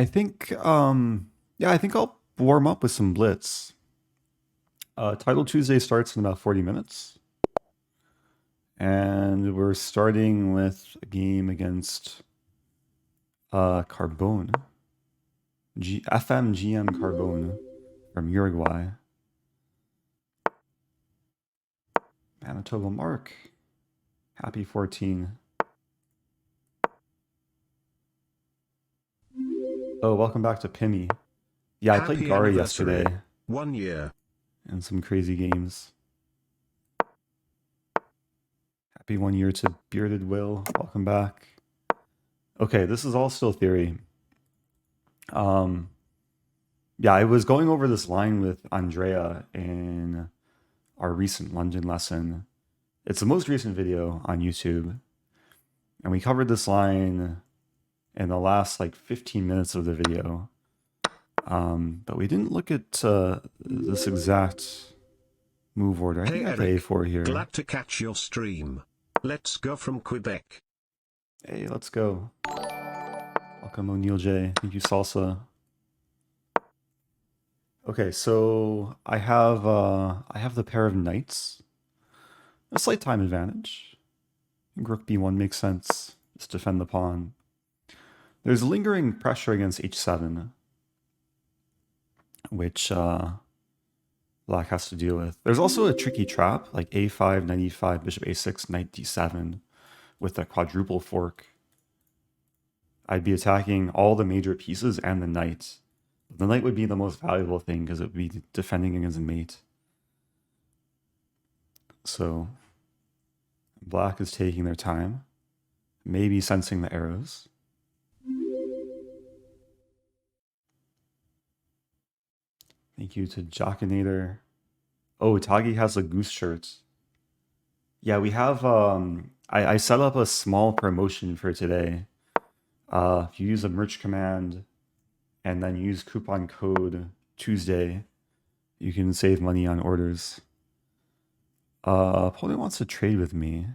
I think, yeah, I think I'll warm up with some Blitz. Title Tuesday starts in about 40 minutes. And we're starting with a game against Carbone. FMGM Carbone from Uruguay. Manitoba Mark. Happy 14. Oh, welcome back to Pimmy. Yeah, I played Happy Gari anniversary. yesterday. 1 year. And some crazy games. Happy 1 year to Bearded Will. Welcome back. Okay, this is all still theory. Yeah, I was going over this line with Andrea in our recent London lesson. It's the most recent video on YouTube. And we covered this line in the last like 15 minutes of the video. But we didn't look at this exact move order. I Hey think I play Eric, A4 here. glad to catch your stream. Let's go from Quebec. Hey, let's go. Welcome O'Neill J. Thank you, Salsa. Okay, so I have the pair of knights. A slight time advantage. Rook b1 makes sense. Just defend the pawn. There's lingering pressure against h7, which black has to deal with. There's also a tricky trap, like a5, knight e5, bishop a6, knight d7, with a quadruple fork. I'd be attacking all the major pieces and the knight. The knight would be the most valuable thing because it would be defending against a mate. So black is taking their time, maybe sensing the arrows. Thank you to Jockinator. Oh, Tagi has a goose shirt. Yeah, we have, I set up a small promotion for today. If you use a merch command and then use coupon code Tuesday, you can save money on orders. Opponent wants to trade with me.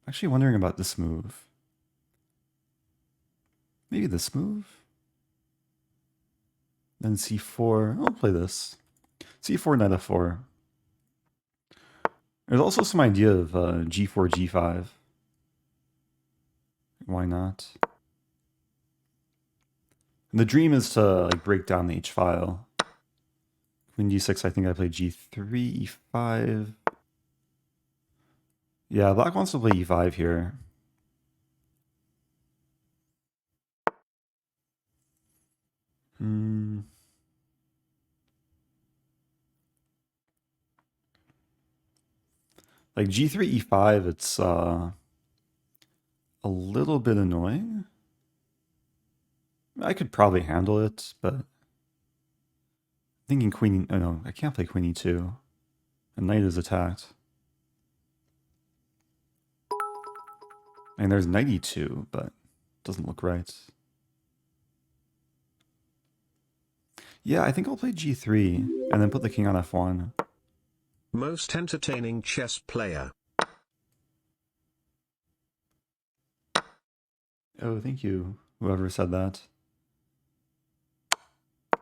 Actually wondering about this move. Maybe this move? Then c4. I'll play this. c4, knight f4. There's also some idea of g4, g5. Why not? And the dream is to like break down the h file. Queen d6, I think I played g3, e5. Yeah, black wants to play e5 here. Like g3, e5, it's a little bit annoying. I could probably handle it, but thinking queen, oh no, I can't play queen e2. The knight is attacked. And there's knight e2, but it doesn't look right. Yeah, I think I'll play g3 and then put the king on f1. Most entertaining chess player. Oh, thank you, whoever said that. I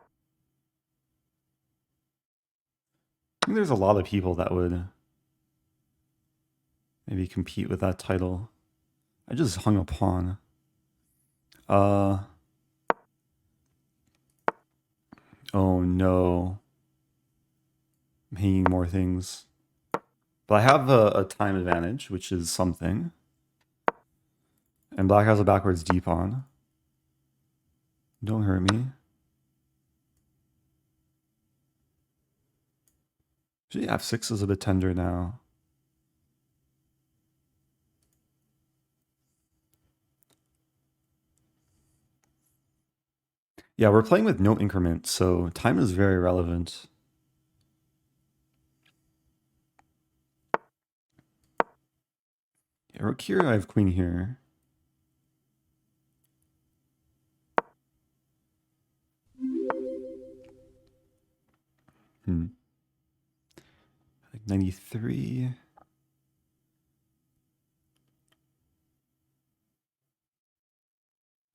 think there's a lot of people that would maybe compete with that title. I just hung a pawn. Oh no. I'm hanging more things. But I have a time advantage, which is something. And black has a backwards d pawn. Don't hurt me. Actually, f6 is a bit tender now. Yeah, we're playing with no increment, so time is very relevant. Yeah, rook here, I have queen here. Like 93.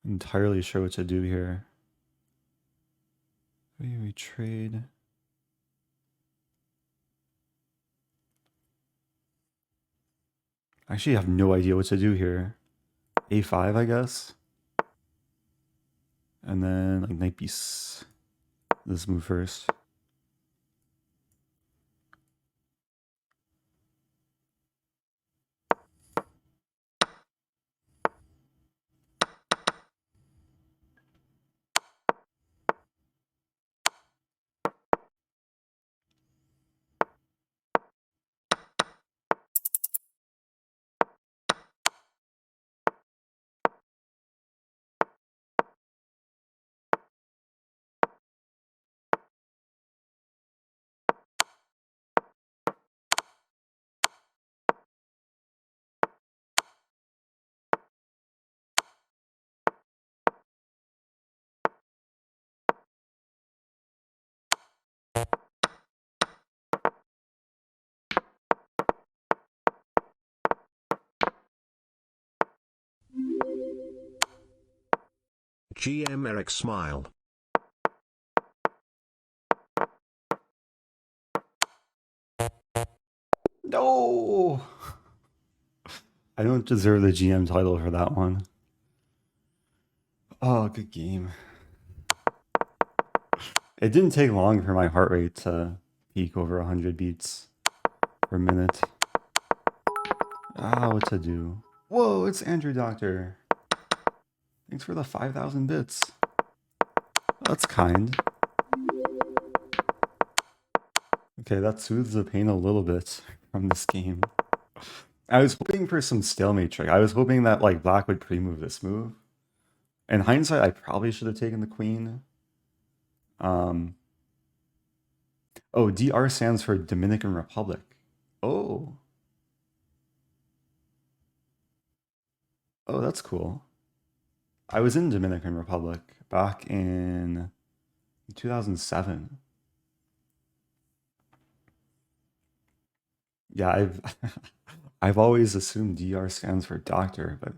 entirely sure what to do here. We trade. I actually have no idea what to do here. A5, I guess. And then like knight b6. This move first. GM Eric smiled. No! I don't deserve the GM title for that one. Oh, good game. It didn't take long for my heart rate to peak over 100 beats per minute. What to do? Whoa, it's Andrew Doctor. Thanks for the 5,000 bits. That's kind. Okay, that soothes the pain a little bit from this game. I was hoping for some stalemate trick. I was hoping that like black would pre-move this move. In hindsight, I probably should have taken the queen. Oh, DR stands for Dominican Republic. Oh. Oh, that's cool. I was in Dominican Republic back in 2007. Yeah, I've always assumed DR stands for doctor, but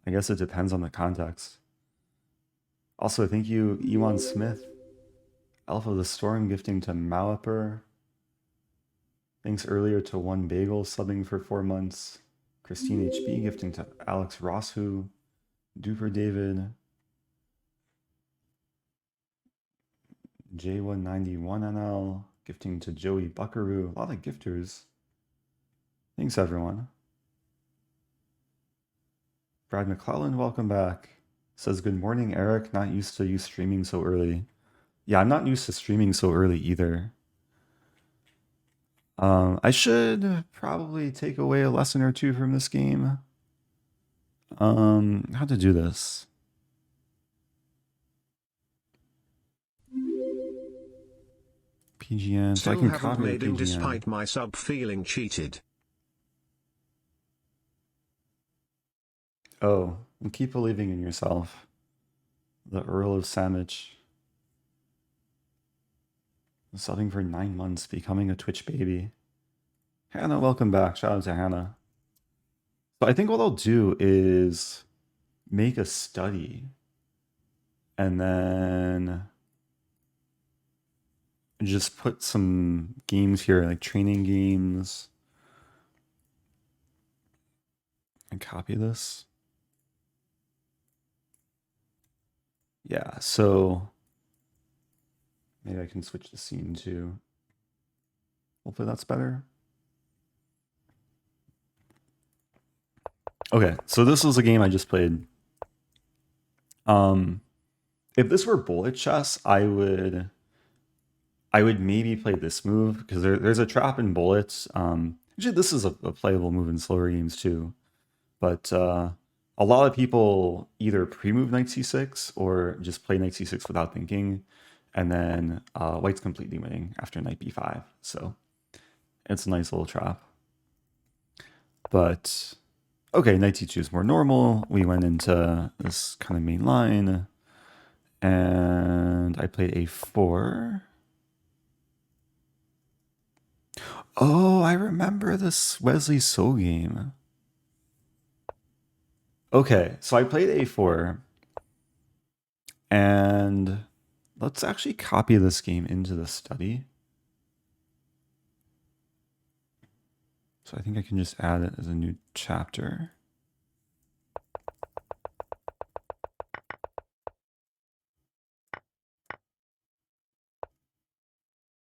I guess it depends on the context. Also, thank you, Ewan Smith, Alpha the Storm gifting to Maliper. Thanks earlier to One Bagel subbing for 4 months. Christine HB gifting to Alex Roshu. Duper David. J191NL gifting to Joey Buckaroo. A lot of gifters. Thanks, everyone. Brad McClellan, welcome back. Says, good morning, Eric. Not used to you streaming so early. Yeah, I'm not used to streaming so early either. I should probably take away a lesson or two from this game. How to do this. PGN, so I can copy the PGN. Despite my sub feeling cheated. Oh, and keep believing in yourself. The Earl of Sandwich. Subbing for 9 months, becoming a Twitch baby. Hannah, welcome back. Shout out to Hannah. So I think what I'll do is make a study and then just put some games here, like training games, and copy this. Yeah, so maybe I can switch the scene too. Hopefully that's better. Okay, so this was a game I just played. If this were bullet chess, I would maybe play this move because there's a trap in bullets. Actually, this is a playable move in slower games too. But a lot of people either pre-move knight c6 or just play knight c6 without thinking, and then white's completely winning after knight b5. So it's a nice little trap. But okay, knight c2 is more normal. We went into this kind of main line, and I played a4. Oh, I remember this Wesley So game. Okay, so I played a4, And let's actually copy this game into the study. So I think I can just add it as a new chapter.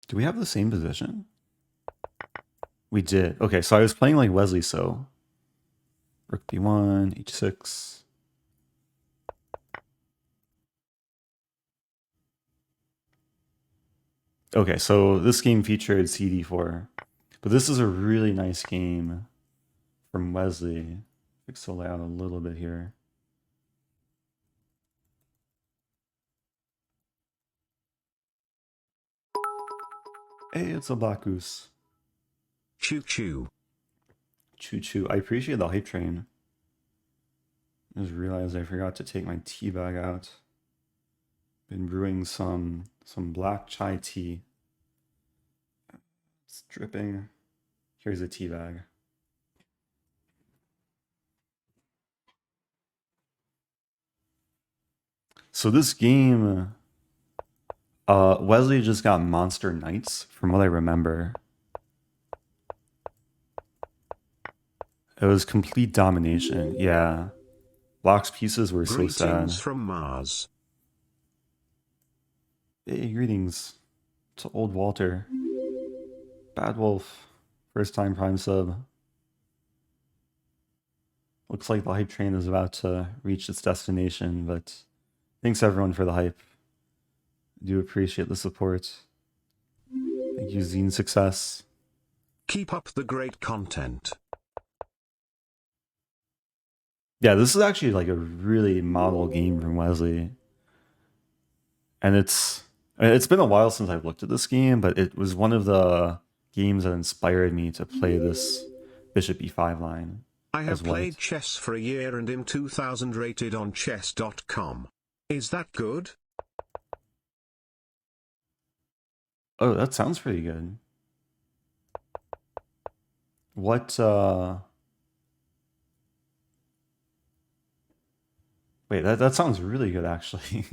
Do we have the same position? We did. Okay, so I was playing like Wesley, so rook b1, h6. Okay, so this game featured cd4, but this is a really nice game from Wesley. Fix the layout a little bit here. Hey, it's a black goose. Choo choo. Choo choo. I appreciate the hype train. I just realized I forgot to take my tea bag out. Been brewing some black chai tea. It's dripping. Here's a tea bag. So this game, Wesley just got Monster Knights, from what I remember. It was complete domination. Yeah. Block's pieces were so sad. Greetings from Mars. Hey, greetings to old Walter. Bad Wolf. First time Prime sub. Looks like the hype train is about to reach its destination, but thanks everyone for the hype. I do appreciate the support. Thank you, Zine Success. Keep up the great content. Yeah, this is actually like a really model game from Wesley. And it's been a while since I've looked at this game, but it was one of the games that inspired me to play this bishop e5 line. I have as white. played chess for a year and am 2000 rated on chess.com. Is that good? Oh, that sounds pretty good. What, wait, that sounds really good, actually.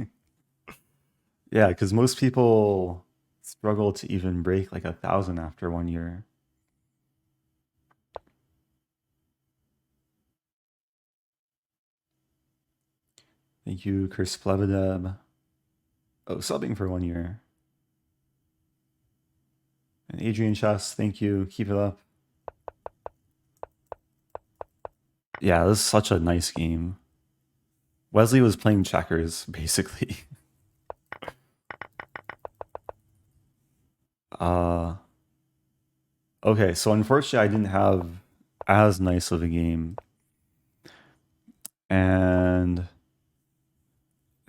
Yeah, because most people struggle to even break like 1,000 after 1 year. Thank you, Kursplevadeb. Oh, subbing for 1 year. And Adrian Chess, thank you. Keep it up. Yeah, this is such a nice game. Wesley was playing checkers, basically. Okay, so unfortunately I didn't have as nice of a game. And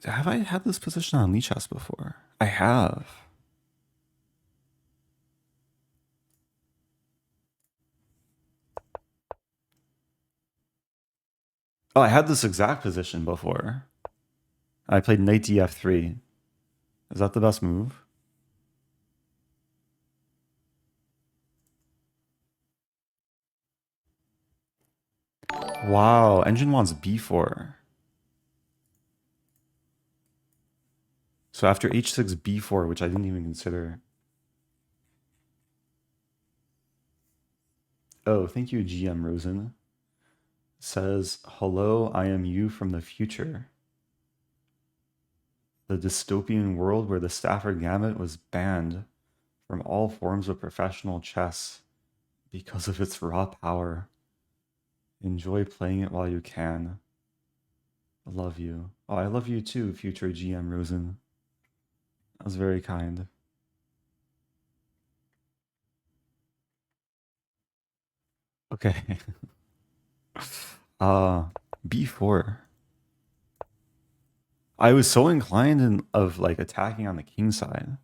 have I had this position on Lichess before? I have. Oh, I had this exact position before. I played knight df3. Is that the best move? Wow, engine wants b4. So after h6, b4, which I didn't even consider. Oh, thank you, GM Rosen. Says, hello, I am you from the future. The dystopian world where the Stafford Gamut was banned from all forms of professional chess because of its raw power. Enjoy playing it while you can. I love you. Oh, I love you too, future GM Rosen. That was very kind. Okay. B4. I was so inclined of like attacking on the king side,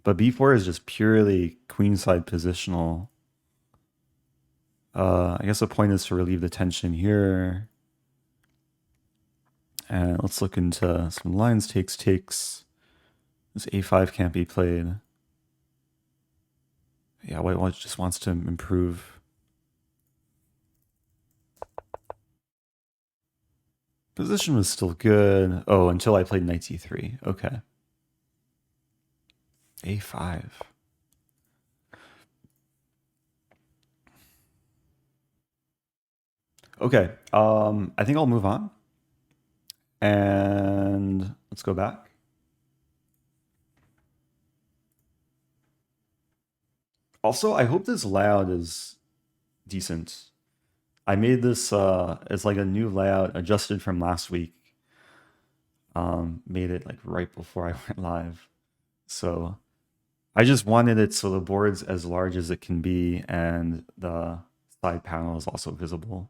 but B4 is just purely queen side positional. I guess the point is to relieve the tension here. And let's look into some lines, takes. This A5 can't be played. Yeah, white just wants to improve. Position was still good. Oh, until I played knight c3. Okay. a5. Okay. I think I'll move on. And let's go back. Also, I hope this layout is decent. I made this as like a new layout adjusted from last week. Made it like right before I went live. So I just wanted it so the board's as large as it can be and the side panel is also visible.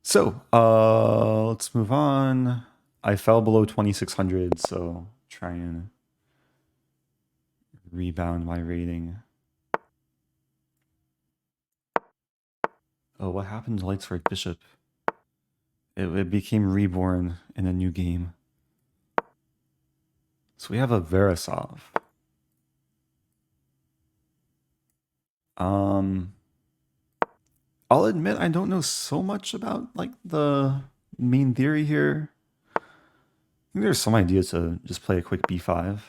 So let's move on. I fell below 2600, so try and rebound my rating. Oh, what happened to Light's Right Bishop? It became reborn in a new game. So we have a Verisov. I'll admit I don't know so much about like the main theory here. I think there's some idea to just play a quick b5.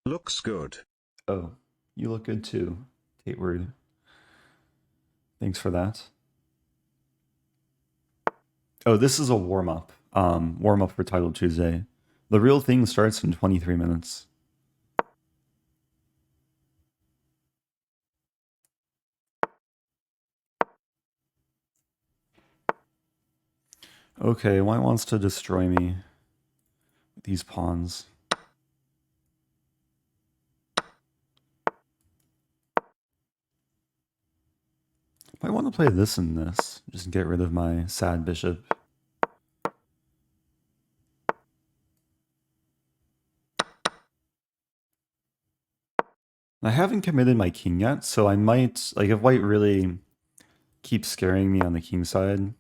Looks good. Oh, you look good too, Tateward. Thanks for that. Oh, this is a warm-up. Warm-up for Title Tuesday. The real thing starts in 23 minutes. Okay, white wants to destroy me with these pawns. I want to play this and this. Just get rid of my sad bishop. I haven't committed my king yet, so I might, like if white really keeps scaring me on the king side,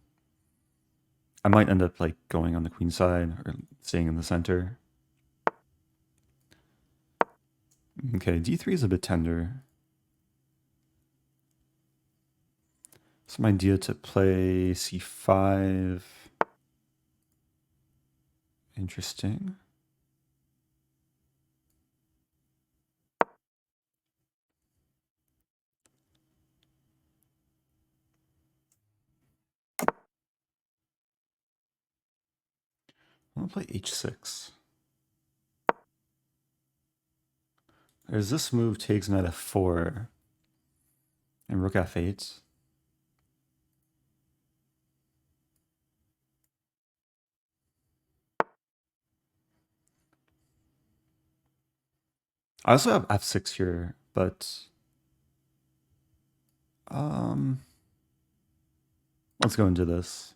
I might end up like going on the queen side or staying in the center. Okay, d3 is a bit tender. Some idea to play c5. Interesting. I'm gonna play h6. There's this move takes knight f4 and rook f8. I also have f6 here, but let's go into this.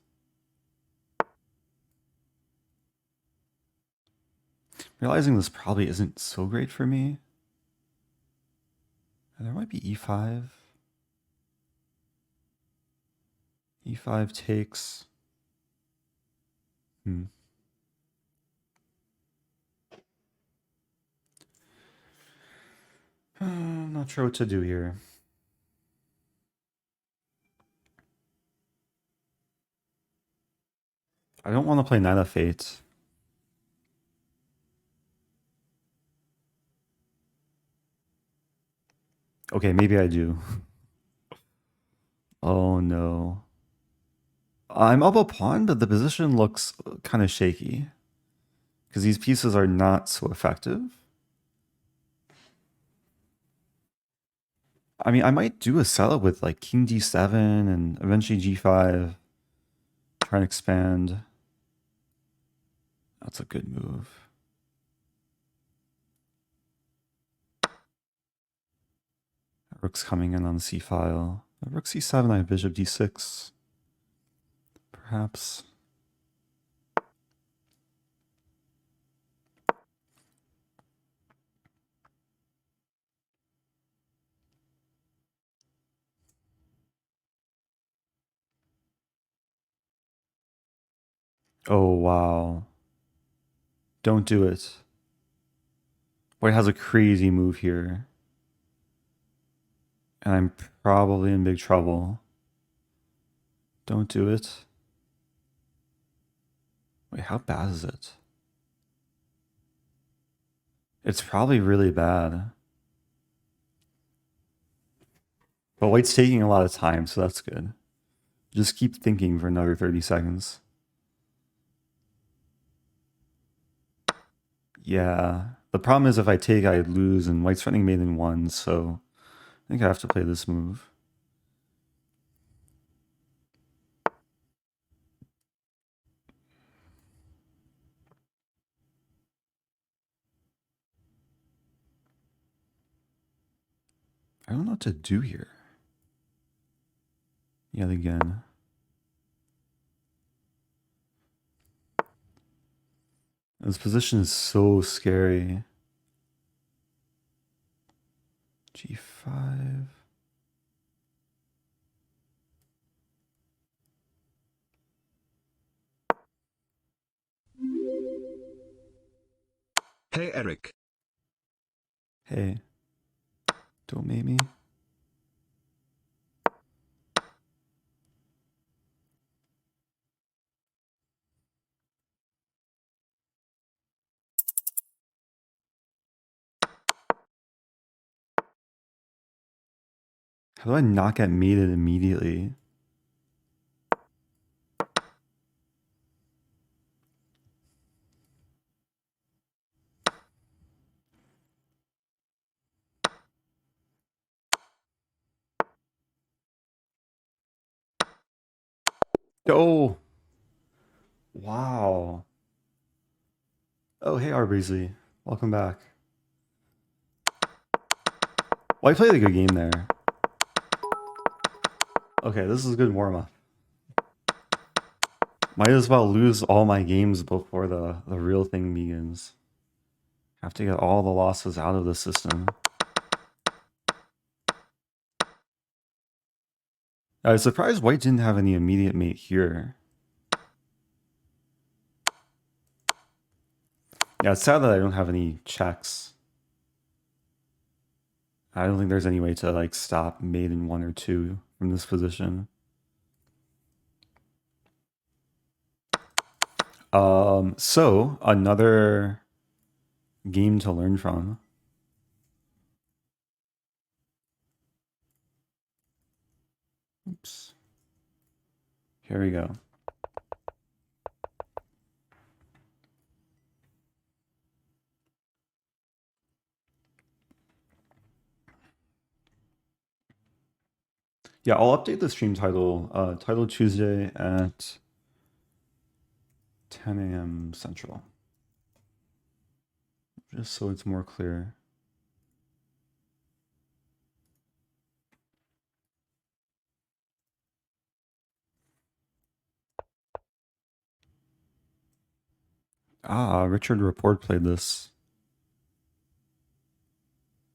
Realizing this probably isn't so great for me. There might be e5. e5 takes. I'm not sure what to do here. I don't want to play knight f8. Okay, maybe I do. Oh no. I'm up a pawn, but the position looks kind of shaky. Because these pieces are not so effective. I mean, I might do a setup with like king d7 and eventually g5. Try and expand. That's a good move. Rook's coming in on the c file. Rook c7, I have bishop d6. Perhaps. Oh, wow. Don't do it. White has a crazy move here. And I'm probably in big trouble. Don't do it. Wait, how bad is it? It's probably really bad. But white's taking a lot of time, so that's good. Just keep thinking for another 30 seconds. Yeah. The problem is if I take, I lose, and white's running mate in 1, so I think I have to play this move. I don't know what to do here. Yet again. This position is so scary. G5. Hey Eric. Hey. Don't mate me. How do I not get mated immediately? Oh! Wow. Oh, hey, Arbeasley. Welcome back. Well, I played a good game there. Okay, this is a good warm-up. Might as well lose all my games before the real thing begins. Have to get all the losses out of the system. I was surprised white didn't have any immediate mate here. Yeah, it's sad that I don't have any checks. I don't think there's any way to like stop mate in 1 or 2 from this position. So another game to learn from. Oops. Here we go. Yeah, I'll update the stream title. Title Tuesday at 10 a.m. Central. Just so it's more clear. Ah, Richard Rapport played this.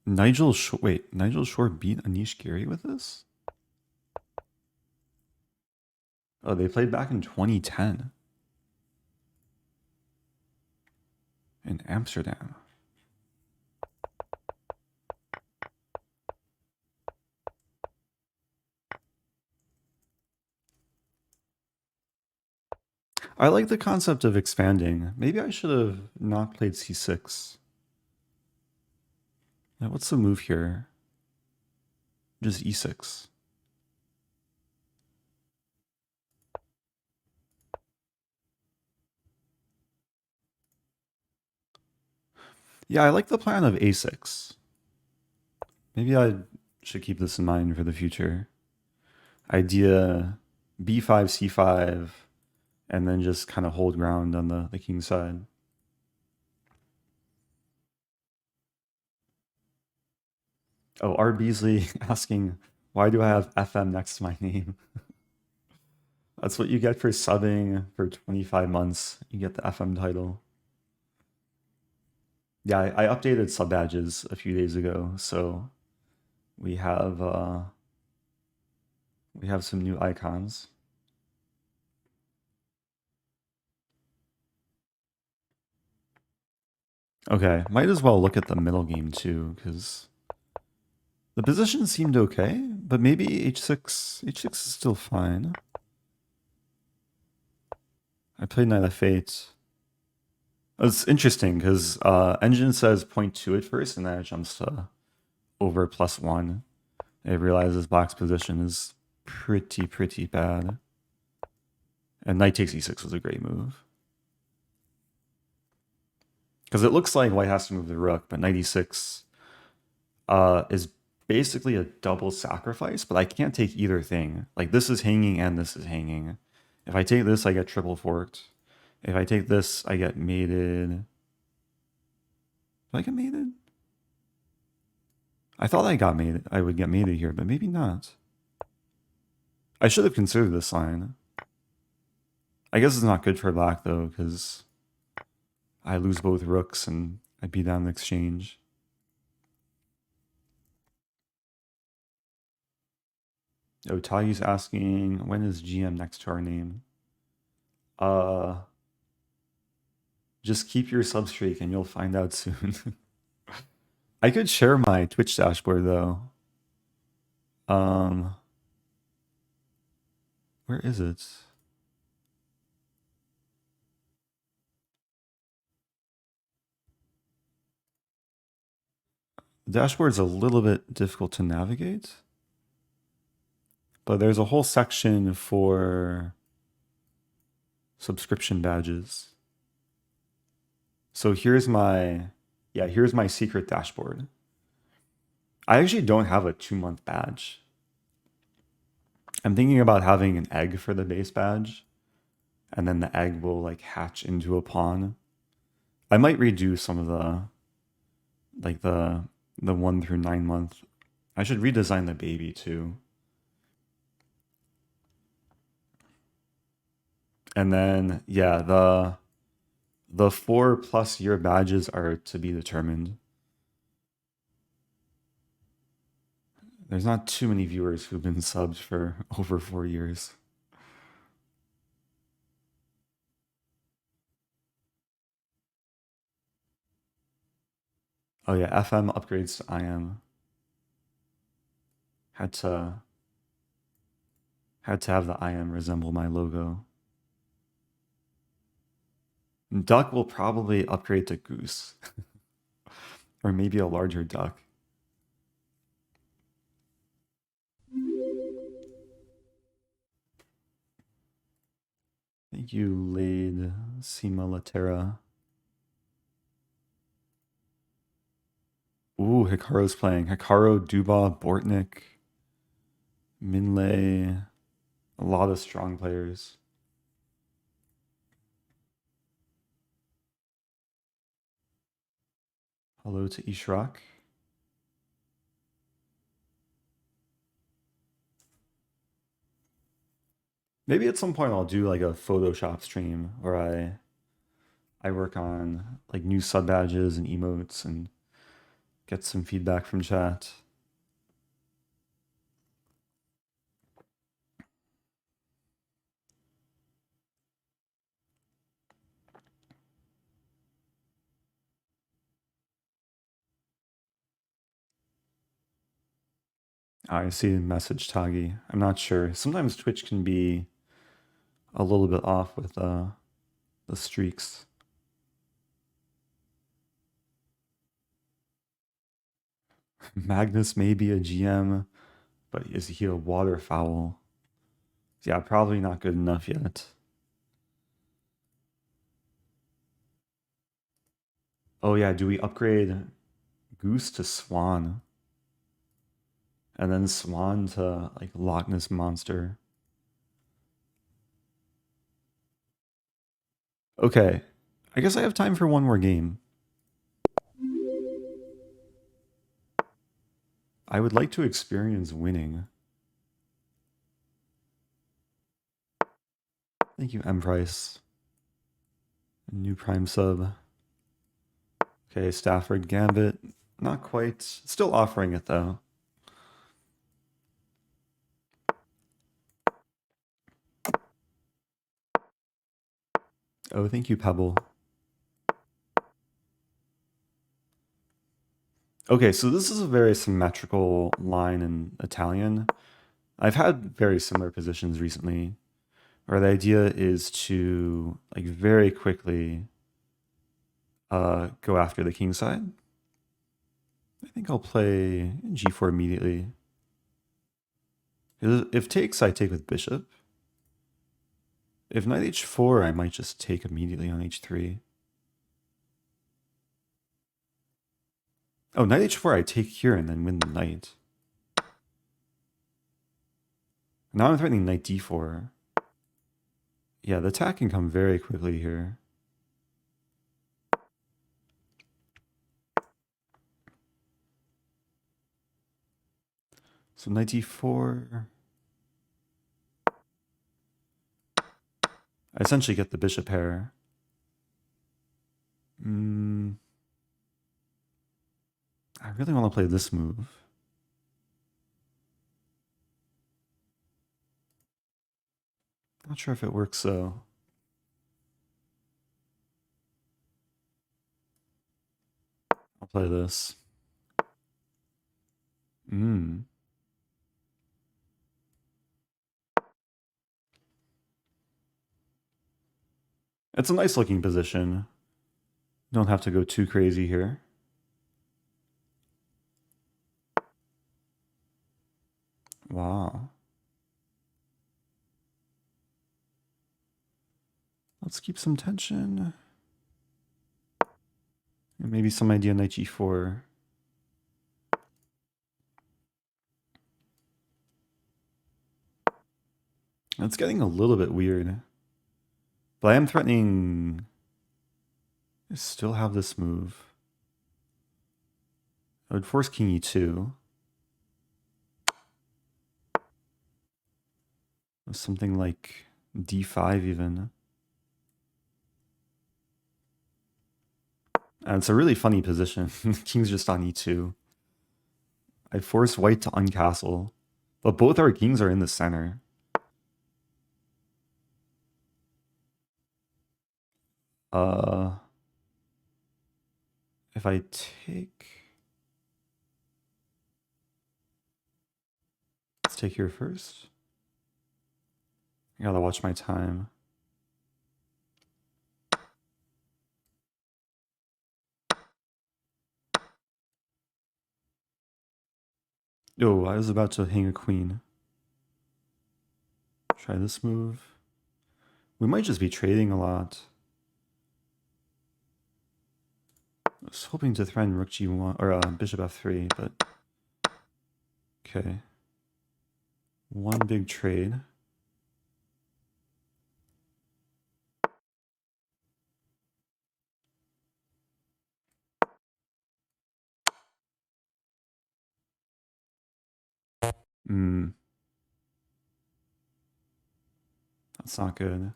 Nigel Shore beat Anish Giri with this? Oh, they played back in 2010 in Amsterdam. I like the concept of expanding. Maybe I should have not played c6. Now, what's the move here? Just e6. Yeah, I like the plan of a6. Maybe I should keep this in mind for the future. Idea b5, c5, and then just kind of hold ground on the king side. Oh, R. Beasley asking, why do I have FM next to my name? That's what you get for subbing for 25 months. You get the FM title. Yeah, I updated sub badges a few days ago, so we have some new icons. Okay, might as well look at the middle game too, because The position seemed okay, but maybe h6 is still fine. I played Knight f8. It's interesting because engine says 0.2 at first, and then it jumps to over +1. It realizes black's position is pretty bad. And knight takes e6 was a great move. Because it looks like white has to move the rook, but knight e6 is basically a double sacrifice, but I can't take either thing. Like this is hanging and this is hanging. If I take this, I get triple forked. If I take this, I get mated. Do I get mated? I thought I would get mated here, but maybe not. I should have considered this line. I guess it's not good for black though, because I lose both rooks and I'd be down the exchange. Oh, Tagi's asking, when is GM next to our name? Just keep your sub streak and you'll find out soon. I could share my Twitch dashboard though. Where is it? The dashboard's a little bit difficult to navigate, but there's a whole section for subscription badges. So here's my secret dashboard. I actually don't have a 2-month badge. I'm thinking about having an egg for the base badge, and then the egg will like hatch into a pawn. I might redo some of the 1 through 9 month. I should redesign the baby too. And then yeah, the 4+ year badges are to be determined. There's not too many viewers who've been subbed for over 4 years. Oh yeah, FM upgrades to IM. Had to have the IM resemble my logo. Duck will probably upgrade to Goose. Or maybe a larger duck. Thank you, Lade Sima Latera. Ooh, Hikaru's playing. Hikaru, Duba, Bortnik, Minlay. A lot of strong players. Hello to Ishrak. Maybe at some point I'll do like a Photoshop stream where I work on like new sub badges and emotes and get some feedback from chat. I see the message, Tagi. I'm not sure. Sometimes Twitch can be a little bit off with the streaks. Magnus may be a GM, but is he a waterfowl? Yeah, probably not good enough yet. Oh yeah, do we upgrade Goose to Swan? And then Swan to like Loch Ness Monster? Okay, I guess I have time for one more game. I would like to experience winning. Thank you, M. Price. New Prime sub. Okay, Stafford Gambit. Not quite. Still offering it though. Oh, thank you, Pebble. Okay, so this is a very symmetrical line in Italian. I've had very similar positions recently, where the idea is to like very quickly go after the king side. I think I'll play g4 immediately. If takes, I take with bishop. If knight h4, I might just take immediately on h3. Oh, knight h4, I take here and then win the knight. Now I'm threatening knight d4. Yeah, the attack can come very quickly here. So knight d4. I essentially get the bishop pair. I really want to play this move. Not sure if it works though. I'll play this. It's a nice looking position. Don't have to go too crazy here. Wow. Let's keep some tension. And maybe some idea knight g4. It's getting a little bit weird. But I am threatening... I still have this move. I would force king e2. Something like d5 even. And it's a really funny position. King's just on e2. I force white to uncastle. But both our kings are in the center. If I take... Let's take here first. I gotta watch my time. Oh, I was about to hang a queen. Try this move. We might just be trading a lot. I was hoping to threaten rook g1 or bishop f3, but okay. One big trade. That's not good.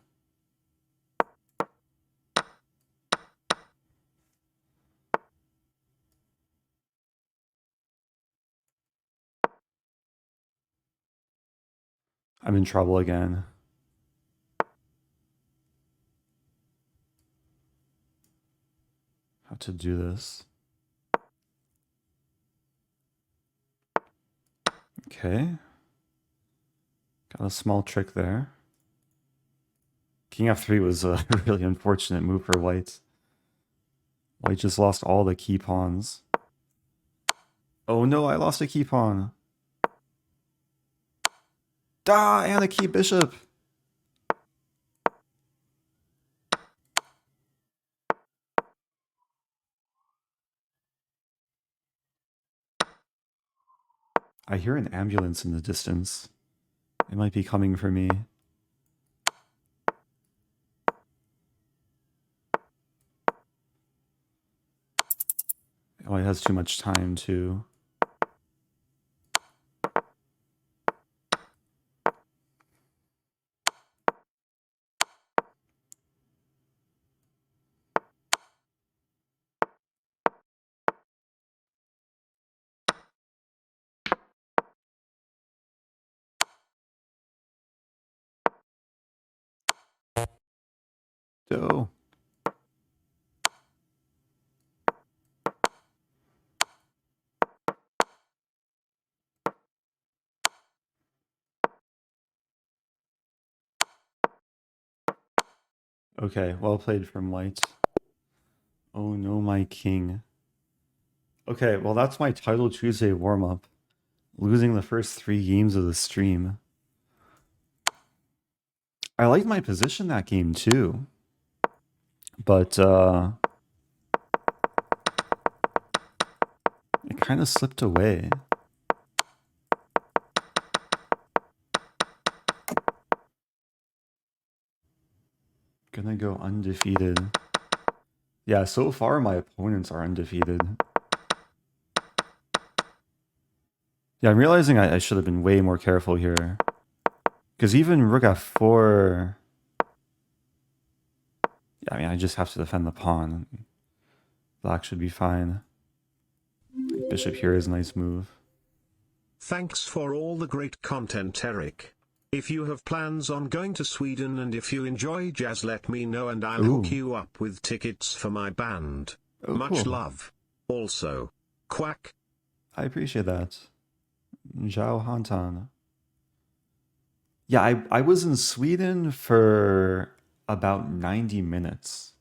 I'm in trouble again. How to do this? Okay. Got a small trick there. King f3 was a really unfortunate move for white. White just lost all the key pawns. Oh no, I lost a key pawn. Ah, and a key bishop. I hear an ambulance in the distance. It might be coming for me. Oh, it has too much time too. Oh. Okay, well played from white. Oh no, my king. Okay, well that's my Title Tuesday warm-up. Losing the first 3 games of the stream. I liked my position that game too. But it kind of slipped away. Gonna go undefeated. Yeah, so far my opponents are undefeated. Yeah, I'm realizing I should have been way more careful here. Because even rook f4... Yeah, I mean, I just have to defend the pawn. Black should be fine. Bishop here is a nice move. Thanks for all the great content, Eric. If you have plans on going to Sweden and if you enjoy jazz, let me know and I'll hook you up with tickets for my band. Oh, Much cool. love. Also, quack. I appreciate that. Zhao Hantan. Yeah, I was in Sweden for about 90 minutes.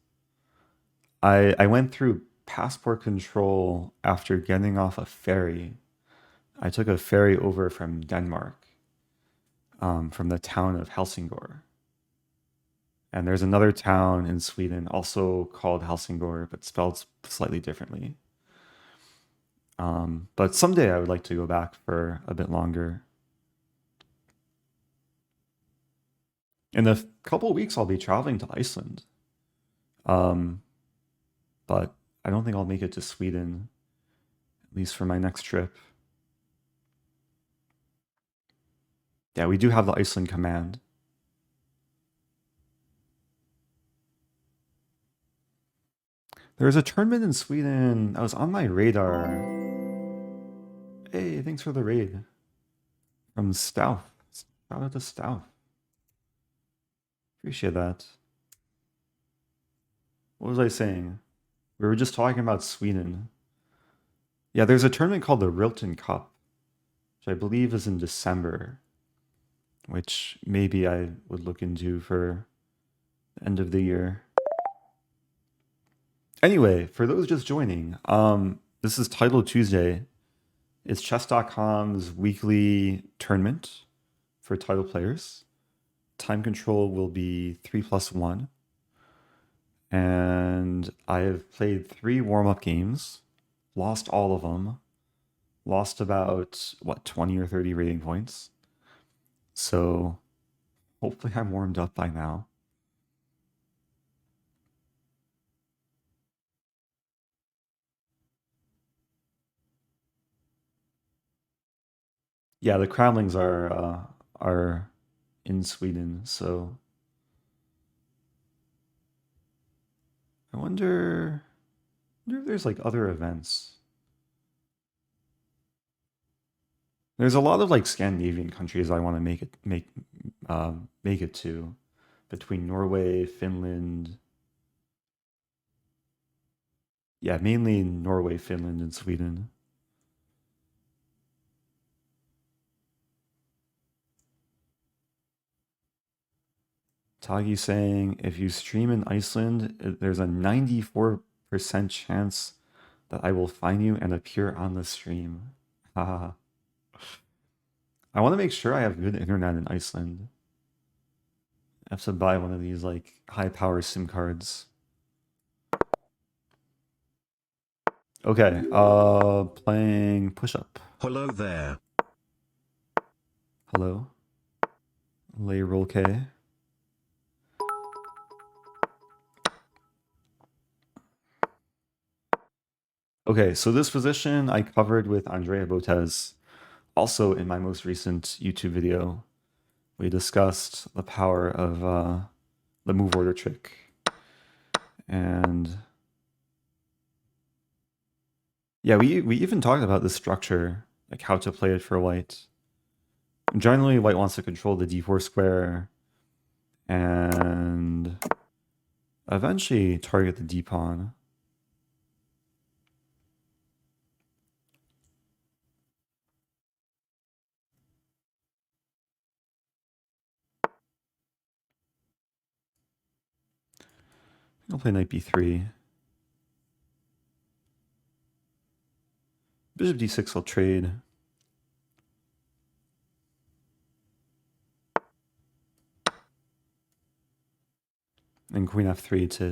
I went through passport control after getting off a ferry. I took a ferry over from Denmark, from the town of Helsingør. And there's another town in Sweden also called Helsingør, but spelled slightly differently. But someday I would like to go back for a bit longer. In a couple weeks, I'll be traveling to Iceland. But I don't think I'll make it to Sweden, at least for my next trip. Yeah, we do have the Iceland command. There was a tournament in Sweden that was on my radar. Hey, thanks for the raid. From Stouff. Shout out to Stouff. Appreciate that. What was I saying? We were just talking about Sweden. Yeah, there's a tournament called the Rilton Cup, which I believe is in December, which maybe I would look into for the end of the year. Anyway, for those just joining, this is Title Tuesday. It's chess.com's weekly tournament for title players. Time control will be 3+1. And I have played 3 warm-up games, lost all of them, lost about, 20 or 30 rating points. So hopefully I'm warmed up by now. Yeah, the Crownlings are in Sweden, so I wonder if there's like other events. There's a lot of like Scandinavian countries I want to make it to, between Norway, Finland. Yeah, mainly Norway, Finland, and Sweden. Tagi saying, if you stream in Iceland, there's a 94% chance that I will find you and appear on the stream. Haha. I want to make sure I have good internet in Iceland. I have to buy one of these like high power SIM cards. Okay, playing push up. Hello there. Hello. Lay roll K. Okay, so this position I covered with Andrea Botez, also in my most recent YouTube video. We discussed the power of the move order trick. And yeah, we even talked about the structure, like how to play it for white. Generally, white wants to control the d4 square and eventually target the d-pawn. I'll play knight b3. Bishop d6 I'll trade. And queen f3 to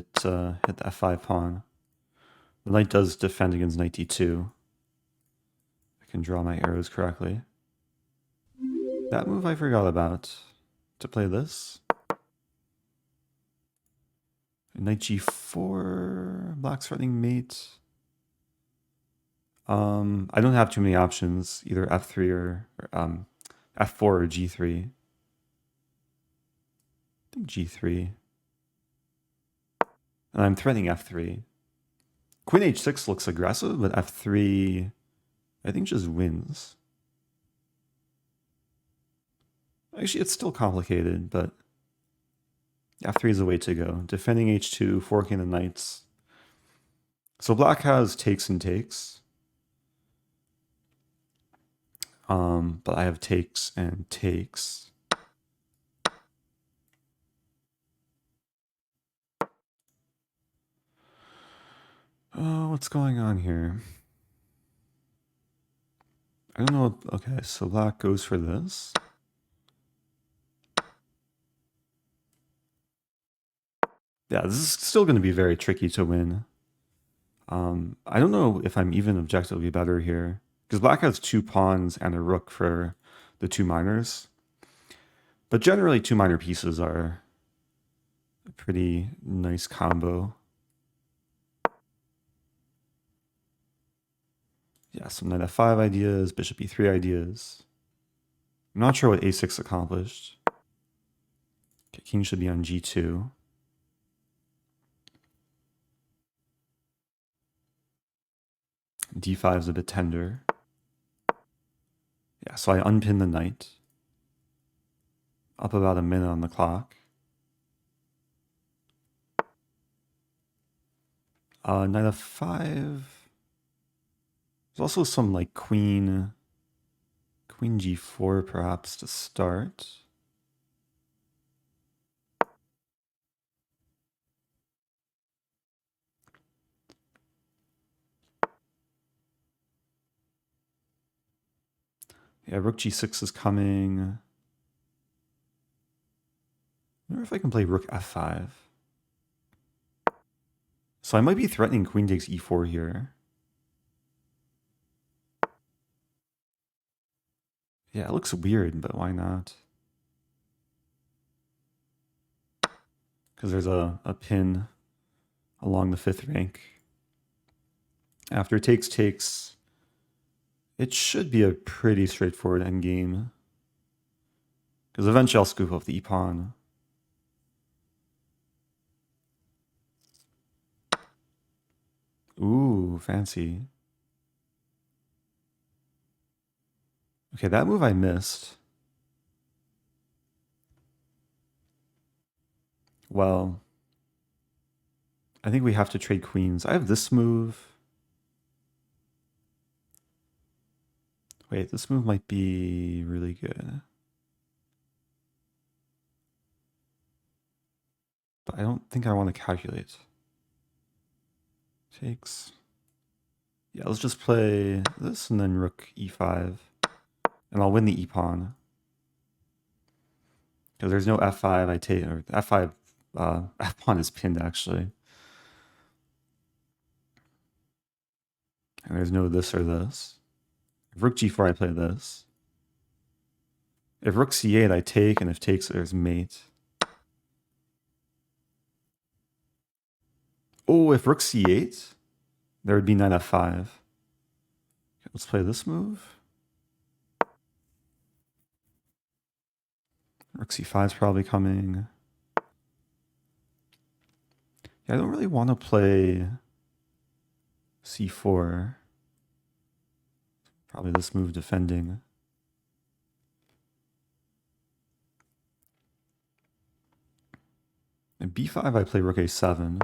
hit the f5 pawn. The knight does defend against knight d2. I can draw my arrows correctly. That move I forgot about. To play this. Knight g4, black's threatening mate. I don't have too many options, either f3 or f4 or g3. I think g3. And I'm threatening f3. Queen h6 looks aggressive, but f3 I think just wins. Actually, it's still complicated, but f3 is the way to go. Defending h2, forking the knights. So black has takes and takes. But I have takes and takes. Oh, what's going on here? I don't know. Okay, so black goes for this. Yeah, this is still going to be very tricky to win. I don't know if I'm even objectively better here, because black has 2 pawns and a rook for the 2 minors. But generally 2 minor pieces are a pretty nice combo. Yeah, some knight f5 ideas, bishop e3 ideas. I'm not sure what a6 accomplished. Okay, king should be on g2. d5 is a bit tender. Yeah, so I unpin the knight. Up about a minute on the clock. Knight f5. There's also some like queen g4 perhaps to start. Yeah, rook g6 is coming. I wonder if I can play rook f5. So I might be threatening queen takes e4 here. Yeah, it looks weird, but why not? Because there's a pin along the 5th rank. After takes, it should be a pretty straightforward endgame. Because eventually I'll scoop off the e-pawn. Ooh, fancy. Okay, that move I missed. Well, I think we have to trade queens. I have this move. Wait, this move might be really good. But I don't think I want to calculate. Takes. Yeah, let's just play this and then rook e5. And I'll win the e-pawn. Because there's no f5 I take, or f5, f-pawn is pinned actually. And there's no this or this. If rook g4 I play this. If rook c8 I take, and if takes there's mate. Oh, if rook c8, there would be knight f5. Okay, let's play this move. Rook c5 is probably coming. Yeah, I don't really want to play c4. Probably this move defending. And b5 I play rook a7.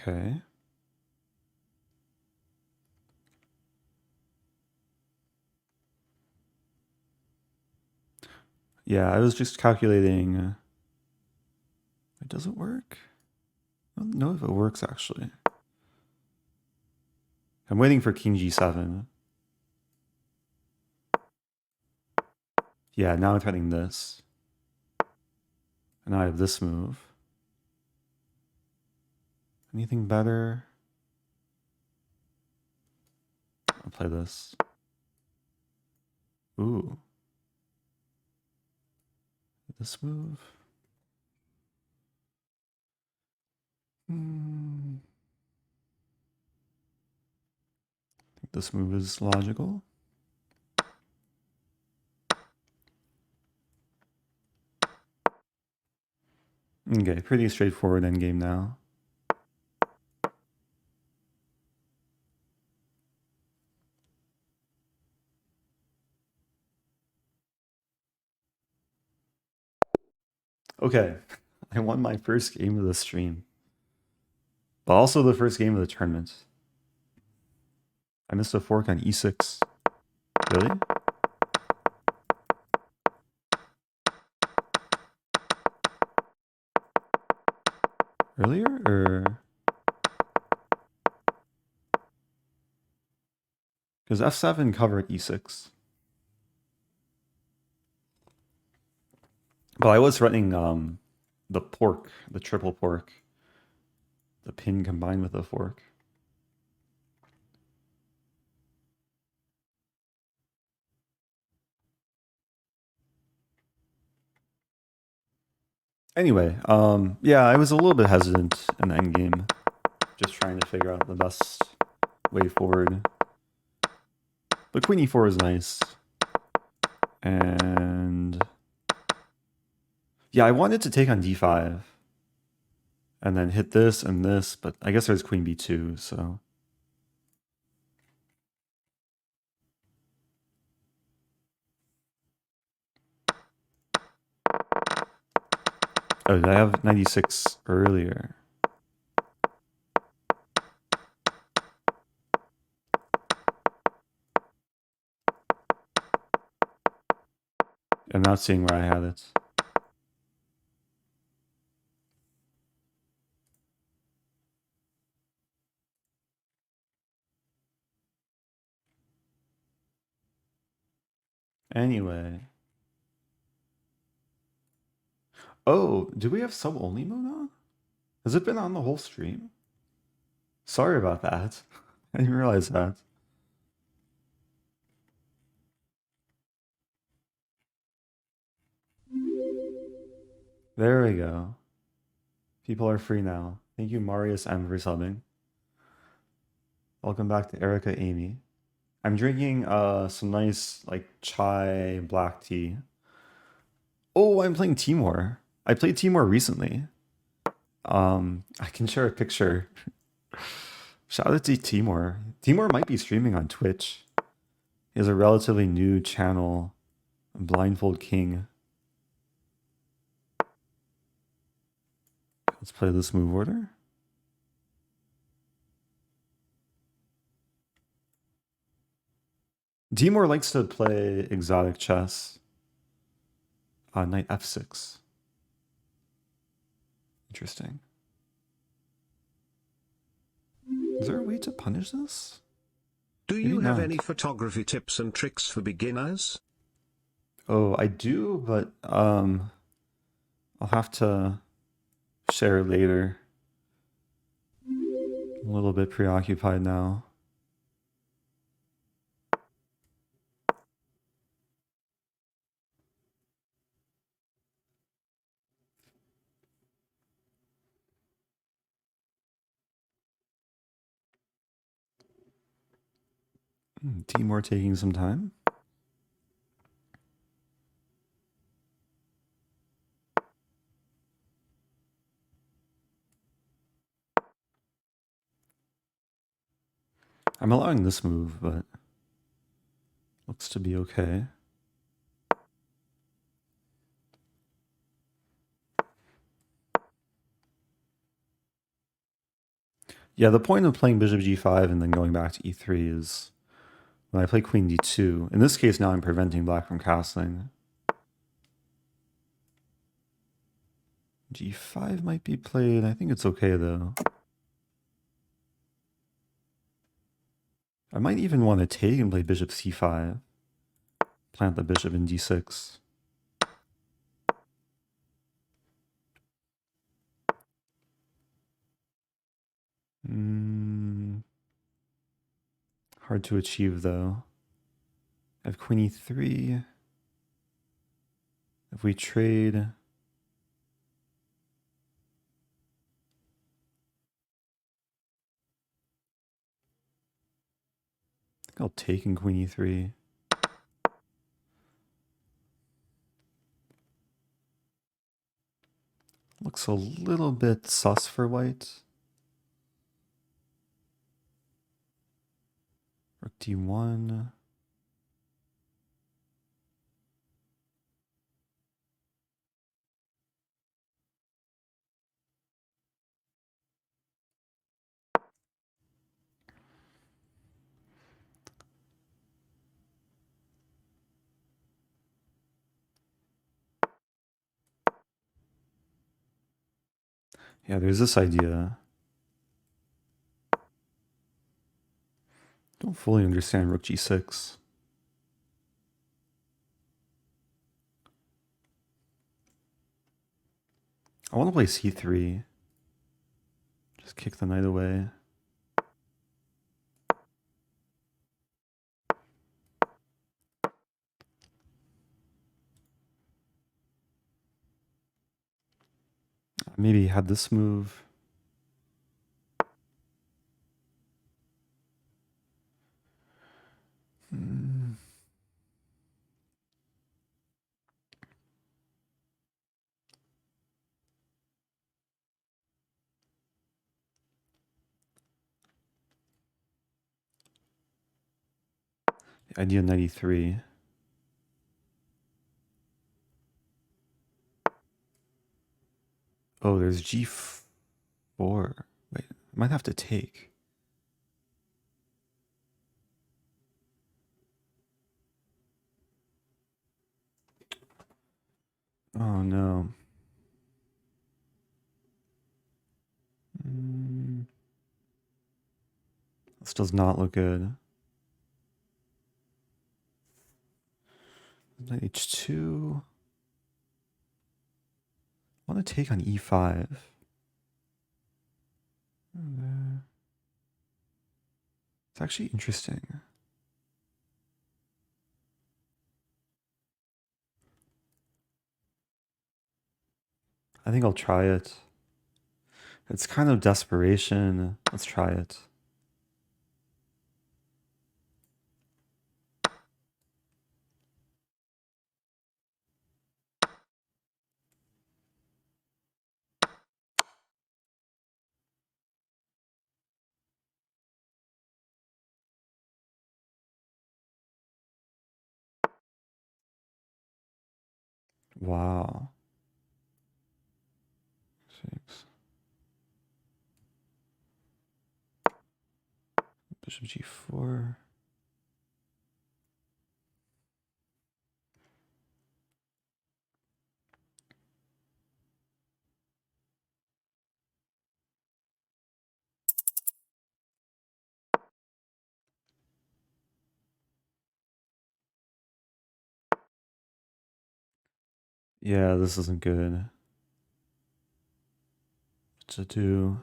Okay. Yeah, I was just calculating. Does it work? I don't know if it works actually. I'm waiting for King G7. Yeah, now I'm threatening this. And now I have this move. Anything better? I'll play this. Ooh. This move. I think this move is logical. Okay, pretty straightforward endgame now. Okay, I won my first game of the stream. But also the first game of the tournament. I missed a fork on e6. Really? Earlier, or? Because f7 covered e6. But I was threatening the pork, the triple pork. The pin combined with the fork. Anyway, yeah, I was a little bit hesitant in the endgame. Just trying to figure out the best way forward. But queen e4 is nice. And yeah, I wanted to take on d5. And then hit this and this, but I guess there's queen b2, so. Oh, did I have 96 earlier? I'm not seeing where I had it. Anyway. Oh, do we have sub-only mode on? Has it been on the whole stream? Sorry about that. I didn't realize that. There we go. People are free now. Thank you, Marius M, for subbing. Welcome back to Erica Amy. I'm drinking some nice like chai black tea. Oh, I'm playing Timor. I played Timor recently. I can share a picture. Shout out to Timor. Timor might be streaming on Twitch. He has a relatively new channel, Blindfold King. Let's play this move order. Timor likes to play exotic chess. Knight f6. Interesting. Is there a way to punish this? Do you have any photography tips and tricks for beginners? Oh, I do, but I'll have to share later. I'm a little bit preoccupied now. Timor taking some time. I'm allowing this move, but looks to be okay. Yeah, the point of playing bishop g5 and then going back to e3 is when I play queen d2. In this case, now I'm preventing black from castling. g5 might be played. I think it's okay, though. I might even want to take and play bishop c5. Plant the bishop in d6. Hard to achieve, though. I have queen e3. If we trade... I think I'll take in queen e3. Looks a little bit sus for white. Rook d1. Yeah, there's this idea. Don't fully understand rook g6. I want to play c3. Just kick the knight away. Maybe had this move. Idea 93. Oh, there's g4. Wait, I might have to take. Oh no. This does not look good. Knight h2. I want to take on e5. It's actually interesting. I think I'll try it. It's kind of desperation. Let's try it. Wow. 6. Bishop g4. Yeah, this isn't good. What to do?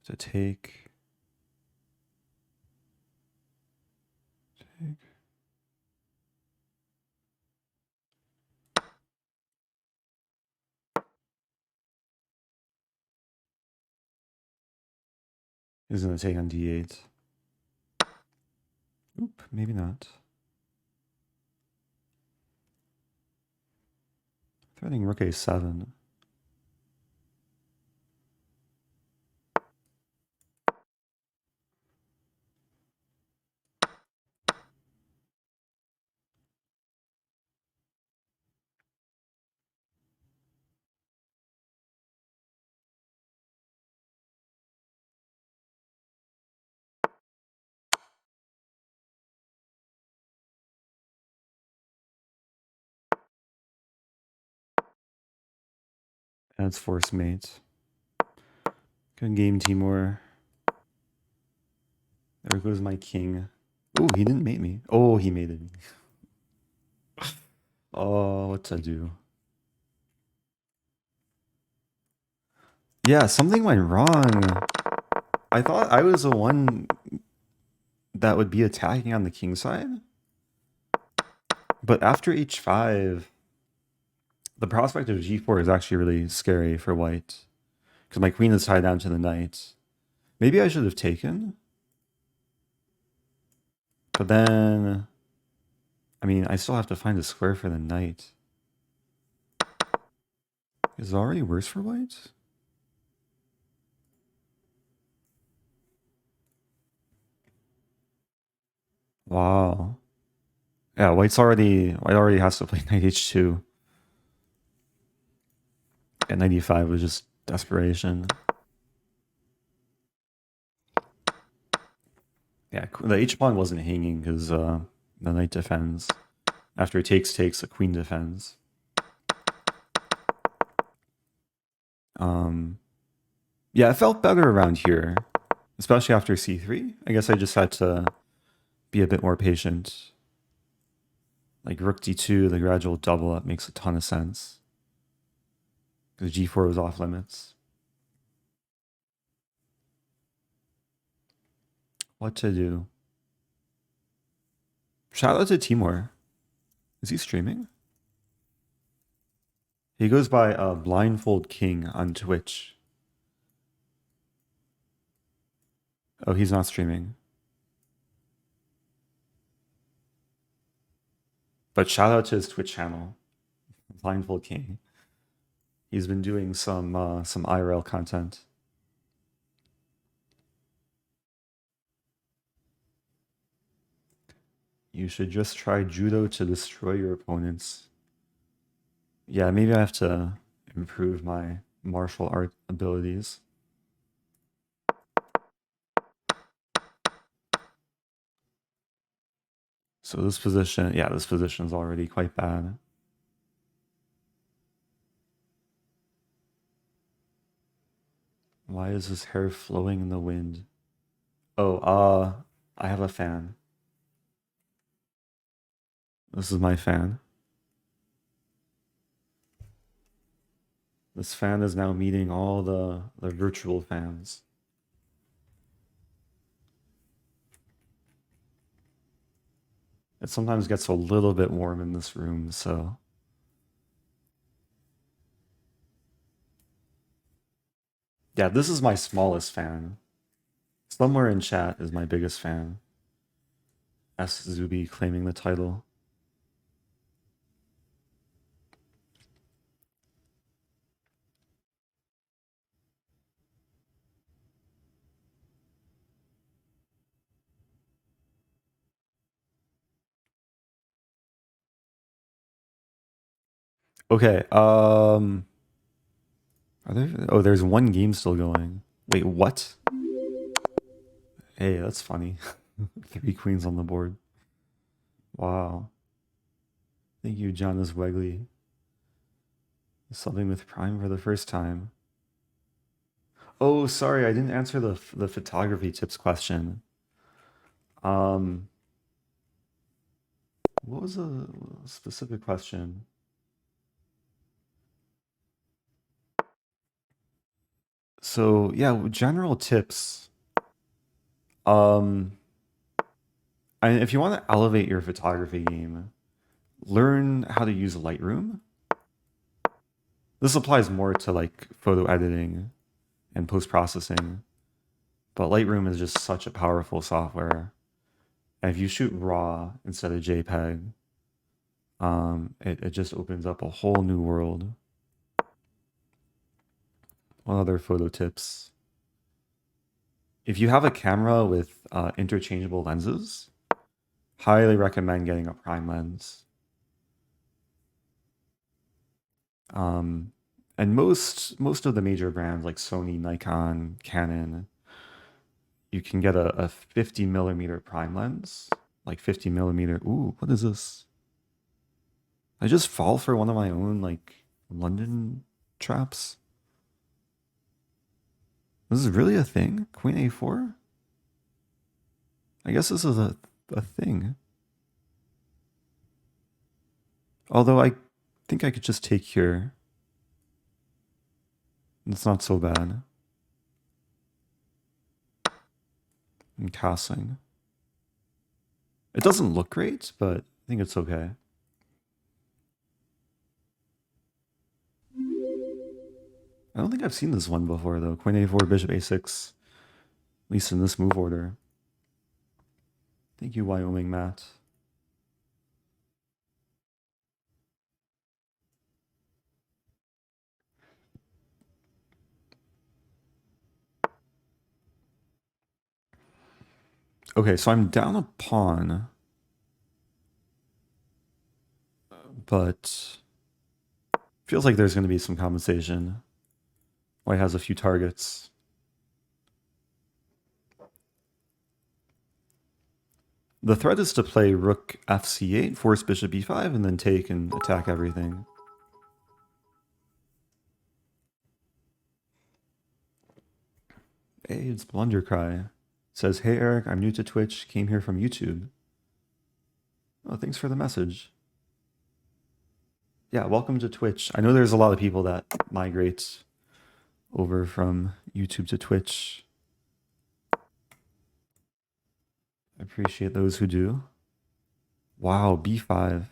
To take. Take. He's gonna take on d8. Oop, maybe not. Threatening rook a7. That's force mate. Good game, Timur. There goes my king. Oh, he didn't mate me. Oh, he mated me. Oh, what to do? Yeah, something went wrong. I thought I was the one that would be attacking on the king side. But after h5, the prospect of g4 is actually really scary for white. Because my queen is tied down to the knight. Maybe I should have taken. But then, I mean, I still have to find a square for the knight. Is it already worse for white? Wow. Yeah, white already has to play knight h2. And knight e5 was just desperation. Yeah, the h pawn wasn't hanging because the knight defends. After it takes, the queen defends. Yeah, it felt better around here, especially after c3. I guess I just had to be a bit more patient. Like rook d2, the gradual double up makes a ton of sense. Because g4 was off limits. What to do? Shout out to Timur. Is he streaming? He goes by Blindfold King on Twitch. Oh, he's not streaming. But shout out to his Twitch channel, Blindfold King. He's been doing some IRL content. You should just try judo to destroy your opponents. Yeah, maybe I have to improve my martial art abilities. So this position, yeah, this position is already quite bad. Why is his hair flowing in the wind? Oh, I have a fan. This is my fan. This fan is now meeting all the virtual fans. It sometimes gets a little bit warm in this room, so. Yeah, this is my smallest fan. Somewhere in chat is my biggest fan. S. Zuby claiming the title. Okay, are there, oh, there's one game still going. Wait, what? Hey, that's funny. 3 queens on the board. Wow. Thank you, Jonas Wegley. Something with Prime for the first time. Oh, sorry, I didn't answer the photography tips question. What was a specific question? So yeah, general tips. Um, if you want to elevate your photography game, learn how to use Lightroom. This applies more to like photo editing and post-processing, but Lightroom is just such a powerful software. And if you shoot RAW instead of JPEG, it just opens up a whole new world. What other photo tips? If you have a camera with interchangeable lenses, highly recommend getting a prime lens. And most of the major brands like Sony, Nikon, Canon, you can get a 50 millimeter prime lens, like 50 millimeter. Ooh, what is this? I just fall for one of my own like London traps. This is really a thing? Queen a4? I guess this is a thing. Although I think I could just take here. It's not so bad. And castling. It doesn't look great, but I think it's okay. I don't think I've seen this one before, though. Queen a4, bishop a6. At least in this move order. Thank you, Wyoming Matt. Okay, so I'm down a pawn. But feels like there's going to be some compensation. White has a few targets. The threat is to play rook fc8, force bishop e5, and then take and attack everything. Hey, it's Blundercry. Says, hey Eric, I'm new to Twitch, came here from YouTube. Oh, thanks for the message. Yeah, welcome to Twitch. I know there's a lot of people that migrate over from YouTube to Twitch. I appreciate those who do. Wow, b5.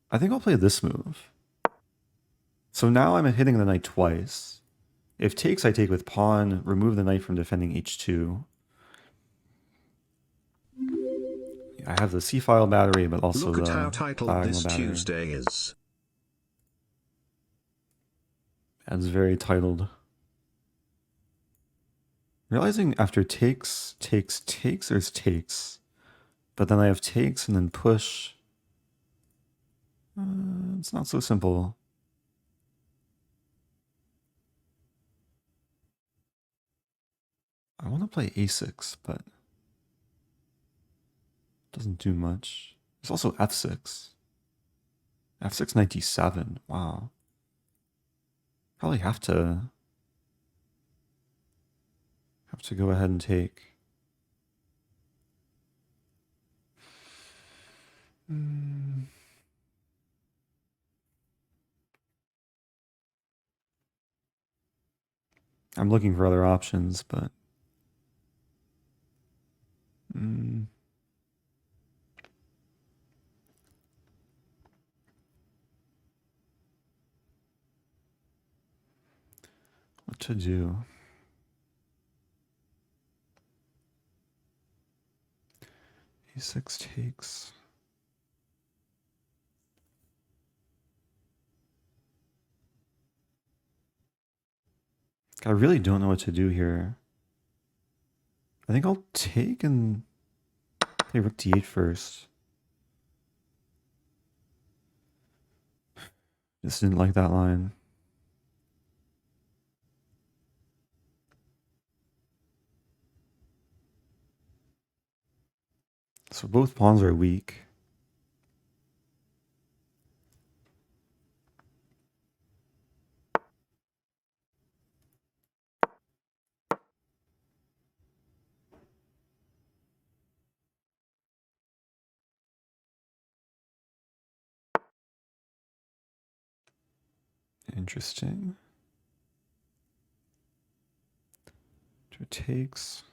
I think I'll play this move. So now I'm hitting the knight twice. If takes, I take with pawn, remove the knight from defending h2. I have the c-file battery, but also Look the at how titled diagonal this battery. Tuesday is. That's very titled. Realizing after takes, there's takes. But then I have takes and then push. It's not so simple. I want to play a6, but it doesn't do much. There's also f6. f6 knight d7. Wow. Probably have to go ahead and take. I'm looking for other options, but what to do? a6 takes. I really don't know what to do here. I think I'll take and play rook d8 first. Just didn't like that line. So both pawns are weak. Interesting. Two takes.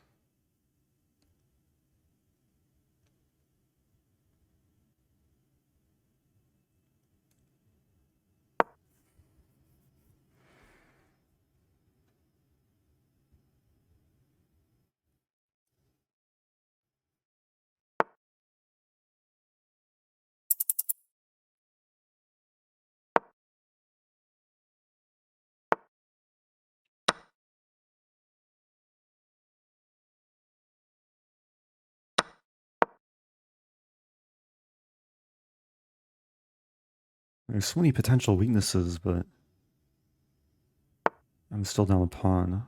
There's so many potential weaknesses, but I'm still down a pawn.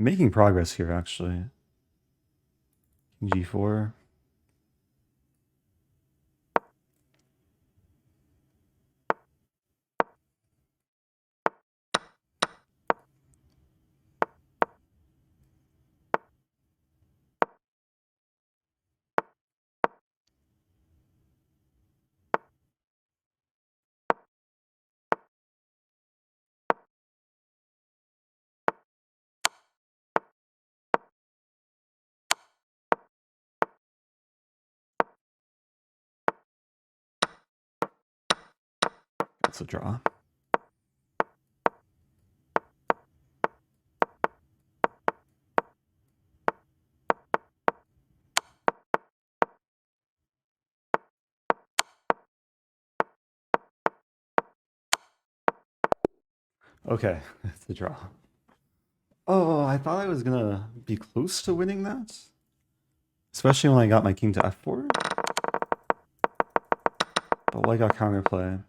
Making progress here, actually. G4. That's a draw. Okay, it's a draw. Oh, I thought I was gonna be close to winning that. Especially when I got my king to f4. But like got counterplay.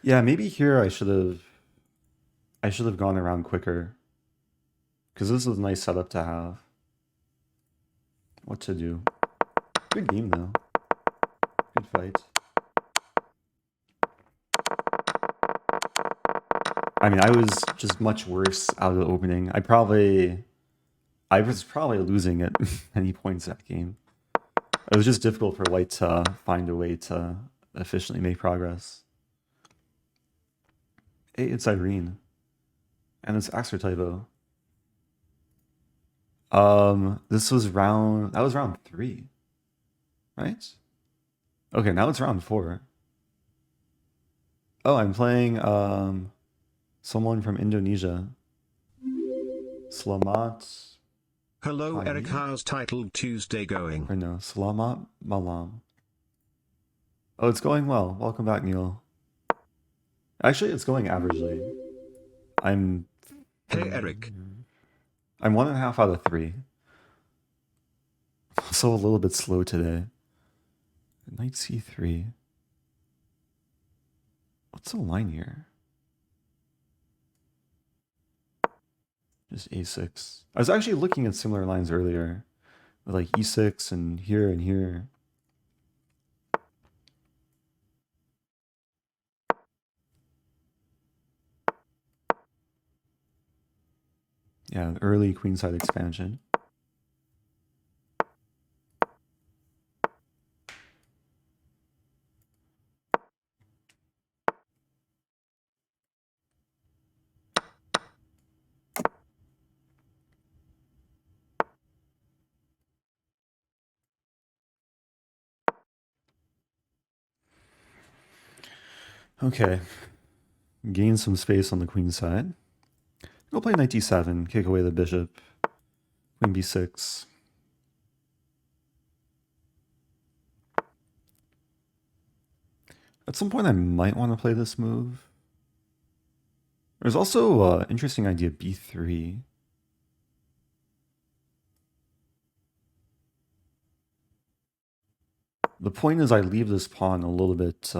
Yeah, maybe here I should have gone around quicker. Because this is a nice setup to have. What to do? Good game though. Good fight. I mean, I was just much worse out of the opening. I was probably losing at many points that game. It was just difficult for White to find a way to efficiently make progress. Hey, it's Irene. And it's Axer typo. That was round 3. Right? Okay, now it's round 4. Oh, I'm playing someone from Indonesia. Slamat. Hello Eric, how's Titled Tuesday going? Or no, Selamat Malam. Oh, it's going well. Welcome back, Neil. Actually, it's going averagely. Hey Eric. I'm 1.5 out of 3. Also a little bit slow today. Knight c3. What's the line here? Just a6. I was actually looking at similar lines earlier. With like e6 and here and here. Yeah, early queenside expansion. Okay. Gain some space on the queen side. Go play knight d7, kick away the bishop. Queen b6. At some point I might want to play this move. There's also an interesting idea, b3. The point is I leave this pawn a little bit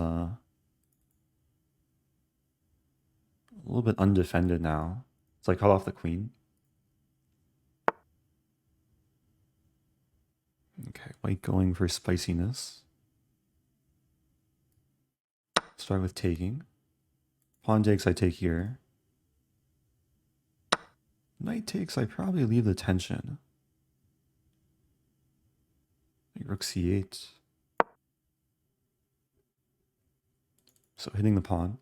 undefended now. So I cut off the queen. Okay, white going for spiciness. Start with taking. Pawn takes, I take here. Knight takes, I probably leave the tension. Like rook c8. So hitting the pawn.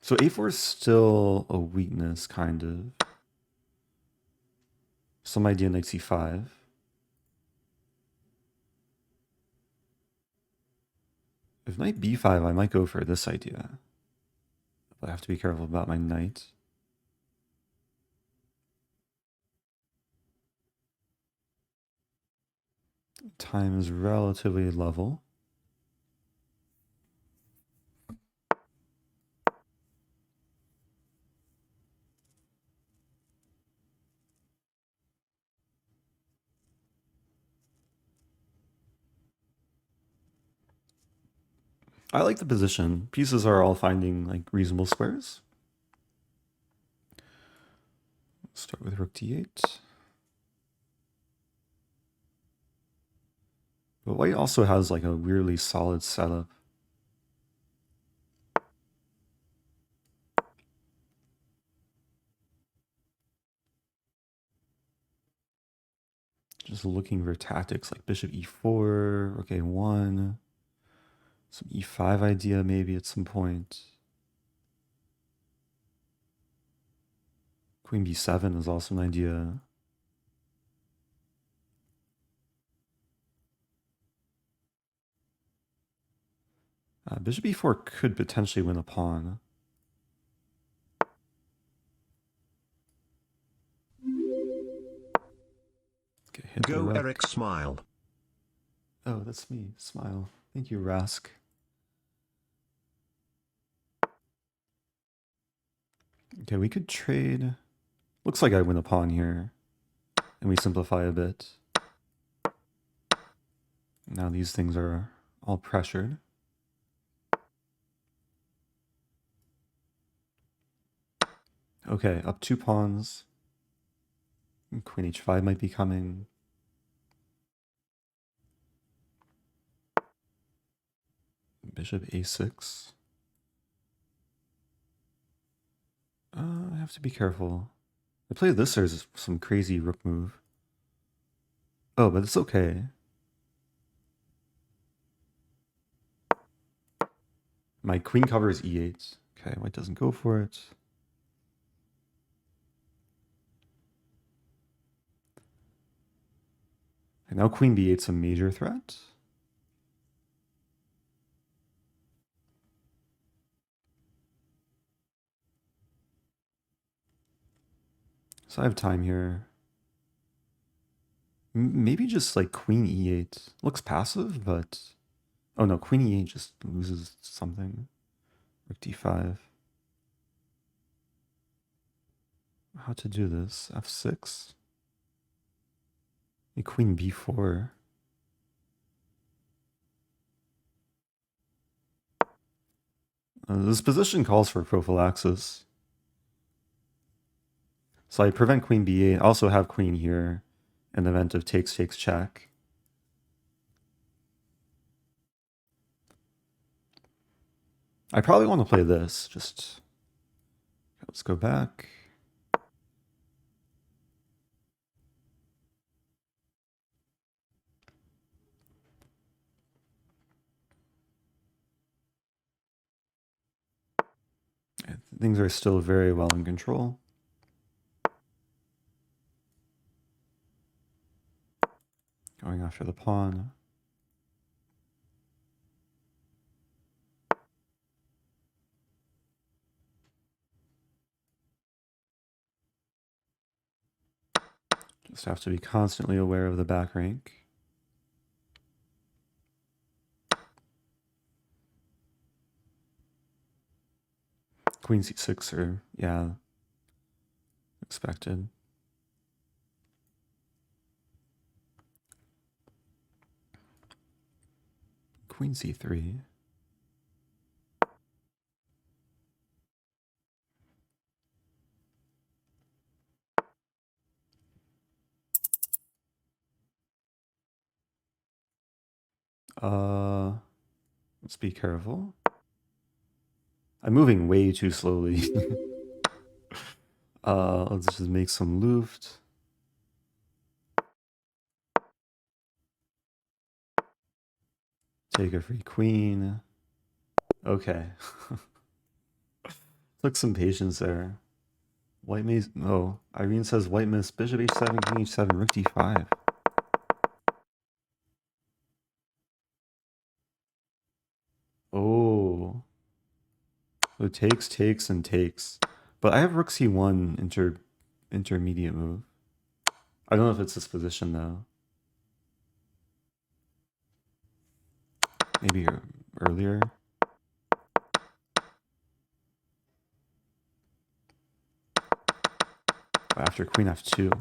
So a4 is still a weakness, kind of. Some idea knight c5. If knight b5, I might go for this idea. But I have to be careful about my knight. Time is relatively level. I like the position. Pieces are all finding like reasonable squares. Start with rook d8. But white also has like a weirdly solid setup. Just looking for tactics like bishop e4, rook a1, some e5 idea maybe at some point. Queen b7 is also an idea. Bishop e4 could potentially win a pawn. Okay, hit Go Eric, smile. Oh, that's me. Smile. Thank you, Rask. Okay, we could trade. Looks like I win a pawn here. And we simplify a bit. Now these things are all pressured. Okay, up 2 pawns. Queen h5 might be coming. Bishop a6. I have to be careful. I played this as some crazy rook move. Oh, but it's okay. My queen covers e8. Okay, white doesn't go for it. And now queen b8's a major threat. So I have time here. Maybe just like queen e8. Looks passive, but... Oh no, queen e8 just loses something. Rook d5. How to do this? f6? A queen b4. This position calls for prophylaxis. So I prevent queen b8. I also have queen here in the event of takes, check. I probably want to play this. Just let's go back. Things are still very well in control. Going after the pawn. Just have to be constantly aware of the back rank. Queen c6 or, yeah, expected. Queen c3. Let's be careful. I'm moving way too slowly. Let's just make some Luft. Take a free queen. Okay. Took some patience there. White may... Oh, Irene says white miss. Bishop h7, king h7, rook d5. Oh. So takes, and takes. But I have rook c1 intermediate move. I don't know if it's this position, though. Maybe earlier. After queen f2.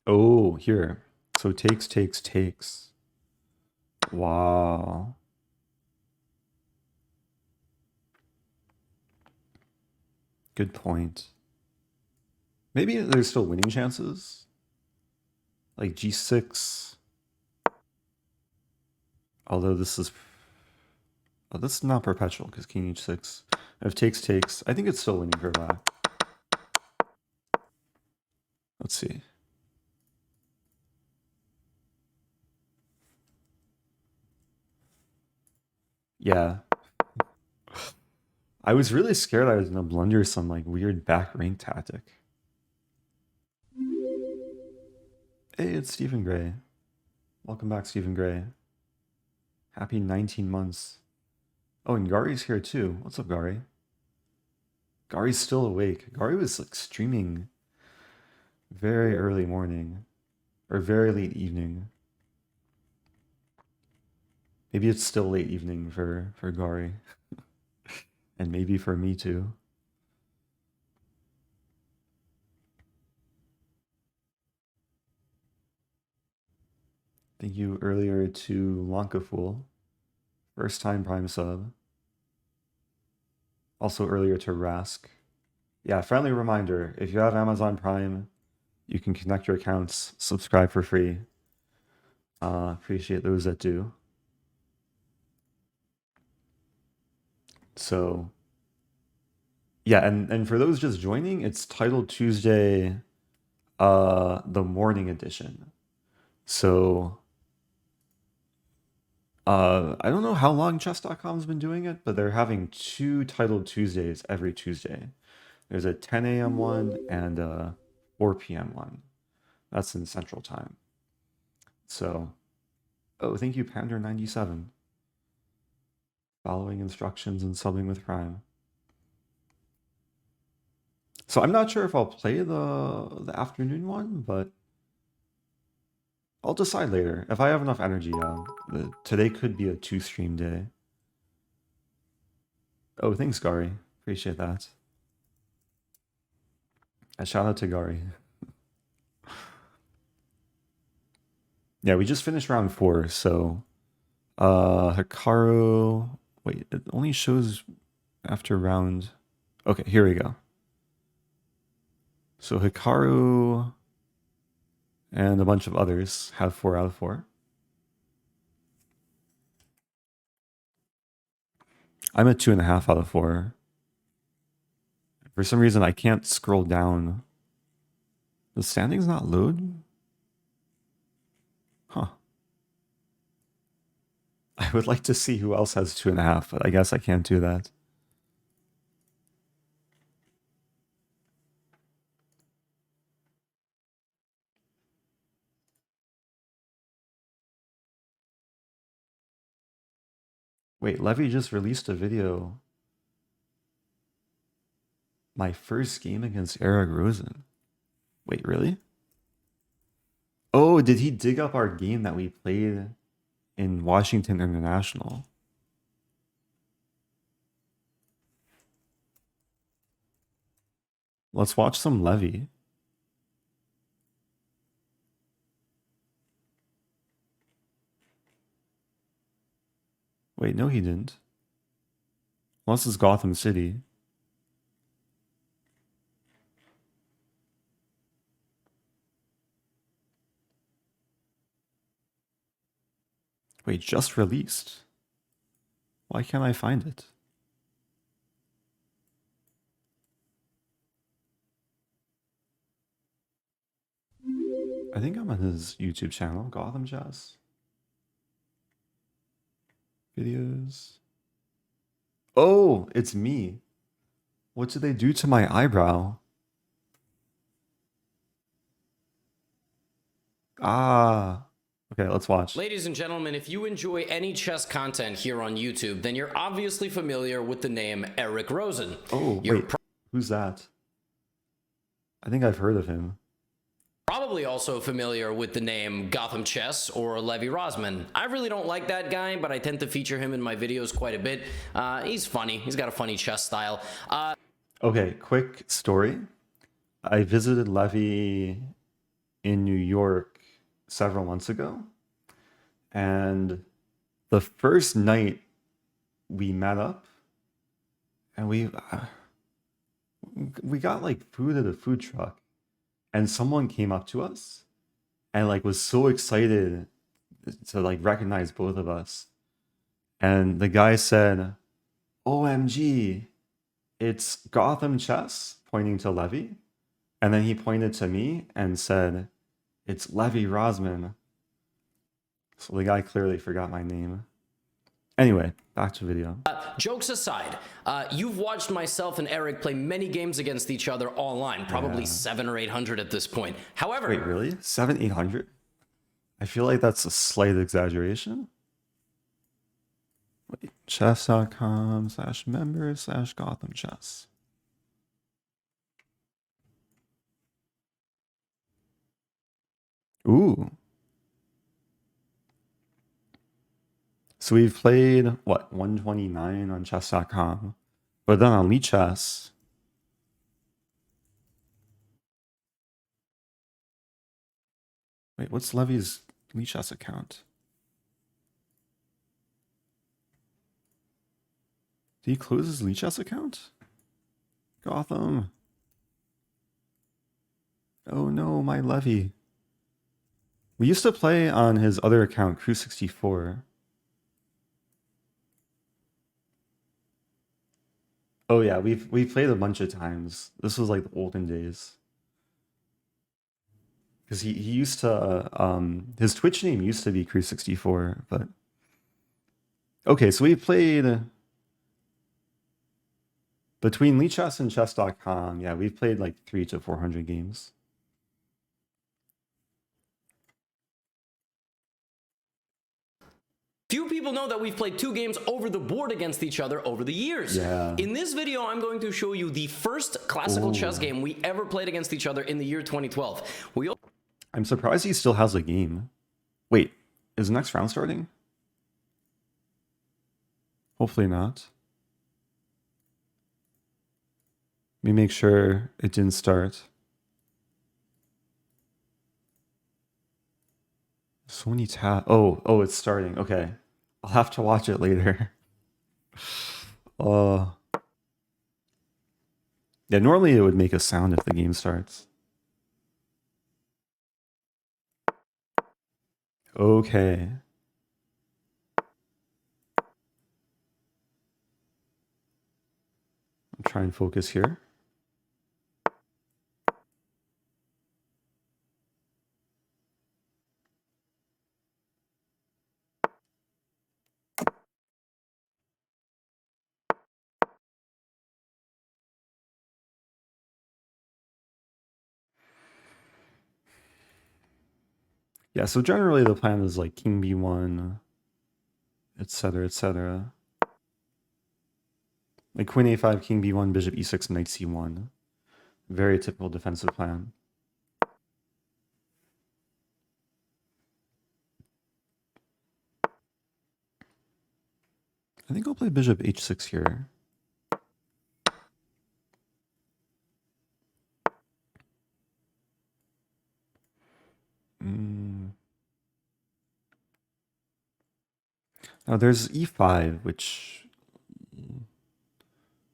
Oh, here. So takes. Wow. Good point. Maybe there's still winning chances. Like G6. Although this is... Oh, this is not perpetual because King H6. If takes, I think it's still winning for black. Let's see. Yeah. I was really scared I was going to blunder some like weird back rank tactic. Hey, it's Stephen Gray. Welcome back, Stephen Gray. Happy 19 months. Oh, and Gari's here too. What's up, Gari? Gari's still awake. Gari was like streaming very early morning or very late evening. Maybe it's still late evening for Gari. And maybe for me too. Thank you earlier to Lanka Fool. First time Prime sub. Also earlier to Rask. Yeah, friendly reminder, if you have Amazon Prime, you can connect your accounts, subscribe for free. Appreciate those that do. So, yeah, and for those just joining, it's titled Tuesday, the morning edition. So, I don't know how long chess.com's been doing it, but they're having 2 titled Tuesdays every Tuesday. There's a 10 a.m. one and a 4 p.m. one. That's in Central Time. So, oh, thank you, Pander97. Following instructions and subbing with Prime. So I'm not sure if I'll play the afternoon one, but I'll decide later. If I have enough energy, today could be a 2-stream day. Oh, thanks, Gari. Appreciate that. A shout out to Gari. Yeah, we just finished round 4, so Hikaru. Wait, it only shows after round. Okay, here we go. So Hikaru and a bunch of others have 4 out of 4. I'm at 2.5 out of 4. For some reason, I can't scroll down. The standings not load? Huh. I would like to see who else has 2.5, but I guess I can't do that. Wait, Levy just released a video. My first game against Eric Rosen. Wait, really? Oh, did he dig up our game that we played in Washington International? Let's watch some Levy. Wait, no he didn't. Unless it's Gotham City. Wait, just released. Why can't I find it? I think I'm on his YouTube channel, Gotham Chess. Videos. Oh, it's me. What did they do to my eyebrow? Ah. Okay, let's watch. Ladies and gentlemen, if you enjoy any chess content here on YouTube, then you're obviously familiar with the name Eric Rosen. Oh, wait. Who's that? I think I've heard of him. Probably also familiar with the name Gotham Chess or Levy Rosman. I really don't like that guy, but I tend to feature him in my videos quite a bit. He's funny. He's got a funny chess style. Okay, quick story. I visited Levy in New York several months ago. And the first night we met up, and we got like food at a food truck, and someone came up to us and like was so excited to like recognize both of us. And the guy said, "OMG, it's Gotham Chess," pointing to Levy. And then he pointed to me and said, "It's Levy Rosman." So the guy clearly forgot my name. Anyway, back to video. Jokes aside, you've watched myself and Eric play many games against each other online, probably 700 or 800 at this point. However, wait, really? 700-800? I feel like that's a slight exaggeration. Wait, chess.com/members/Gotham Chess. Ooh. So we've played, what, 129 on chess.com. But then on Lichess, wait, what's Levy's Lichess account? Did he close his Lichess account? Gotham. Oh no, my Levy. We used to play on his other account, Crew64. Oh yeah, we've played a bunch of times. This was like the olden days. Because he used to, his Twitch name used to be Crew64, but... Okay, so we played... Between Lichess and chess.com, yeah, we've played like 300 to 400 games. few people know that we've played 2 games over the board against each other over the years. Yeah. In this video, I'm going to show you the first classical chess game we ever played against each other in the year 2012. I'm surprised he still has a game. Wait, is the next round starting? Hopefully not. Let me make sure it didn't start. So many tabs. Oh, it's starting. Okay. I'll have to watch it later. Yeah, normally it would make a sound if the game starts. Okay. I'll try and focus here. Yeah, so generally the plan is like king b1, etc., etc. Like queen a5, king b1, bishop e6, knight c1. Very typical defensive plan. I think I'll play bishop h6 here. Now there's e5, which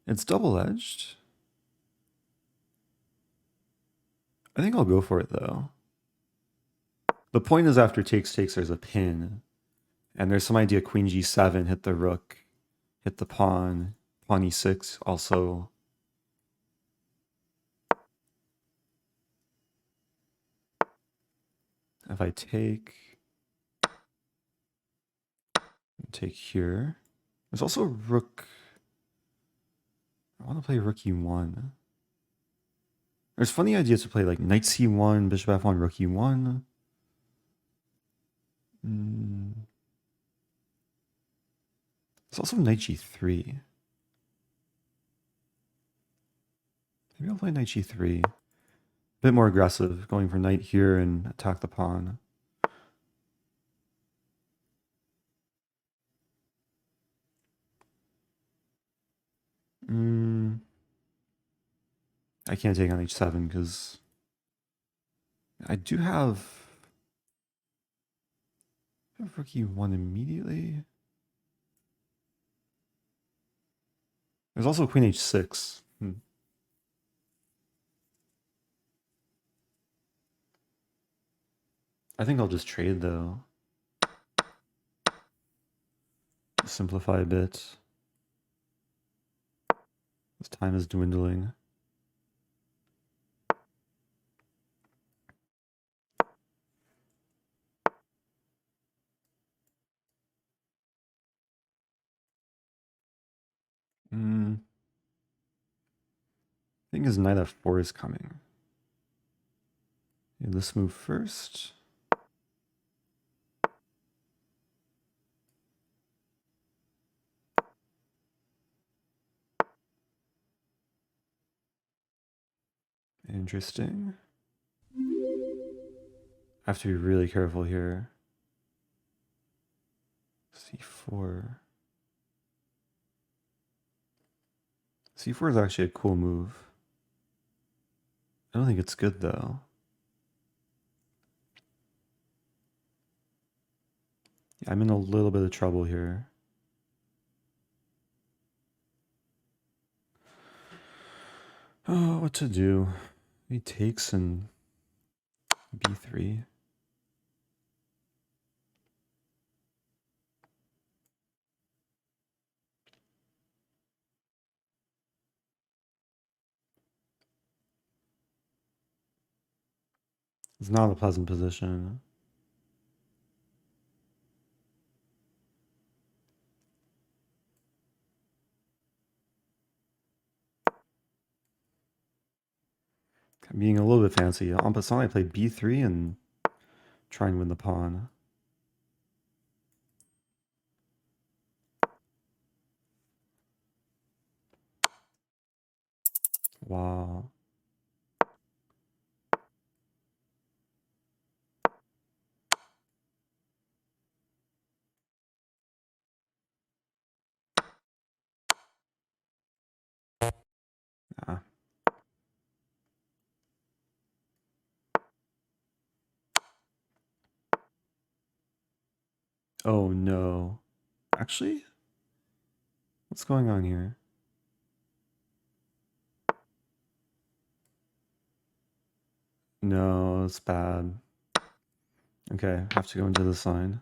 it's double-edged. I think I'll go for it though. The point is after takes, there's a pin. And there's some idea queen g7, hit the rook, hit the pawn, pawn e6 also. If I take here. There's also rook. I want to play rook e1. There's funny ideas to play like knight c1, bishop f1, rook e1. There's also knight g3. Maybe I'll play knight g3. A bit more aggressive, going for knight here and attack the pawn. I can't take on h7 because I do have rookie 1 immediately. There's also queen h6. I think I'll just trade though. Simplify a bit. This time is dwindling. I think his knight f4 is coming. Okay, let's move first. Interesting. I have to be really careful here. c4. c4 is actually a cool move. I don't think it's good though. Yeah, I'm in a little bit of trouble here. Oh, what to do? He takes and b3. It's not a pleasant position. I'm being a little bit fancy. En passant, I play b3 and try and win the pawn. Wow. Ah. Oh no. Actually? What's going on here? No, it's bad. Okay, have to go into the sign.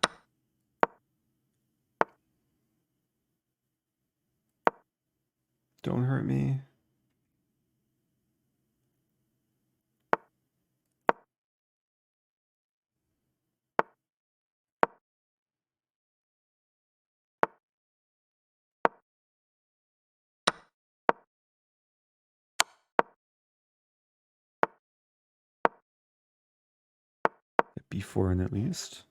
Don't hurt me. Get b4 in at least.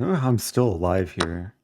I don't know how I'm still alive here.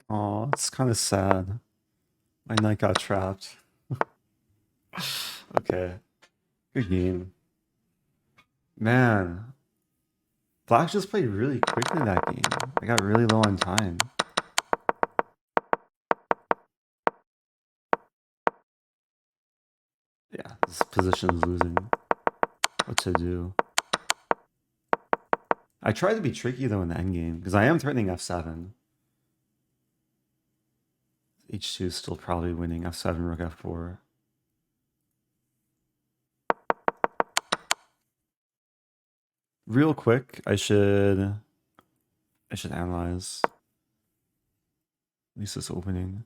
Oh, it's kind of sad. My knight got trapped. Okay. Good game. Man. Black just played really quickly that game. I got really low on time. Yeah, this position is losing. What to do? I try to be tricky though in the endgame, because I am threatening f7. h2 is still probably winning. f7, rook f4. Real quick, I should analyze at least this opening.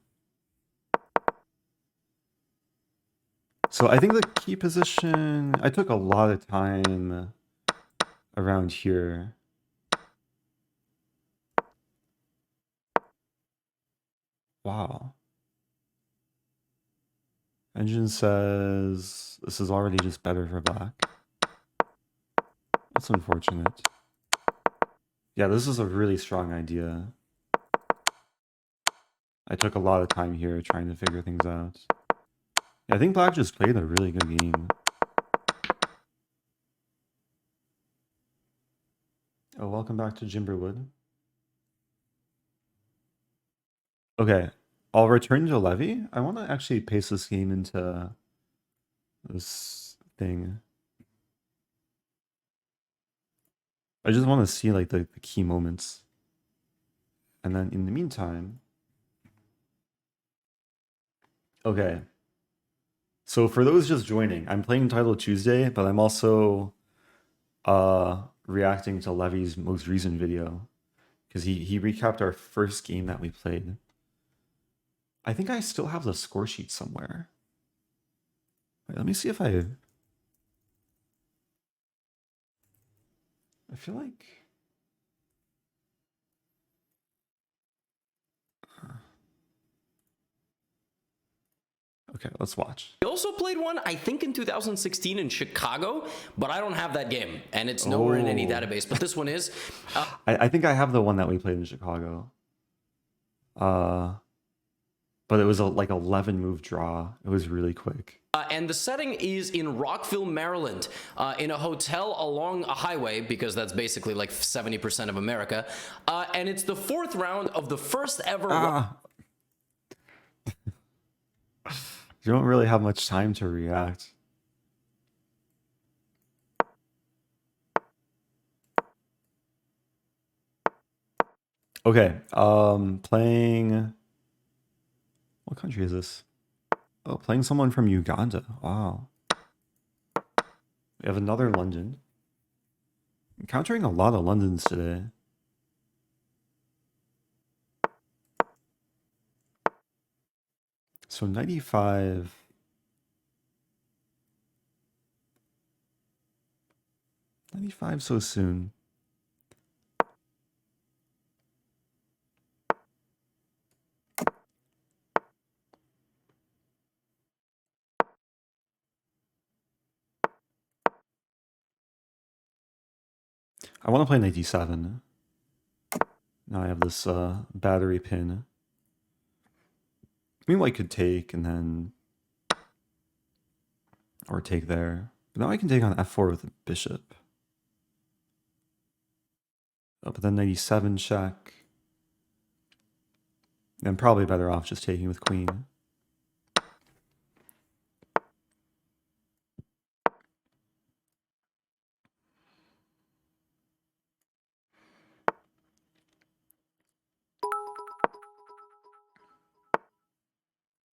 So I think the key position, I took a lot of time around here. Wow. Engine says this is already just better for black. That's unfortunate. Yeah, this is a really strong idea. I took a lot of time here trying to figure things out. Yeah, I think black just played a really good game. Oh, welcome back to Jimberwood. Okay, I'll return to Levy. I want to actually paste this game into this thing. I just want to see like the key moments. And then in the meantime, okay. So for those just joining, I'm playing Title Tuesday, but I'm also reacting to Levy's most recent video because he recapped our first game that we played. I think I still have the score sheet somewhere. Wait, let me see if I feel like okay, let's watch. He also played one, I think, in 2016 in Chicago, but I don't have that game, and it's nowhere in any database. But this one is. I think I have the one that we played in Chicago. But it was like 11 move draw. It was really quick. And the setting is in Rockville, Maryland, in a hotel along a highway, because that's basically like 70% of America. And it's the fourth round of the first ever. You don't really have much time to react. Okay, playing... What country is this? Oh, playing someone from Uganda. Wow. We have another London. Encountering a lot of Londons today. So 95... so soon. I want to play 97. Now I have this battery pin. I mean, white could take and then... Or take there. But now I can take on f4 with a bishop. Oh, but then 97 check. I'm probably better off just taking with queen.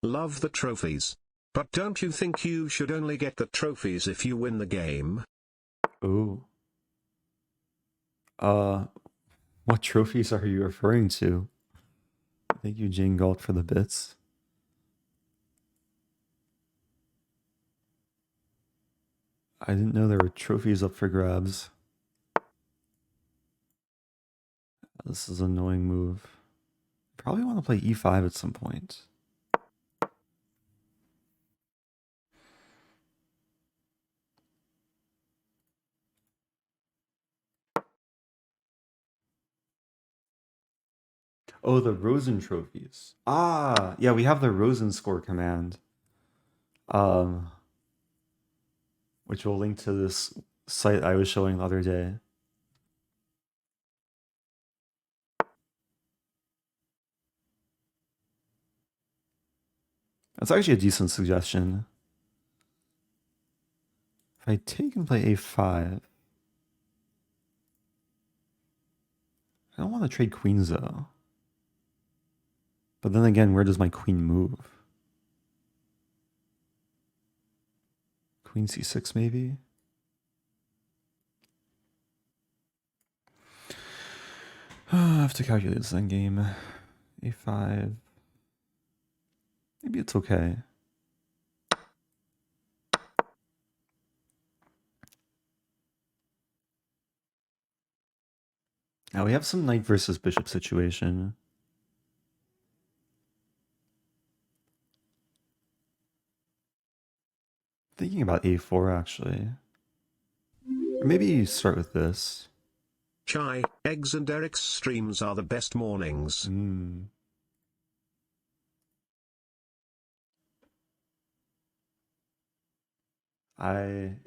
Love the trophies. But don't you think you should only get the trophies if you win the game? Ooh. What trophies are you referring to? Thank you, Jane Galt, for the bits. I didn't know there were trophies up for grabs. This is an annoying move. Probably want to play e5 at some point. Oh, the Rosen trophies. Ah, yeah, we have the Rosen score command. Which will link to this site I was showing the other day. That's actually a decent suggestion. I take and play a5, I don't want to trade queens though. But then again, where does my queen move? Queen c6 maybe? I have to calculate this endgame. a5. Maybe it's okay. Now we have some knight versus bishop situation. Thinking about a4 actually. Or maybe you start with this. Chai, eggs and Eric's streams are the best mornings.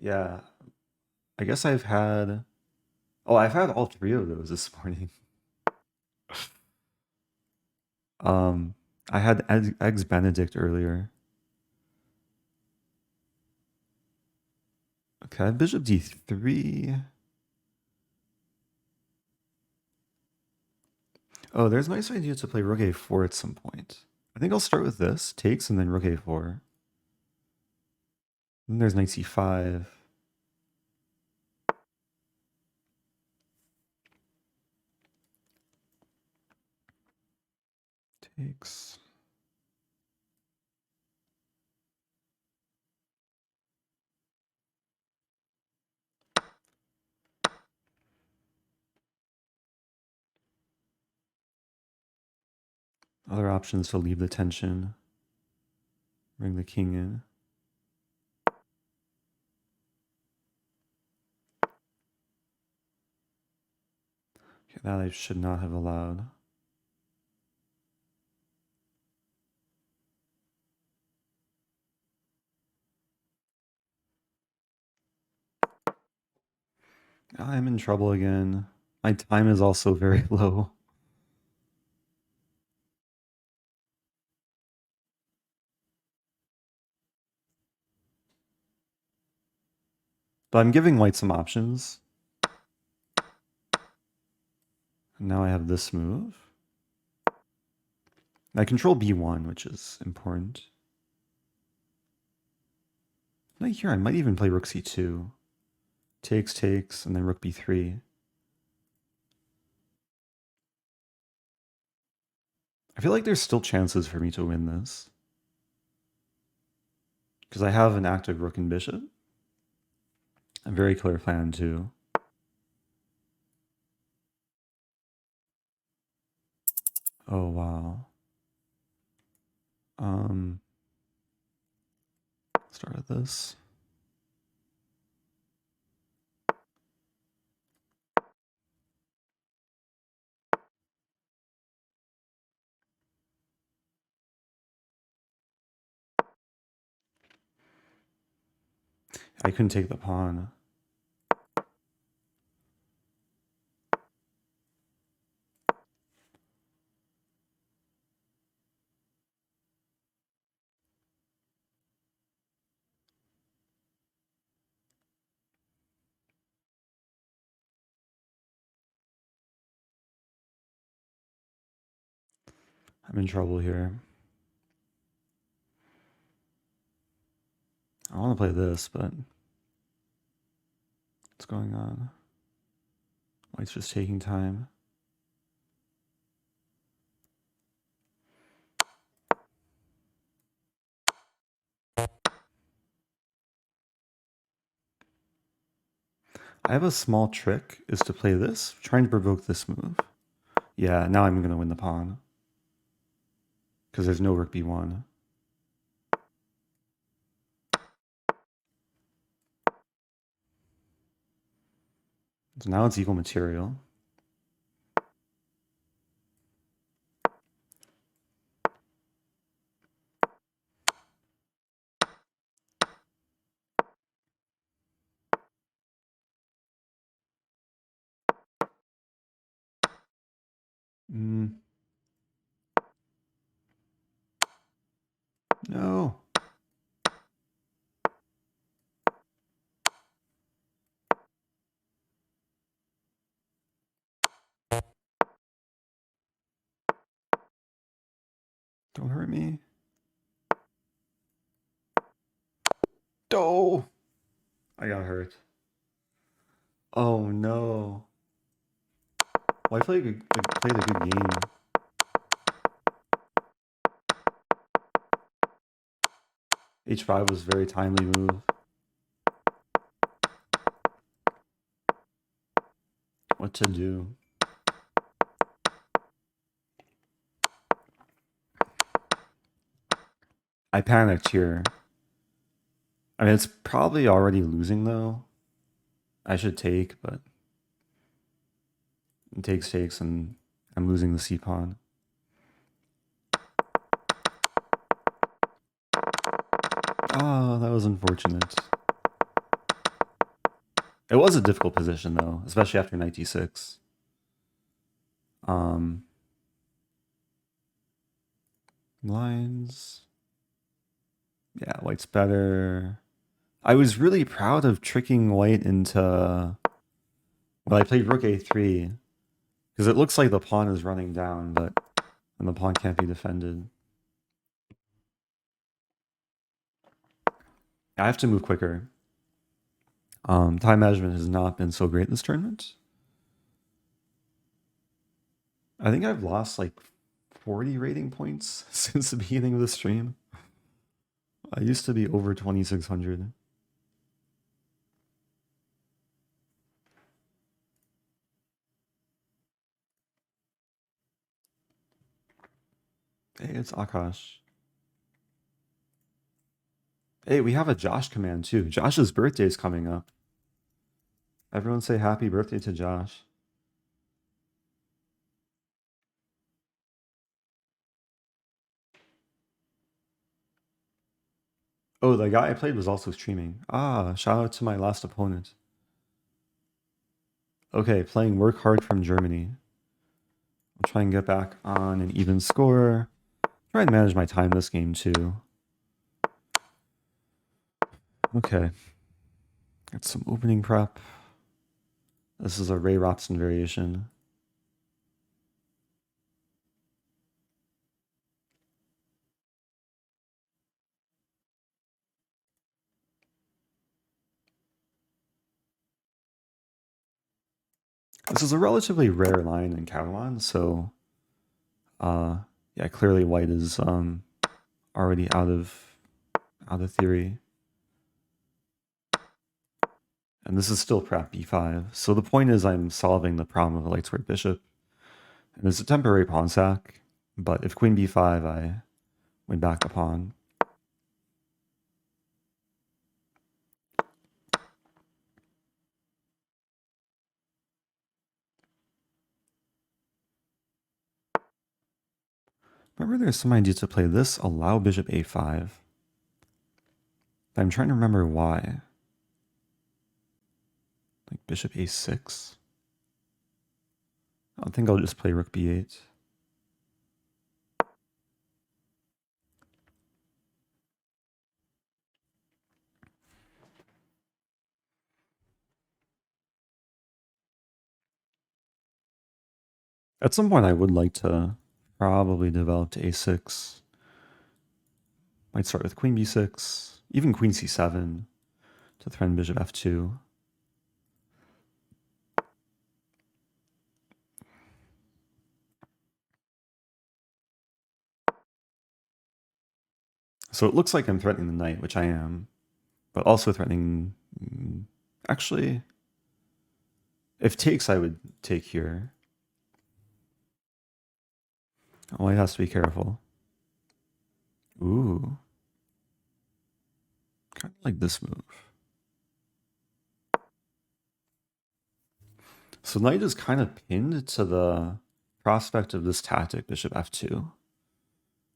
Yeah. I guess I've had I've had all three of those this morning. I had eggs Benedict earlier. Okay, bishop d3. Oh, there's a nice idea to play rook a4 at some point. I think I'll start with this, takes, and then rook a4. Then there's knight c5. Takes. Other options to leave the tension. Bring the king in. Okay, that I should not have allowed. I'm in trouble again. My time is also very low. But I'm giving white some options. And now I have this move. I control b1, which is important. Right here, I might even play rook c2. Takes, takes, and then rook b3. I feel like there's still chances for me to win this. Because I have an active rook and bishop. A very clear plan too. Oh wow. Start with this. I couldn't take the pawn. I'm in trouble here. I want to play this, but what's going on? White's just taking time. I have a small trick, is to play this, trying to provoke this move. Yeah, now I'm going to win the pawn. Because there's no rook b1. So now it's equal material. No. Don't hurt me. Oh! I got hurt. Oh no. Well, I played a good game. H5 was a very timely move. What to do? I panicked here. I mean, it's probably already losing though. I should take, but it takes, and I'm losing the C pawn. Oh, that was unfortunate. It was a difficult position though, especially after knight d6. Lines. Yeah, white's better. I was really proud of tricking white into... Well, I played rook a3, because it looks like the pawn is running down, but and the pawn can't be defended. I have to move quicker. Time management has not been so great this tournament. I think I've lost like 40 rating points since the beginning of the stream. I used to be over 2,600. Hey, it's Akash. Hey, we have a Josh command too. Josh's birthday is coming up. Everyone say happy birthday to Josh. Oh, the guy I played was also streaming. Ah, shout out to my last opponent. Okay, playing Work Hard from Germany. I'll try and get back on an even score. Try and manage my time this game too. Okay. Got some opening prep. This is a Ray Robson variation. This is a relatively rare line in Catalan, so yeah, clearly white is already out of theory. And this is still prep b5. So the point is I'm solving the problem of a light squared bishop. And it's a temporary pawn sack, but if queen b5, I win back the pawn. Remember there's some idea to play this, allow bishop a5. I'm trying to remember why. Like bishop a6? I think I'll just play rook b8. At some point I would like to probably develop to a6. Might start with queen b6, even queen c7 to threaten bishop f2. So it looks like I'm threatening the knight, which I am, but also threatening... Actually, if takes, I would take here. Oh, he has to be careful. Ooh. Kind of like this move. So knight is kind of pinned to the prospect of this tactic, bishop f2.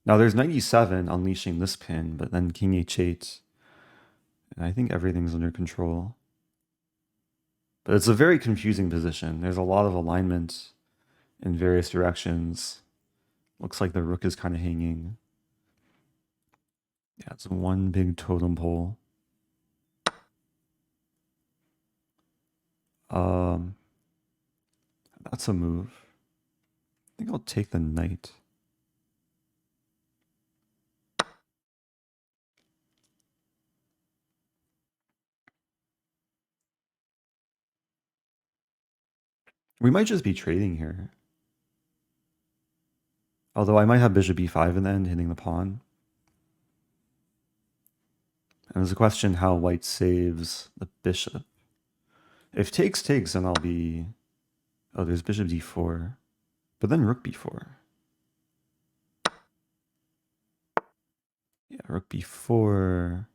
Now there's knight e7 unleashing this pin, but then king h8. And I think everything's under control. But it's a very confusing position. There's a lot of alignment in various directions. Looks like the rook is kind of hanging. Yeah, it's one big totem pole. That's a move. I think I'll take the knight. We might just be trading here. Although I might have bishop e5 in the end, hitting the pawn. And there's a question how white saves the bishop. If takes, then I'll be... Oh, there's bishop d4. But then rook b4. Yeah, rook b4.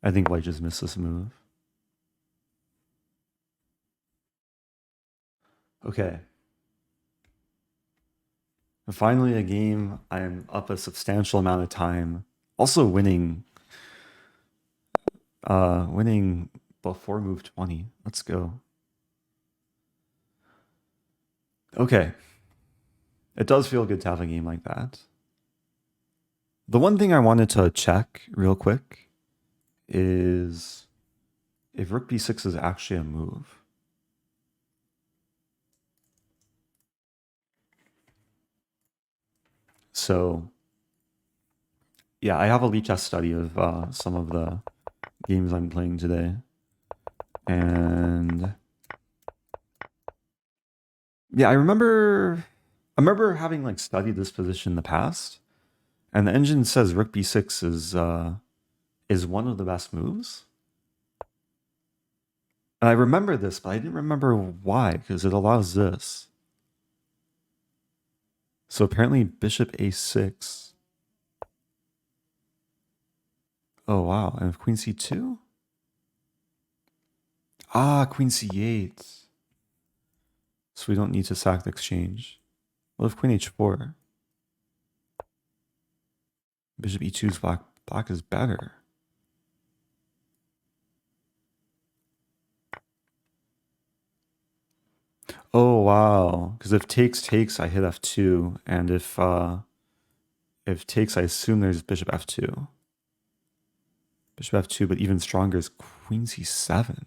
I think white just missed this move. Okay. And finally, a game I'm up a substantial amount of time. Also winning. Winning before move 20. Let's go. Okay. It does feel good to have a game like that. The one thing I wanted to check real quick is if rook b6 is actually a move. So, yeah, I have a lichess study of some of the games I'm playing today. And yeah, I remember having like studied this position in the past, and the engine says rook b6 is one of the best moves. And I remember this, but I didn't remember why, because it allows this. So apparently bishop a6. Oh wow, and if queen c2? Ah, queen c8. So we don't need to sack the exchange. What if queen h4? Bishop e2 is black. Black is better. Oh wow, because if takes, I hit f2, and if takes, I assume there's bishop f2. Bishop f2, but even stronger is queen c7.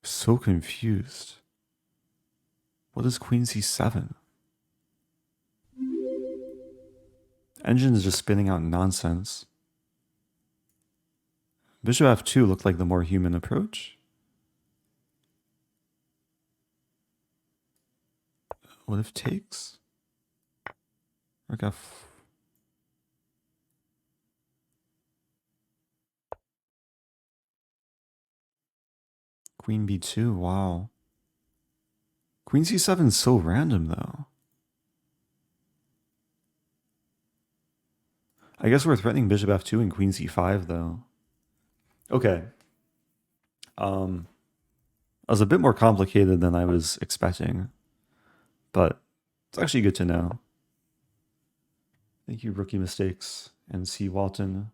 So confused. What is queen c7? Engine is just spinning out nonsense. Bishop f2 looked like the more human approach. What if takes? Rook f... Queen b2, wow. Queen c7 is so random though. I guess we're threatening bishop f2 and queen c5 though. Okay. It was a bit more complicated than I was expecting, but it's actually good to know. Thank you, Rookie Mistakes and C. Walton.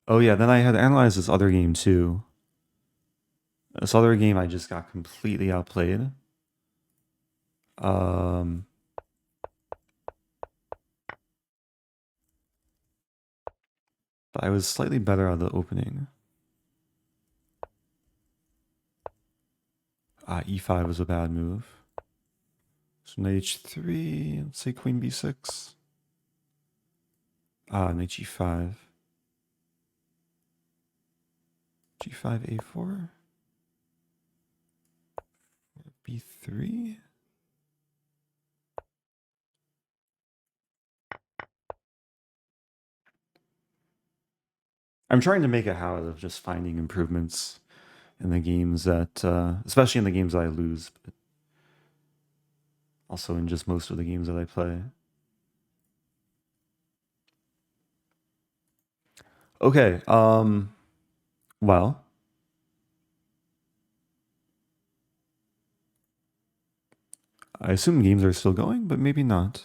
Oh yeah, then I had analyzed this other game too. This other game I just got completely outplayed. But I was slightly better at the opening. E5 was a bad move. So knight h3, let's say queen b6. Knight g5. G5, a4. b3. I'm trying to make a habit of just finding improvements in the games that, especially in the games that I lose, but also in just most of the games that I play. Okay, well, I assume games are still going, but maybe not.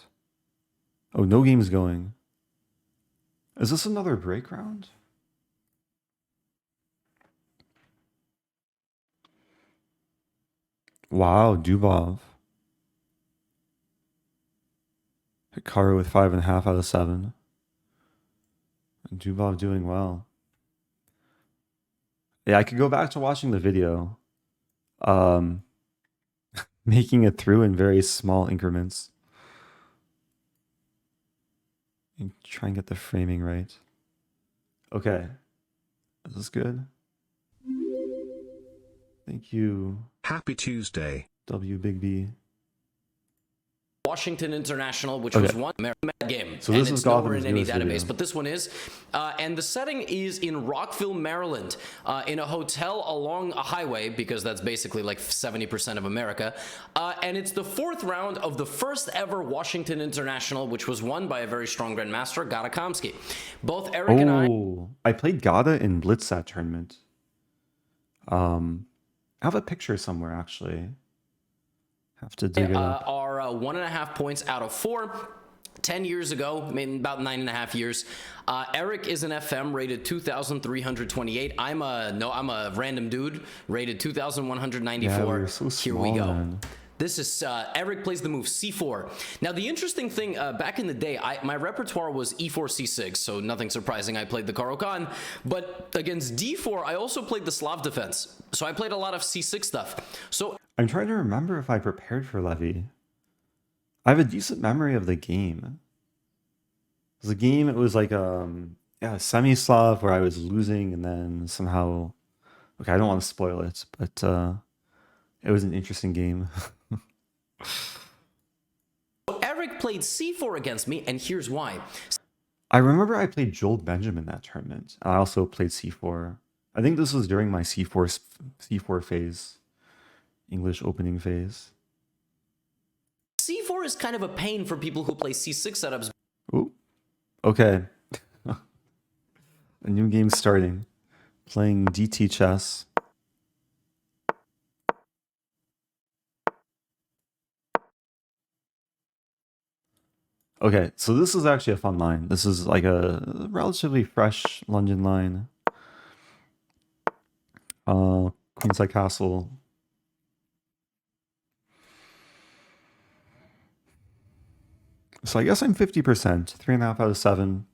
Oh, no games going. Is this another break round? Wow, Dubov. Hikaru with 5.5 out of 7. And Dubov doing well. Yeah, I could go back to watching the video. Making it through in very small increments. And try and get the framing right. Okay. Is this good? Thank you, Happy Tuesday. W Big B. Washington International, which was one game, so and this it's is nowhere in Gotham's any newest database, video. but this one is. And the setting is in Rockville, Maryland, in a hotel along a highway, because that's basically like 70% of America. And it's the 4th round of the first ever Washington International, which was won by a very strong grandmaster, Gata Kamsky. Both Eric and I played Gata in Blitz that tournament. I have a picture somewhere, actually. Have to dig it up. Are 1.5 points out of 4. 10 years ago, I mean, about 9.5 years. Eric is an FM rated 2,328. I'm a random dude rated 2,194. Yeah, we were so small. Here we go. Then. This is Eric plays the move c4. Now the interesting thing, back in the day, my repertoire was e4, c6, so nothing surprising. I played the Caro-Kann, but against d4, I also played the Slav defense. So I played a lot of c6 stuff. So I'm trying to remember if I prepared for Levy. I have a decent memory of the game. It was a game. It was like a semi-Slav where I was losing, and then somehow, okay, I don't want to spoil it, but it was an interesting game. Eric played c4 against me, and here's why. I remember I played Joel Benjamin that tournament. I also played c4. I think this was during my c4 phase, English opening phase. c4 is kind of a pain for people who play c6 setups. Ooh, okay. A new game starting. Playing DT chess. Okay, so this is actually a fun line. This is like a relatively fresh London line. Queenside Castle. So I guess I'm 50%, 3.5 out of 7.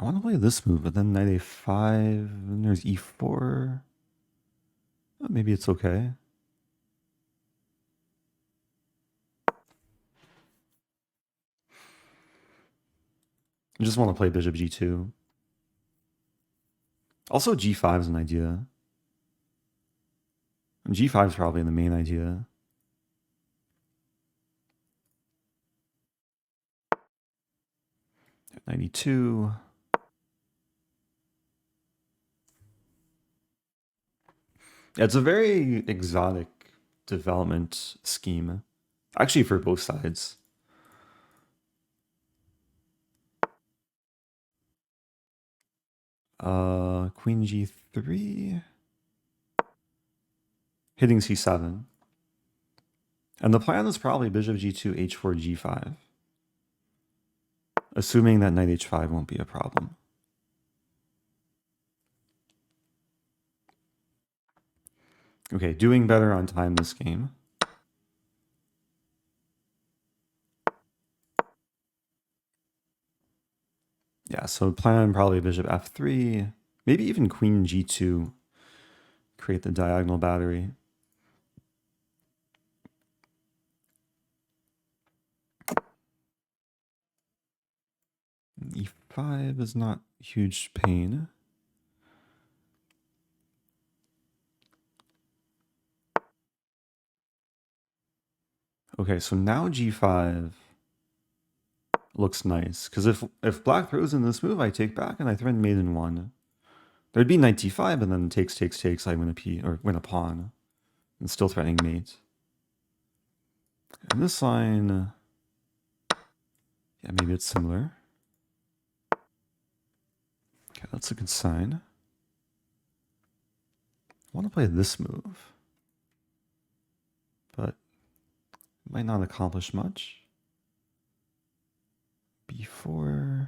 I want to play this move, but then knight a5, and there's e4. Maybe it's okay. I just want to play bishop g2. Also, g5 is an idea. And g5 is probably the main idea. At 92. Yeah, it's a very exotic development scheme. Actually, for both sides. Queen g3. Hitting c7. And the plan is probably bishop g2, h4, g5. Assuming that knight h5 won't be a problem. Okay, doing better on time this game. Yeah, so plan probably bishop f3, maybe even queen g2, create the diagonal battery. E5 is not huge pain. Okay, so now g5 looks nice, because if black throws in this move, I take back and I threaten mate in 1. There'd be knight d5, and then takes, I win a pawn, and still threatening mate. And this line, yeah, maybe it's similar. Okay, that's a good sign. I want to play this move, but it might not accomplish much. B4.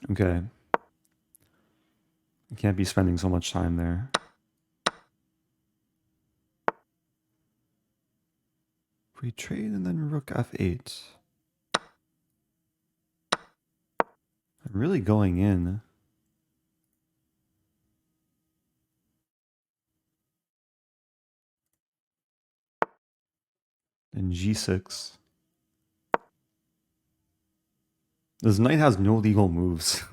Okay. I can't be spending so much time there. We trade and then rook f8. I'm really going in. And g6. This knight has no legal moves.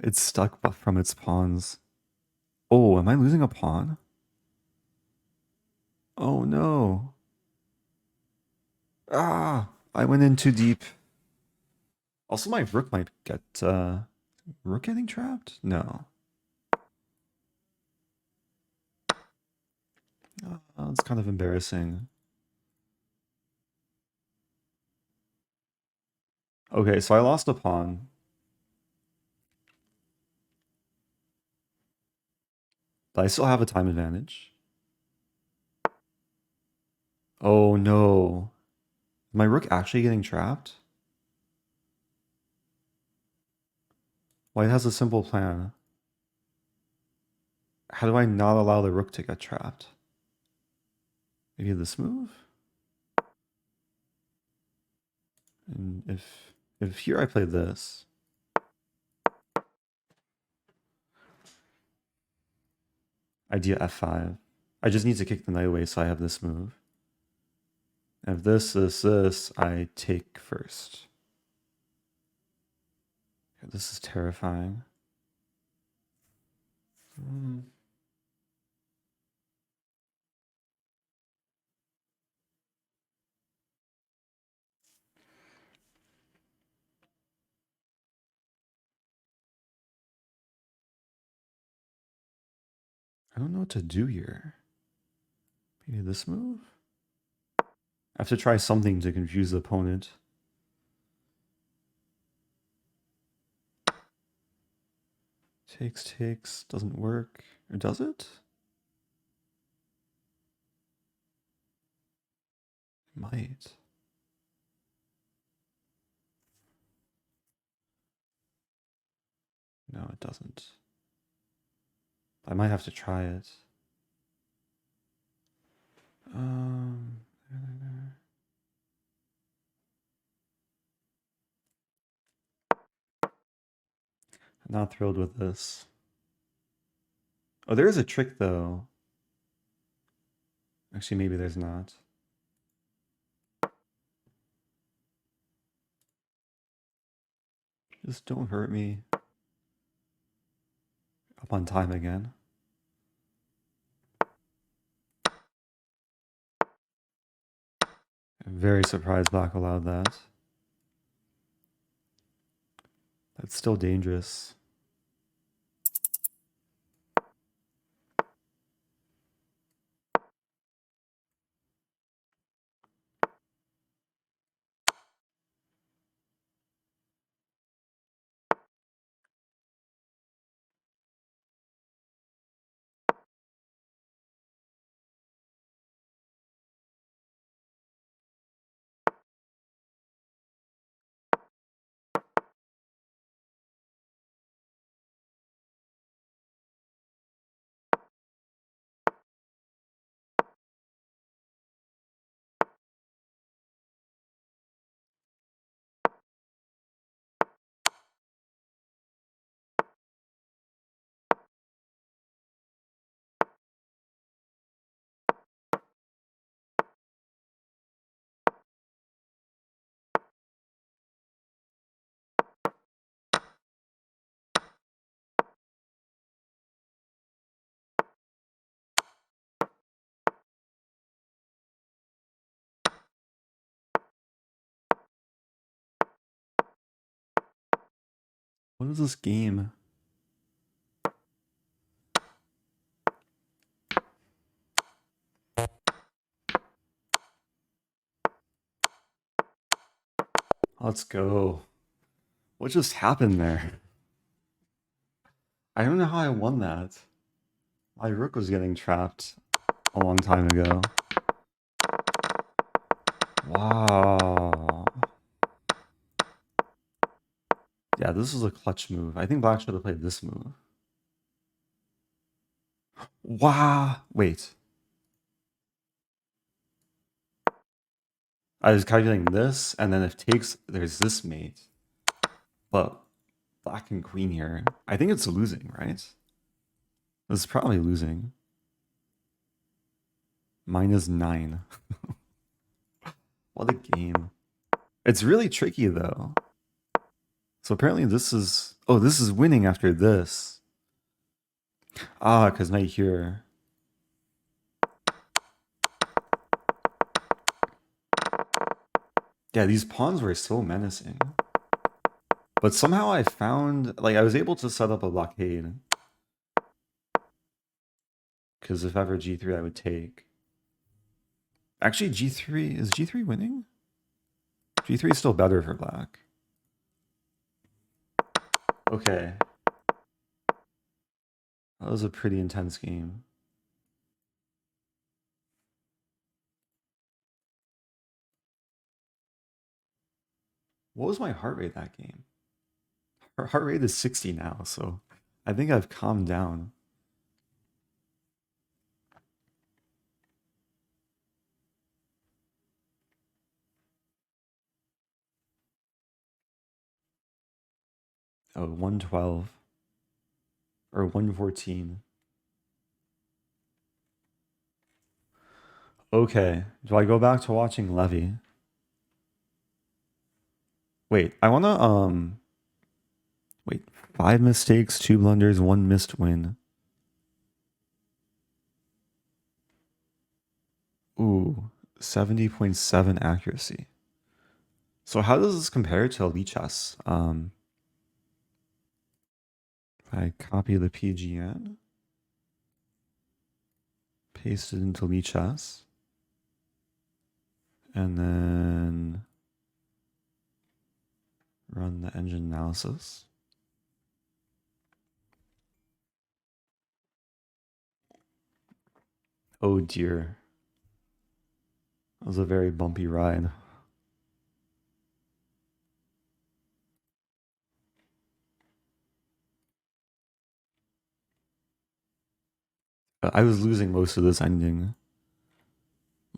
It's stuck from its pawns. Oh, am I losing a pawn? Oh no. Ah, I went in too deep. Also, my rook might get, rook getting trapped? No. Oh, it's kind of embarrassing. Okay, so I lost a pawn. But I still have a time advantage. Oh no. Is my rook actually getting trapped? White has a simple plan. How do I not allow the rook to get trapped? Maybe this move? And if here I play this, idea f5. I just need to kick the knight away so I have this move. And if this, I take first. This is terrifying. I don't know what to do here. Maybe this move? I have to try something to confuse the opponent. Takes, doesn't work. Or does it? It might. No, it doesn't. I might have to try it. I'm not thrilled with this. Oh, there is a trick though. Actually, maybe there's not. Just don't hurt me. Up on time again. I'm very surprised Black allowed that. That's still dangerous. What is this game? Let's go. What just happened there? I don't know how I won that. My rook was getting trapped a long time ago. Wow. Yeah, this is a clutch move. I think Black should have played this move. Wow. Wait. I was calculating this, and then if takes, there's this mate. But black and queen here. I think it's losing, right? This is probably losing. -9. What a game. It's really tricky though. So apparently this is... Oh, this is winning after this. Ah, because knight here. Yeah, these pawns were so menacing. But somehow I found... Like, I was able to set up a blockade. Because if ever g3, I would take. Actually, g3... Is g3 winning? g3 is still better for black. Okay. That was a pretty intense game. What was my heart rate that game? Our heart rate is 60 now, so I think I've calmed down. Oh, 112. Or 114. Okay, do I go back to watching Levy? Wait, I wanna, wait, 5 mistakes, 2 blunders, 1 missed win. Ooh, 70.7 accuracy. So how does this compare to Elite Chess? If I copy the PGN, paste it into Elite Chess, and then run the engine analysis. Oh dear. That was a very bumpy ride. I was losing most of this ending.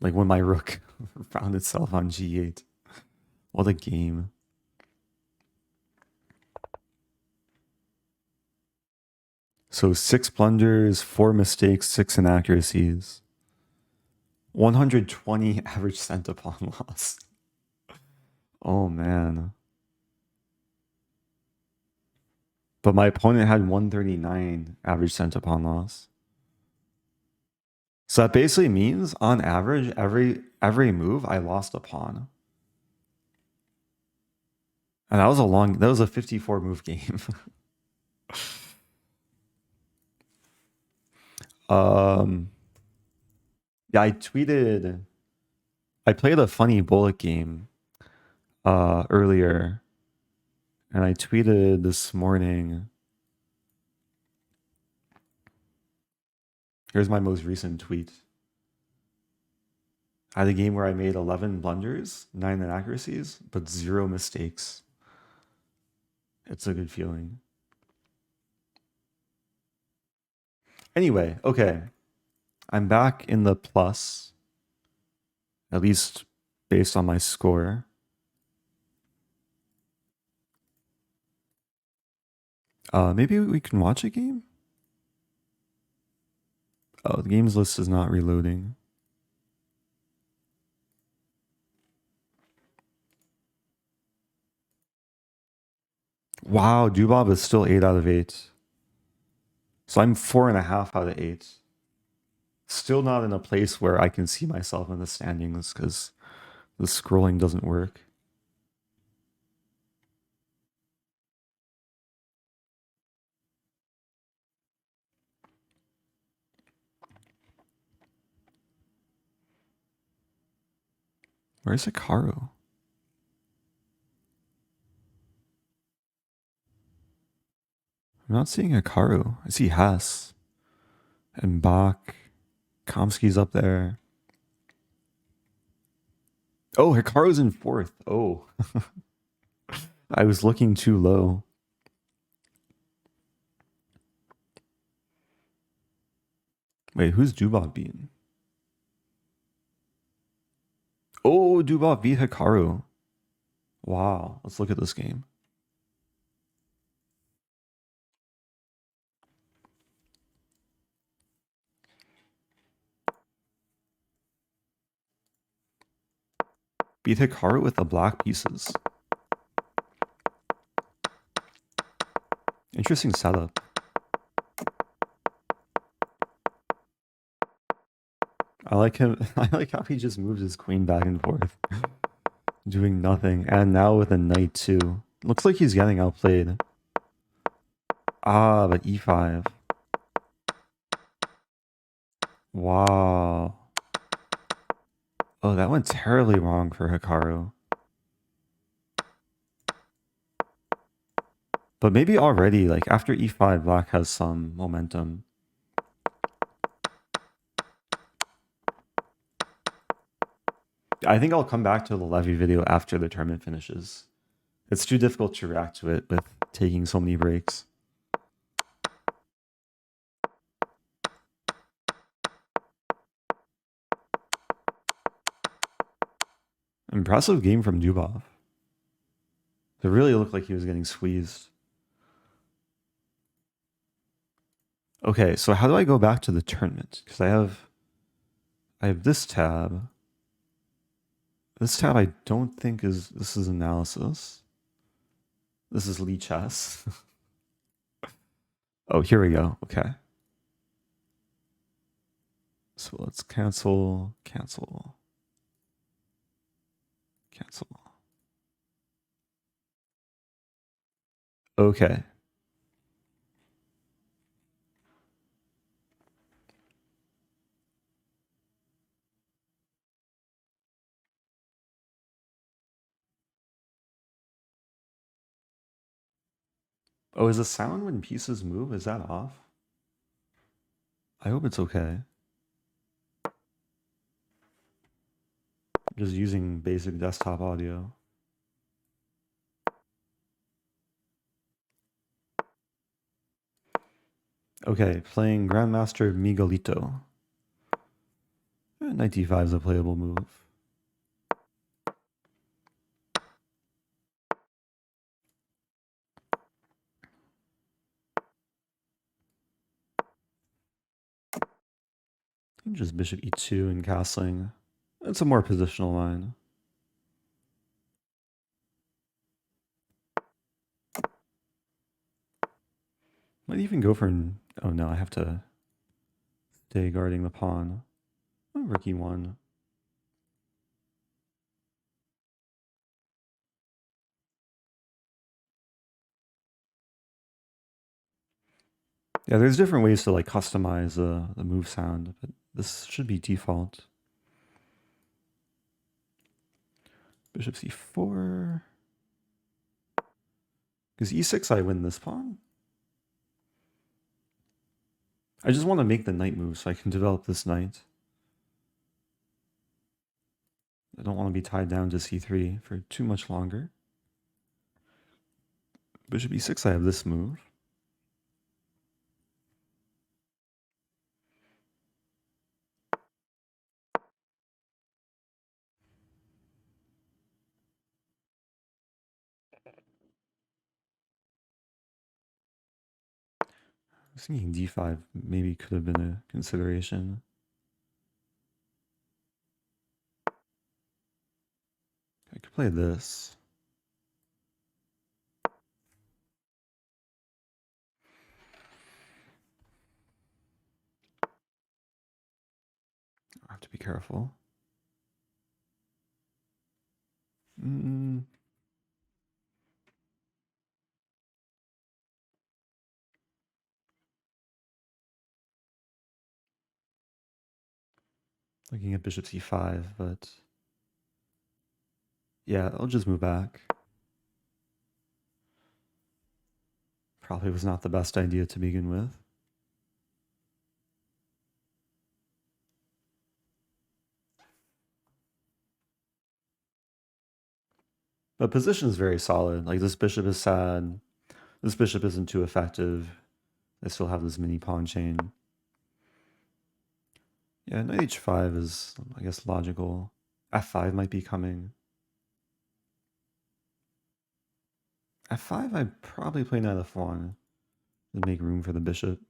Like when my rook found itself on g8. What a game. So 6 blunders, 4 mistakes, 6 inaccuracies. 120 average cent-upon loss. Oh man. But my opponent had 139 average cent-upon loss. So that basically means, on average, every move I lost a pawn. And that was a 54 move game. Yeah, I played a funny bullet game earlier, and I tweeted this morning. Here's my most recent tweet. I had a game where I made 11 blunders, 9 inaccuracies, but 0 mistakes. It's a good feeling. Anyway, okay. I'm back in the plus, at least based on my score. Maybe we can watch a game? Oh, the games list is not reloading. Wow, Dubov is still 8 out of 8. So I'm 4.5 out of 8. Still not in a place where I can see myself in the standings because the scrolling doesn't work. Where's Hikaru? I'm not seeing Hikaru. I see Hess and Bach. Kamsky's up there. Oh, Hikaru's in 4th. Oh. I was looking too low. Wait, who's Dubov beaten? Oh, Dubov beat Hikaru. Wow, let's look at this game. Beat Hikaru with the black pieces. Interesting setup. I like him. I like how he just moves his queen back and forth, doing nothing. And now with a knight too. Looks like he's getting outplayed. Ah, but e5. Wow. Oh, that went terribly wrong for Hikaru. But maybe already, like after e5, black has some momentum. I think I'll come back to the Levy video after the tournament finishes. It's too difficult to react to it with taking so many breaks. Impressive game from Dubov. It really looked like he was getting squeezed. Okay, so how do I go back to the tournament? Because I have this tab. This tab I don't think is, this is analysis. This is Lee Chess. Oh, here we go. Okay. So let's cancel. Okay. Oh, is the sound when pieces move, is that off? I hope it's okay. Just using basic desktop audio. Okay, playing Grandmaster Miguelito. Knight d5 is a playable move. Just bishop e2 and castling. It's a more positional line. Might even go for... Oh no, I have to stay guarding the pawn. Oh, rook e1. Yeah, there's different ways to like customize the move sound, but this should be default. Bishop c4. Because e6 I win this pawn. I just want to make the knight move so I can develop this knight. I don't want to be tied down to c3 for too much longer. Bishop e6 I have this move. I was thinking d5 maybe could have been a consideration. I could play this. I have to be careful. Looking at bishop c5, but yeah, I'll just move back. Probably was not the best idea to begin with. But position is very solid. Like this bishop is sad. This bishop isn't too effective. I still have this mini pawn chain. Yeah, knight h5 is, I guess, logical. f5 might be coming. f5, I'd probably play knight f1 to make room for the bishop.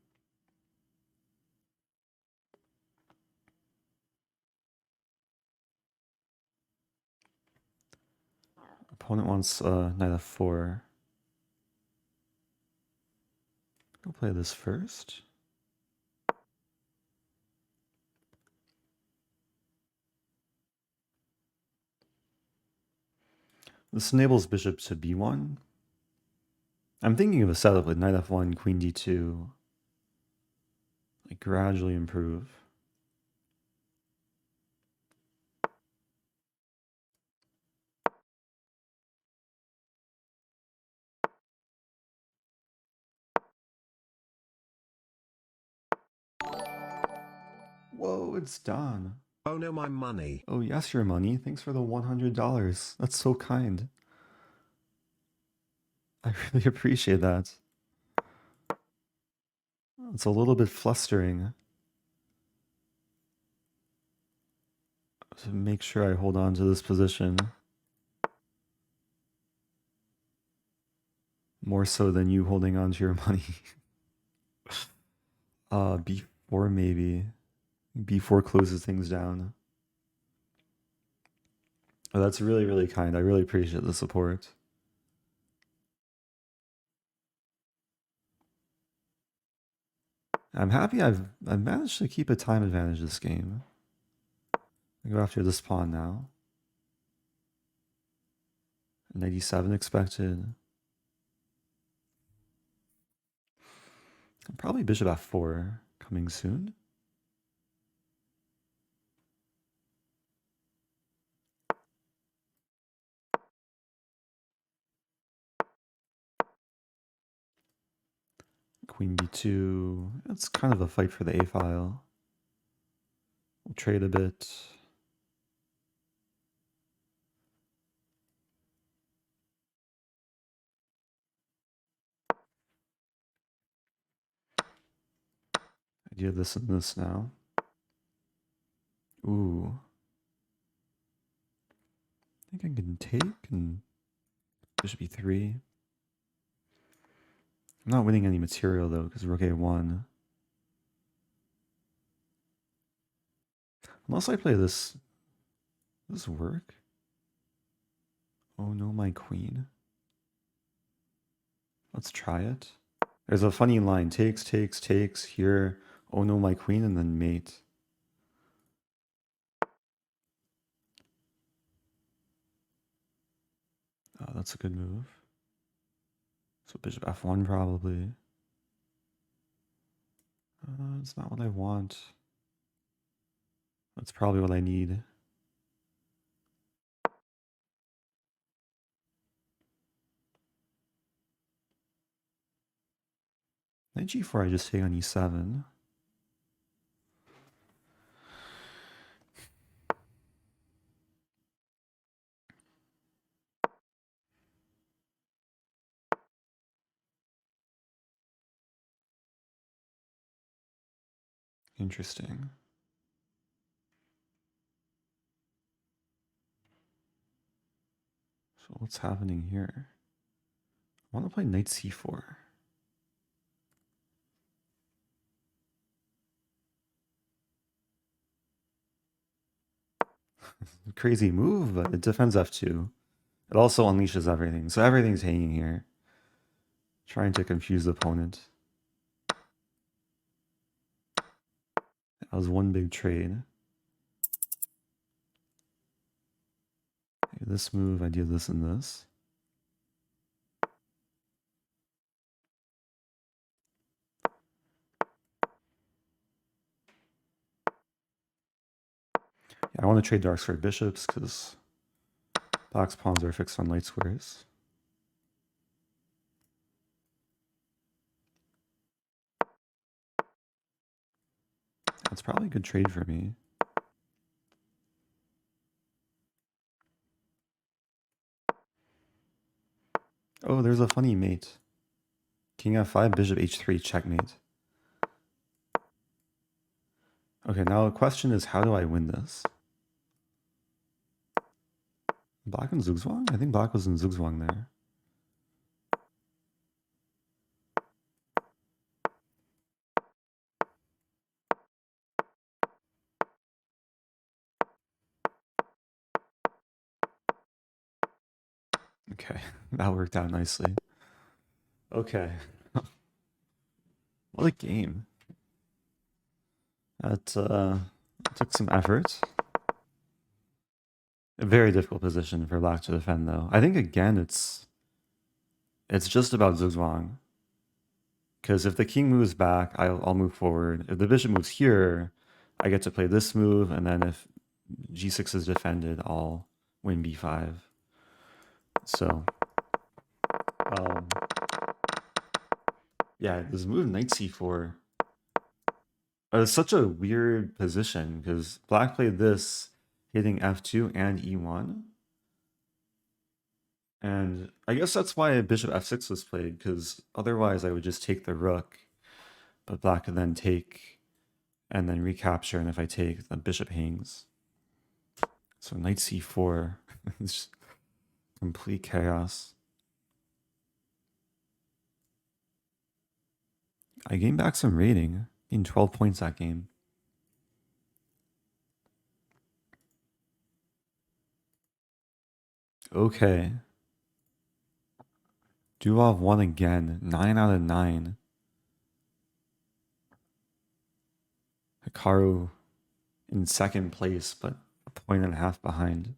Opponent wants knight f4. I'll play this first. This enables bishop to b1. I'm thinking of a setup with knight f1, queen d2. Like gradually improve. Whoa, it's done. Oh no, my money. Oh yes, your money. Thanks for the $100. That's so kind. I really appreciate that. It's a little bit flustering. To make sure I hold on to this position. More so than you holding on to your money. B4 maybe. B4 closes things down. Oh, that's really, really kind. I really appreciate the support. I'm happy I've managed to keep a time advantage this game. I go after this pawn now. 97 expected. Probably bishop f4 coming soon. Queen b2. It's kind of a fight for the a file. We'll trade a bit. I do this and this now. Ooh. I think I can take and bishop e3. I'm not winning any material though because rook a1. Unless I play this. Does this work? Oh no, my queen. Let's try it. There's a funny line. Takes, takes, takes. Here. Oh no, my queen, and then mate. Oh, that's a good move. So bishop f1 probably. It's not what I want. That's probably what I need. Knight g4, I just take on e7. Interesting. So what's happening here? I want to play knight c4. Crazy move, but it defends f2. It also unleashes everything. So everything's hanging here. Trying to confuse the opponent. That was one big trade. This move, I do this and this. Yeah, I want to trade dark squared bishops because black's pawns are fixed on light squares. That's probably a good trade for me. Oh, there's a funny mate. King f5, bishop h3, checkmate. Okay, now the question is, how do I win this? Black and Zugzwang? I think black was in Zugzwang there. Okay, that worked out nicely. Okay. What a game. That took some effort. A very difficult position for black to defend, though. I think, again, it's just about zugzwang. Because if the king moves back, I'll move forward. If the bishop moves here, I get to play this move, and then if g6 is defended, I'll win b5. So, yeah, this move knight c4. It's such a weird position because black played this, hitting f2 and e1. And I guess that's why bishop f6 was played, because otherwise I would just take the rook, but black could then take and then recapture, and if I take, the bishop hangs. So knight c4 is just complete chaos. I gained back some rating, gained 12 points that game. Okay. Duov won again, 9 out of 9. Hikaru in second place, but a point and a half behind.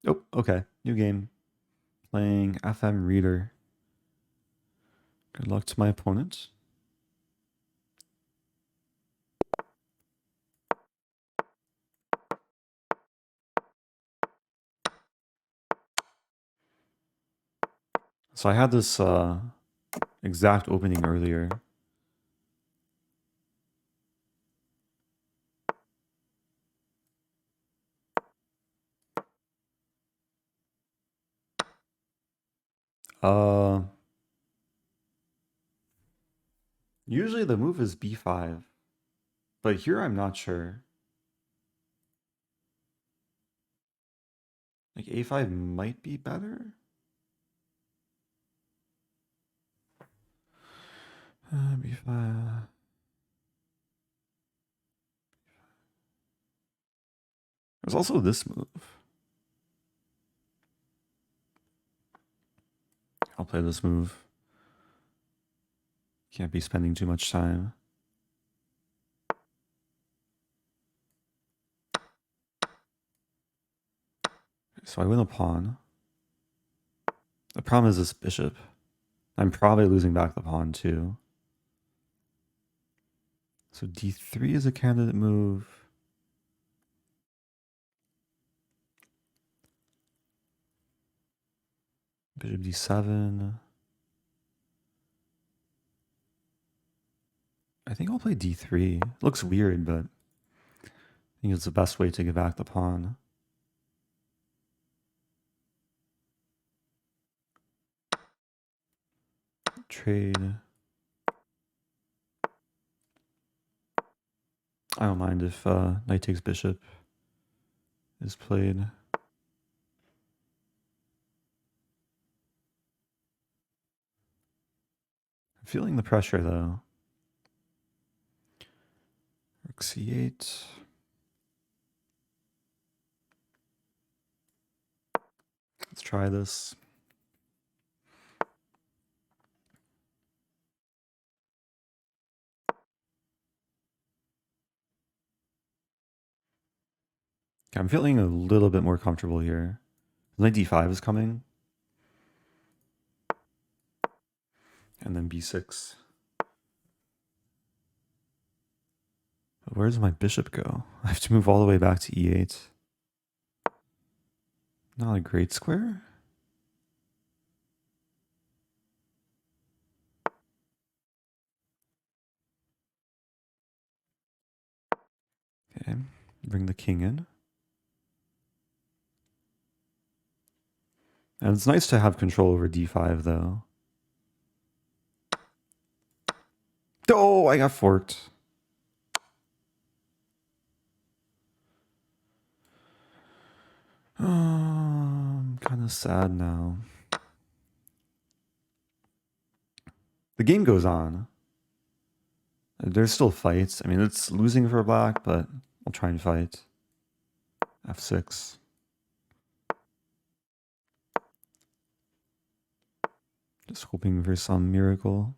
Oh, okay. New game. Playing FM Reader. Good luck to my opponent. So I had this exact opening earlier. Usually the move is b5, but here I'm not sure. Like a5 might be better. B5. There's also this move. I'll play this move. Can't be spending too much time. So I win a pawn. The problem is this bishop. I'm probably losing back the pawn too. So d3 is a candidate move. Bishop d7. I think I'll play d3. It looks weird, but I think it's the best way to get back the pawn. Trade. I don't mind if knight takes bishop is played. I'm feeling the pressure though. Rook c8. Let's try this. Okay, I'm feeling a little bit more comfortable here. Knight d5 is coming. And then b6. Where does my bishop go? I have to move all the way back to e8. Not a great square. Okay, bring the king in. And it's nice to have control over d5 though. Oh, I got forked. Oh, I'm kind of sad now. The game goes on. There's still fights. I mean, it's losing for black, but I'll try and fight. F6. Just hoping for some miracle.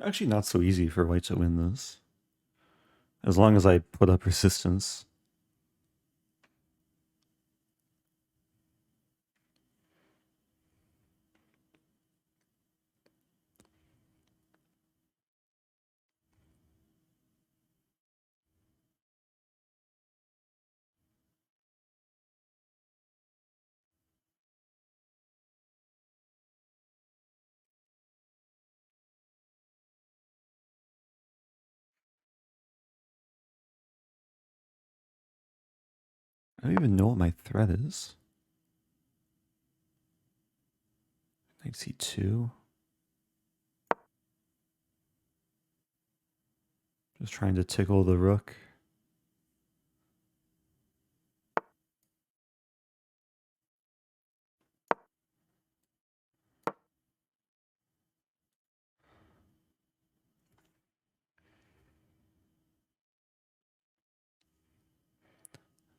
Actually, not so easy for white to win this. As long as I put up resistance. I don't even know what my threat is. Knight c2. Just trying to tickle the rook.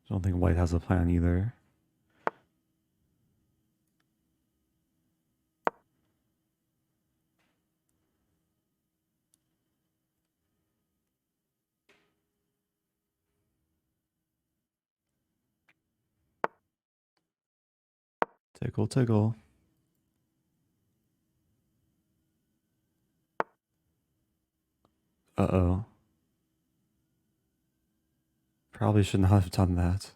I don't think white has a plan either. Tickle, tickle. Uh-oh. Probably should not have done that.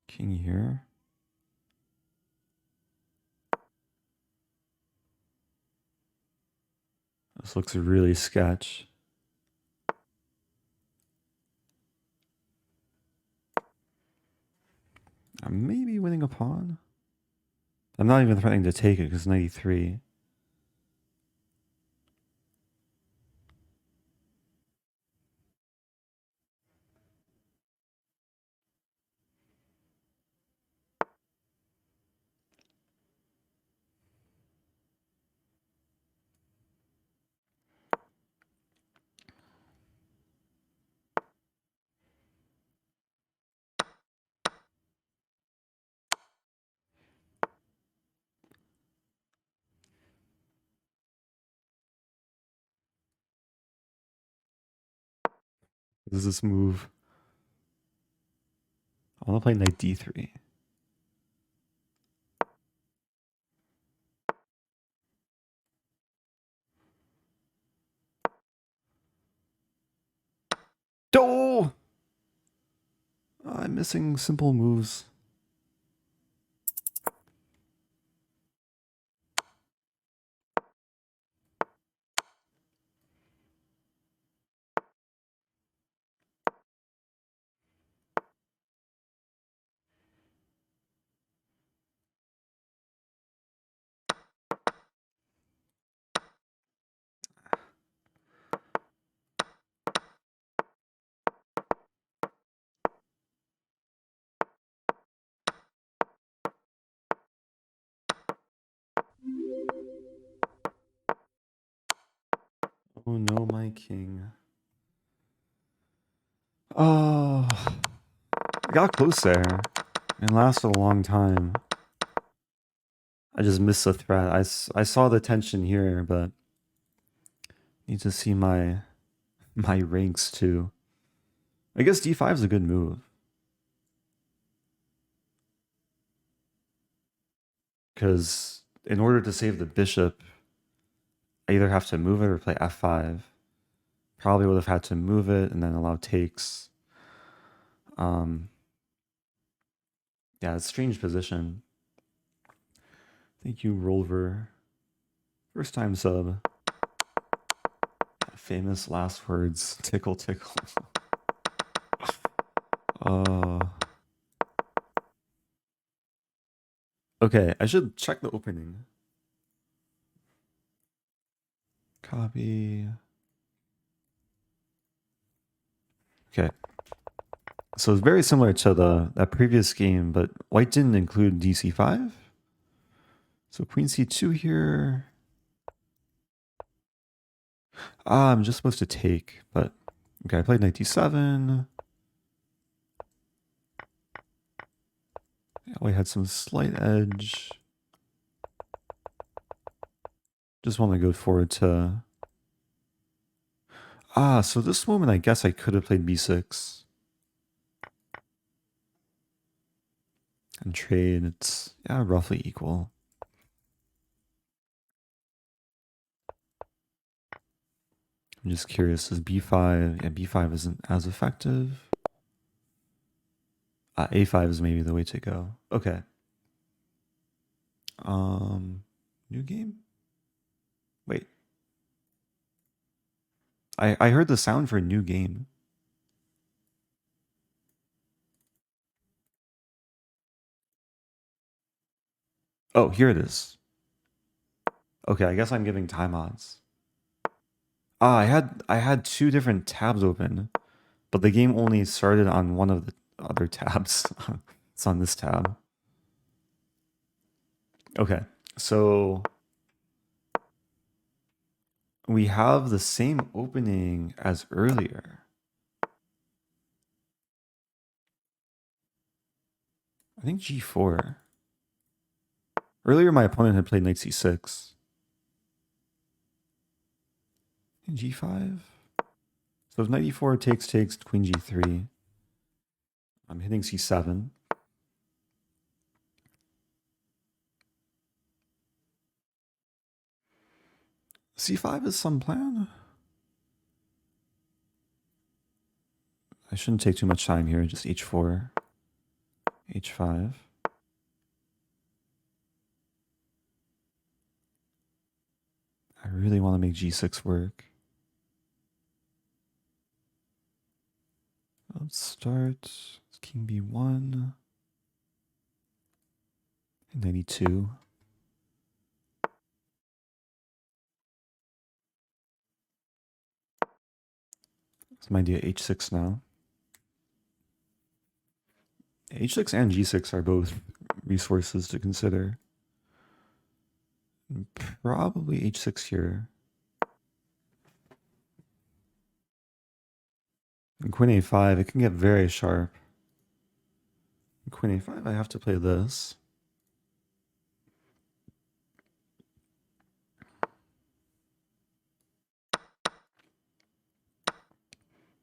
King here. This looks really sketch. I'm maybe winning a pawn. I'm not even threatening to take it because 93. What is this move? I want to play knight d3. Oh! I'm missing simple moves. Oh no, my king. Oh, I got close there. It lasted a long time. I just missed the threat. I saw the tension here, but need to see my ranks too. I guess d5 is a good move. Because in order to save the bishop, I either have to move it or play f5. Probably would have had to move it and then allow takes. Yeah, it's a strange position. Thank you, Rolver. First time sub. Famous last words. Tickle, tickle. Okay, I should check the opening. Copy. Okay. So it's very similar to that previous game, but white didn't include DC5. So queen c2 here. I'm just supposed to take, but okay, I played knight d7. Yeah, we had some slight edge. Just want to go forward to... so this moment I guess I could have played b6. And trade, it's roughly equal. I'm just curious, is b5... Yeah, b5 isn't as effective. a5 is maybe the way to go. Okay. New game? Wait. I heard the sound for a new game. Oh, here it is. Okay, I guess I'm giving time odds. I had two different tabs open, but the game only started on one of the other tabs. It's on this tab. Okay, so we have the same opening as earlier. I think g4. Earlier, my opponent had played knight c6. And g5. So if knight e4 takes queen g3. I'm hitting c7. c5 is some plan. I shouldn't take too much time here, just h4, h5. I really want to make g6 work. Let's start king b1, 92. It's my idea h6 now. h6 and g6 are both resources to consider. Probably h6 here. And queen a5, it can get very sharp. Queen a5, I have to play this.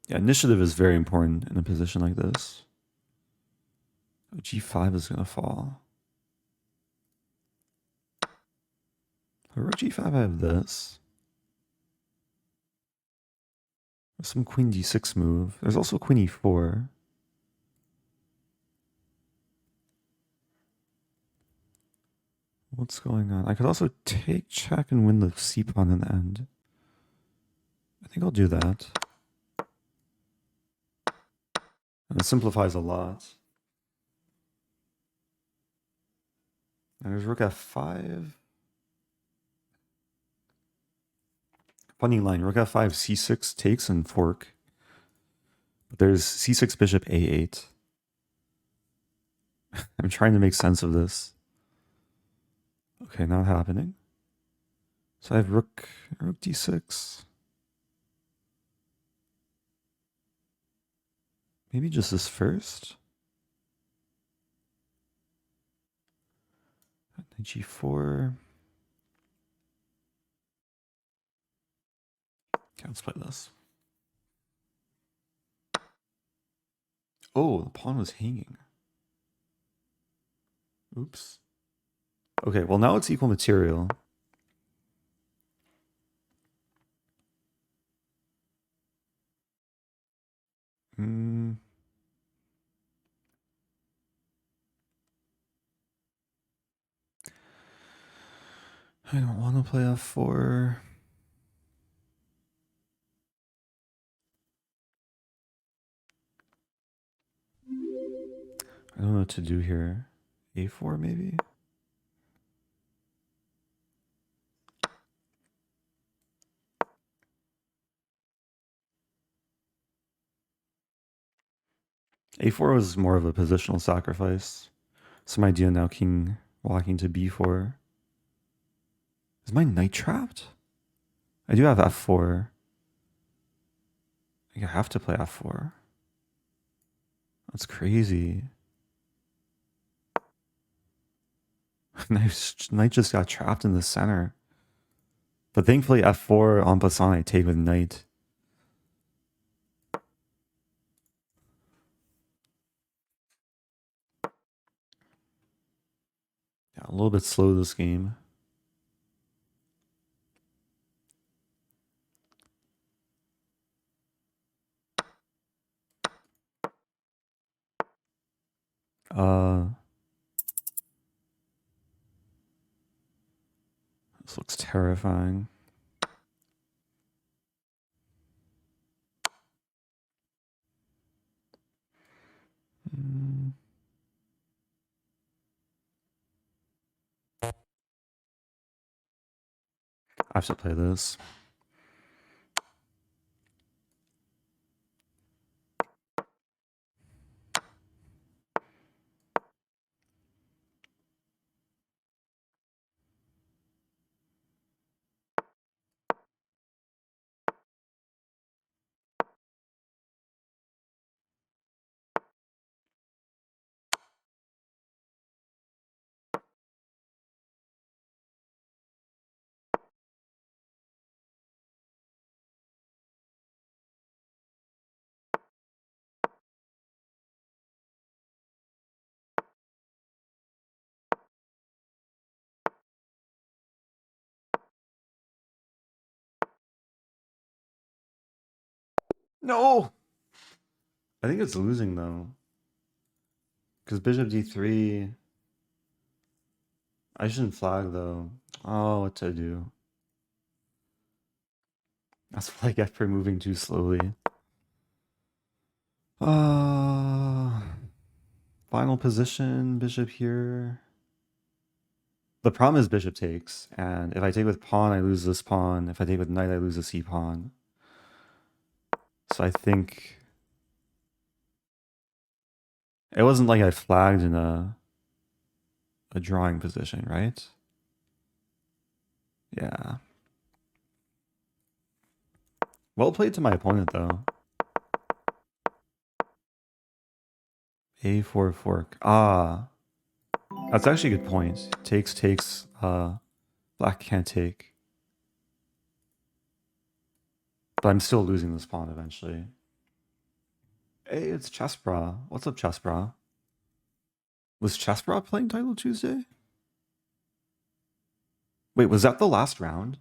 Yeah, initiative is very important in a position like this. Oh, g5 is going to fall. For rook g5, I have this. There's some queen d6 move. There's also queen e4. What's going on? I could also take check and win the c pawn in the end. I think I'll do that. And it simplifies a lot. And there's rook f5. Funny line, rook f5, c6 takes and fork. But there's c6 bishop a8. I'm trying to make sense of this. Okay, not happening. So I have rook d6. Maybe just this first. Knight g4. Okay, let's play this. Oh, the pawn was hanging. Oops. Okay, well now it's equal material. I don't want to play f4. I don't know what to do here. a4 maybe? a4 was more of a positional sacrifice. So my idea now king walking to b4. Is my knight trapped? I do have f4. I have to play f4. That's crazy. Knight just got trapped in the center. But thankfully f4 en passant I take with knight. Yeah, a little bit slow this game. This looks terrifying. I have to play this. No! I think it's losing though. Because bishop d3. I shouldn't flag though. Oh, what to do? That's what I get for moving too slowly. Final position, bishop here. The problem is bishop takes, and if I take with pawn, I lose this pawn. If I take with knight, I lose the c pawn. So I think it wasn't like I flagged in a drawing position, right? Yeah. Well played to my opponent though. a4 fork. Ah, that's actually a good point. Takes. Black can't take. But I'm still losing this pawn eventually. Hey, it's Chessbra. What's up, Chessbra? Was Chessbra playing Title Tuesday? Wait, was that the last round?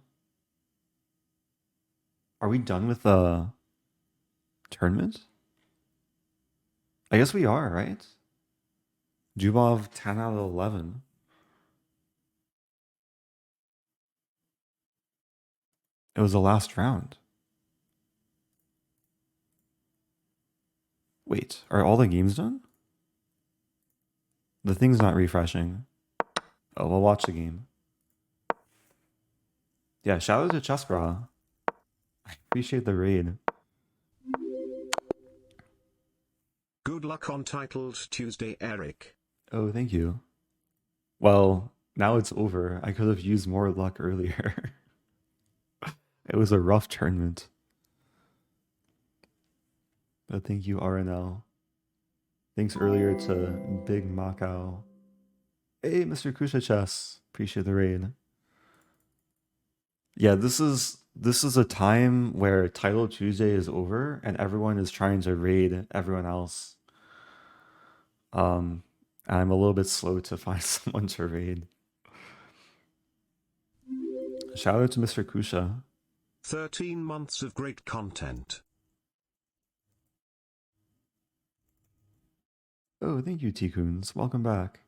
Are we done with the tournament? I guess we are, right? Jubov 10 out of 11. It was the last round. Wait, are all the games done? The thing's not refreshing. Oh, we'll watch the game. Yeah, shout out to Chessbra. I appreciate the raid. Good luck on Titled Tuesday, Eric. Oh, thank you. Well, now it's over. I could have used more luck earlier. It was a rough tournament. But thank you, RNL. Thanks earlier to Big Macau. Hey, Mr. Kusha Chess. Appreciate the raid. Yeah, this is a time where Title Tuesday is over and everyone is trying to raid everyone else. I'm a little bit slow to find someone to raid. Shout out to Mr. Kusha. 13 months of great content. Oh, thank you, T-Coons. Welcome back.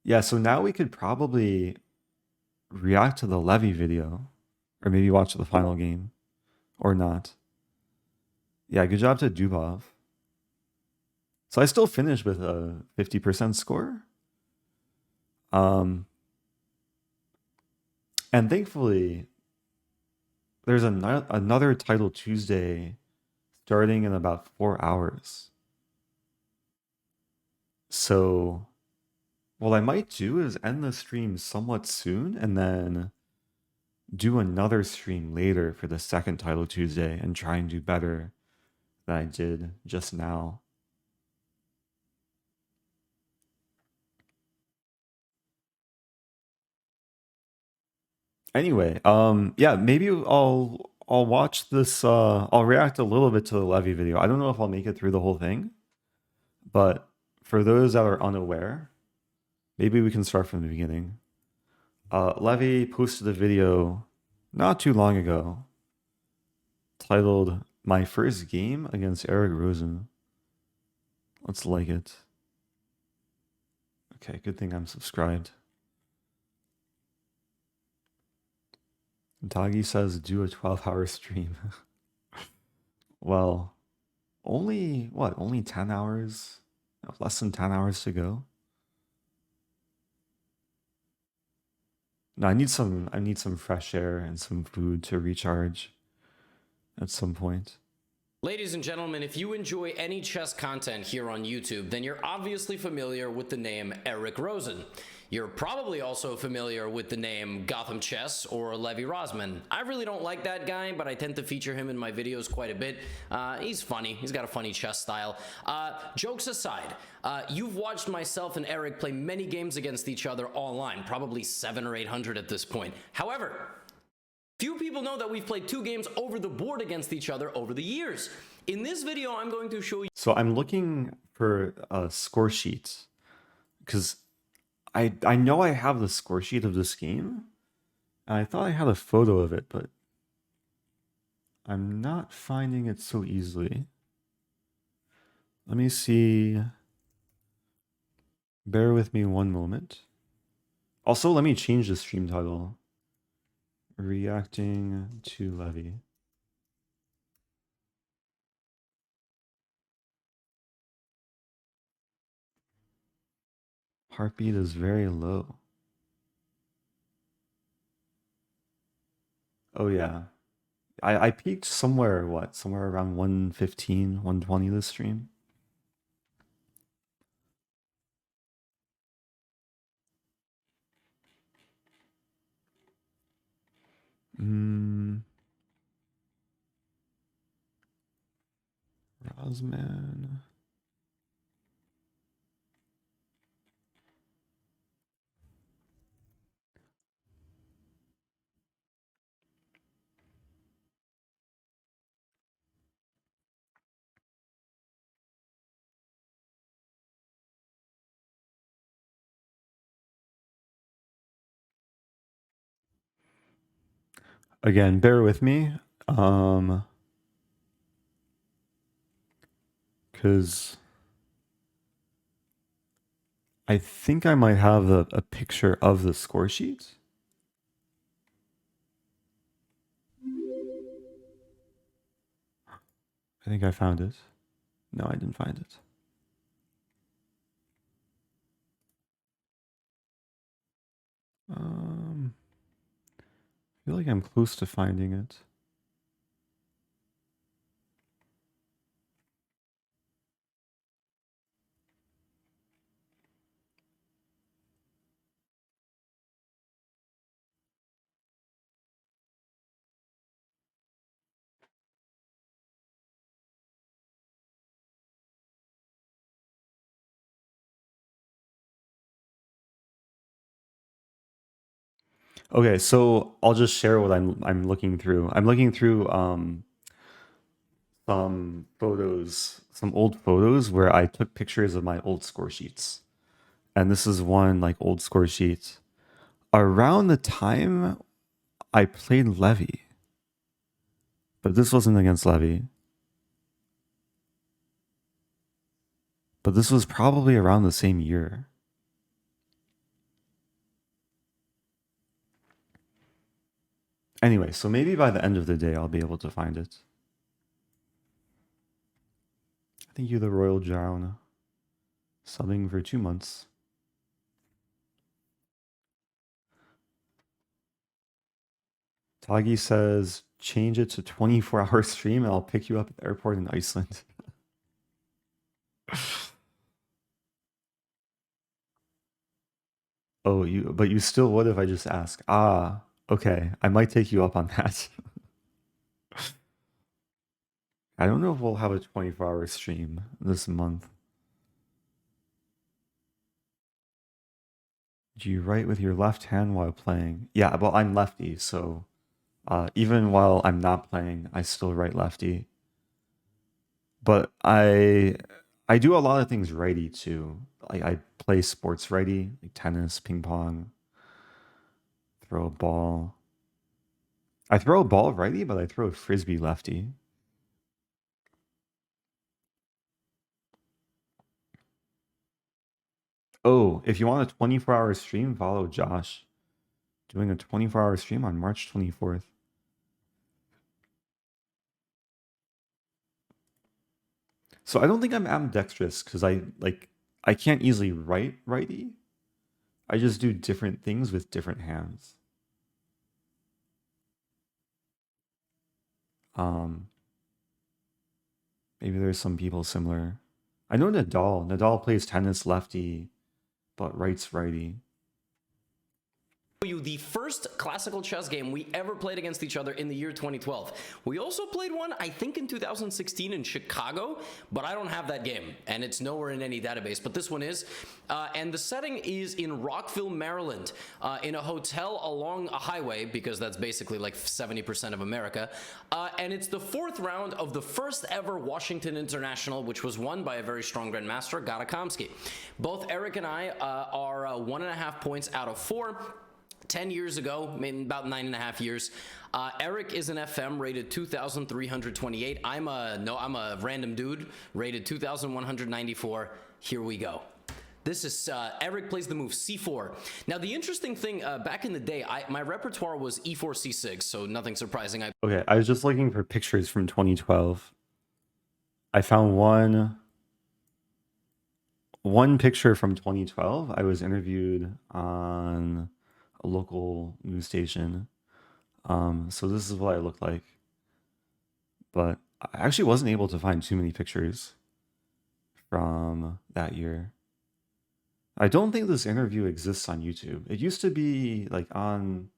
Yeah, so now we could probably react to the Levy video, or maybe watch the final game, or not. Yeah, good job to Dubov. So I still finished with a 50% score. And thankfully, there's another Title Tuesday starting in about 4 hours. So what I might do is end the stream somewhat soon and then do another stream later for the second Title Tuesday and try and do better than I did just now. Anyway, yeah, maybe I'll watch this. I'll react a little bit to the Levy video. I don't know if I'll make it through the whole thing, but for those that are unaware, maybe we can start from the beginning. Levy posted a video not too long ago titled "My First Game Against Eric Rosen." Let's like it. Okay, good thing I'm subscribed. Doggy says do a 12-hour stream. Well, only 10 hours? Less than 10 hours to go. No, I need some fresh air and some food to recharge at some point. Ladies and gentlemen, if you enjoy any chess content here on YouTube, then you're obviously familiar with the name Eric Rosen. You're probably also familiar with the name Gotham Chess or Levy Rosman. I really don't like that guy, but I tend to feature him in my videos quite a bit. He's funny. He's got a funny chess style. Jokes aside, you've watched myself and Eric play many games against each other online, probably 700 or 800 at this point. However, few people know that we've played 2 games over the board against each other over the years. In this video, I'm going to show you... So I'm looking for a score sheet because I know I have the score sheet of this game. And I thought I had a photo of it, but I'm not finding it so easily. Let me see. Bear with me one moment. Also, let me change the stream title. Reacting to Levy. Heartbeat is very low. Oh yeah. I peaked somewhere around 115, 120 this stream. Rosman. Again, bear with me. Because I think I might have a picture of the score sheet. I think I found it. No, I didn't find it. I feel like I'm close to finding it. Okay, so I'll just share what I'm looking through. I'm looking through some photos, some old photos where I took pictures of my old score sheets. And this is one like old score sheet. Around the time I played Levy. But this wasn't against Levy. But this was probably around the same year. Anyway, so maybe by the end of the day, I'll be able to find it. Thank you, the Royal Drown. Subbing for 2 months. Tagi says, change it to 24-hour stream and I'll pick you up at the airport in Iceland. Oh, but you still would if I just ask. Ah, okay. I might take you up on that. I don't know if we'll have a 24-hour stream this month. Do you write with your left hand while playing? Yeah, well, I'm lefty, so even while I'm not playing, I still write lefty. But I do a lot of things righty too. Like I play sports righty, like tennis, ping pong, throw a ball. I throw a ball righty, but I throw a frisbee lefty. Oh, if you want a 24-hour stream, follow Josh. Doing a 24-hour stream on March 24th. So I don't think I'm ambidextrous because I can't easily write righty. I just do different things with different hands. Maybe there's some people similar. I know Nadal. Nadal plays tennis lefty, but writes righty. You the first classical chess game we ever played against each other in the year 2012. We also played one, I think, in 2016 in Chicago, but I don't have that game, and it's nowhere in any database, but this one is. And the setting is in Rockville, Maryland, in a hotel along a highway, because that's basically like 70% of America. And it's the 4th round of the first ever Washington International, which was won by a very strong grandmaster, Garakamsky. Both Eric and I are 1.5 points out of 4. 10 years ago, maybe about 9.5 years. Eric is an FM rated 2,328. I'm a random dude rated 2,194. Here we go. This is Eric plays the move c4. Now the interesting thing, back in the day, my repertoire was e4, c6, so nothing surprising. Okay, I was just looking for pictures from 2012. I found one picture from 2012. I was interviewed on a local news station. So this is what I looked like. But I actually wasn't able to find too many pictures from that year. I don't think this interview exists on YouTube. It used to be like on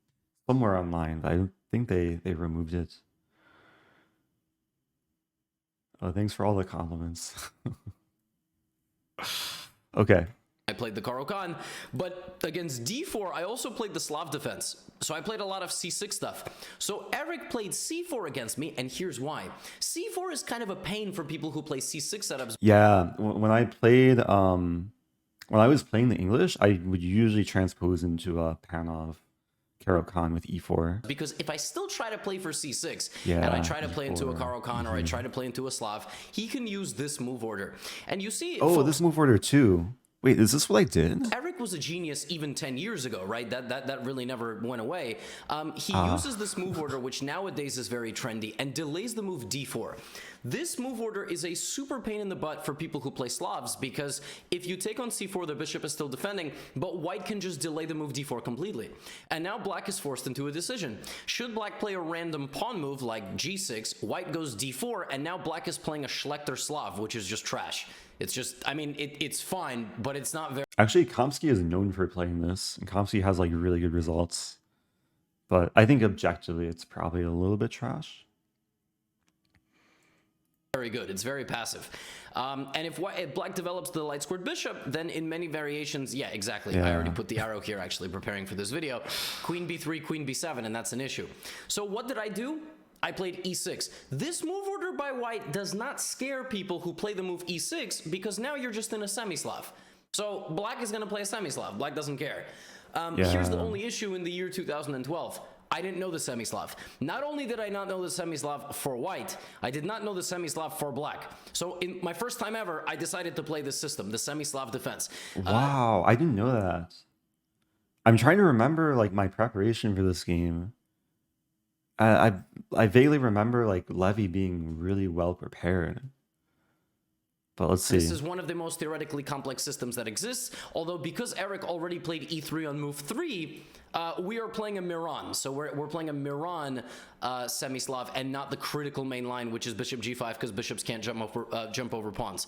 somewhere online, but I think they removed it. Oh, thanks for all the compliments. Okay. I played the Caro-Kann, but against d4, I also played the Slav defense. So I played a lot of c6 stuff. So Eric played c4 against me, and here's why. c4 is kind of a pain for people who play c6 setups. Yeah, when I played, when I was playing the English, I would usually transpose into a Panov Caro-Kann with e4. Because if I still try to play for c6, yeah, and I try to play e4, into a Caro-Kann, or I try to play into a Slav, he can use this move order. And you see... Oh, this move order too. Wait, is this what I did? Eric was a genius even 10 years ago, right? That really never went away. He uses this move order, which nowadays is very trendy, and delays the move d4. This move order is a super pain in the butt for people who play Slavs, because if you take on c4, the bishop is still defending, but white can just delay the move d4 completely. And now black is forced into a decision. Should black play a random pawn move like g6, white goes d4, and now black is playing a Schlechter Slav, which is just trash. It's just, I mean, it's fine, but it's not very... Actually, Kamsky is known for playing this, and Kamsky has like really good results. But I think objectively, it's probably a little bit trash. Very good. It's very passive. And if black develops the light squared bishop, then in many variations, yeah, exactly. Yeah. I already put the arrow here, actually, preparing for this video. Queen b3, queen b7, and that's an issue. So what did I do? I played e6. This move order by white does not scare people who play the move e6, because now you're just in a semi-Slav. So black is going to play a semi-Slav. Black doesn't care. Here's the only issue in the year 2012. I didn't know the semi-Slav. Not only did I not know the semi-Slav for white, I did not know the semi-Slav for black. So in my first time ever, I decided to play this system, the semi-Slav defense. Wow, I didn't know that. I'm trying to remember like my preparation for this game. I vaguely remember like Levy being really well prepared. But let's see. This is one of the most theoretically complex systems that exists, although because Eric already played e3 on move 3, we are playing a Miran. So we're playing a Miran semi-Slav and not the critical main line, which is bishop g5, because bishops can't jump over pawns.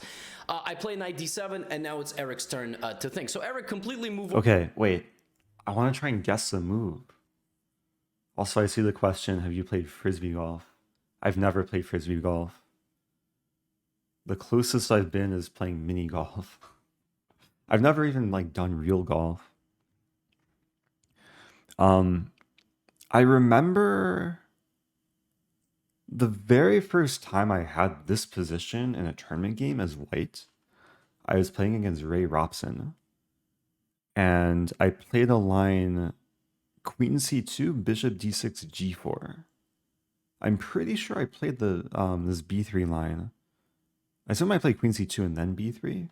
I play knight d7, and now it's Eric's turn to think. So Eric completely moved... Okay, wait. I want to try and guess the move. Also, I see the question, have you played Frisbee golf? I've never played Frisbee golf. The closest I've been is playing mini golf. I've never even like done real golf. I remember the very first time I had this position in a tournament game as white, I was playing against Ray Robson. And I played a line Queen c2, Bishop d6, g4. I'm pretty sure I played the this b3 line. I assume I played Queen c2 and then b3.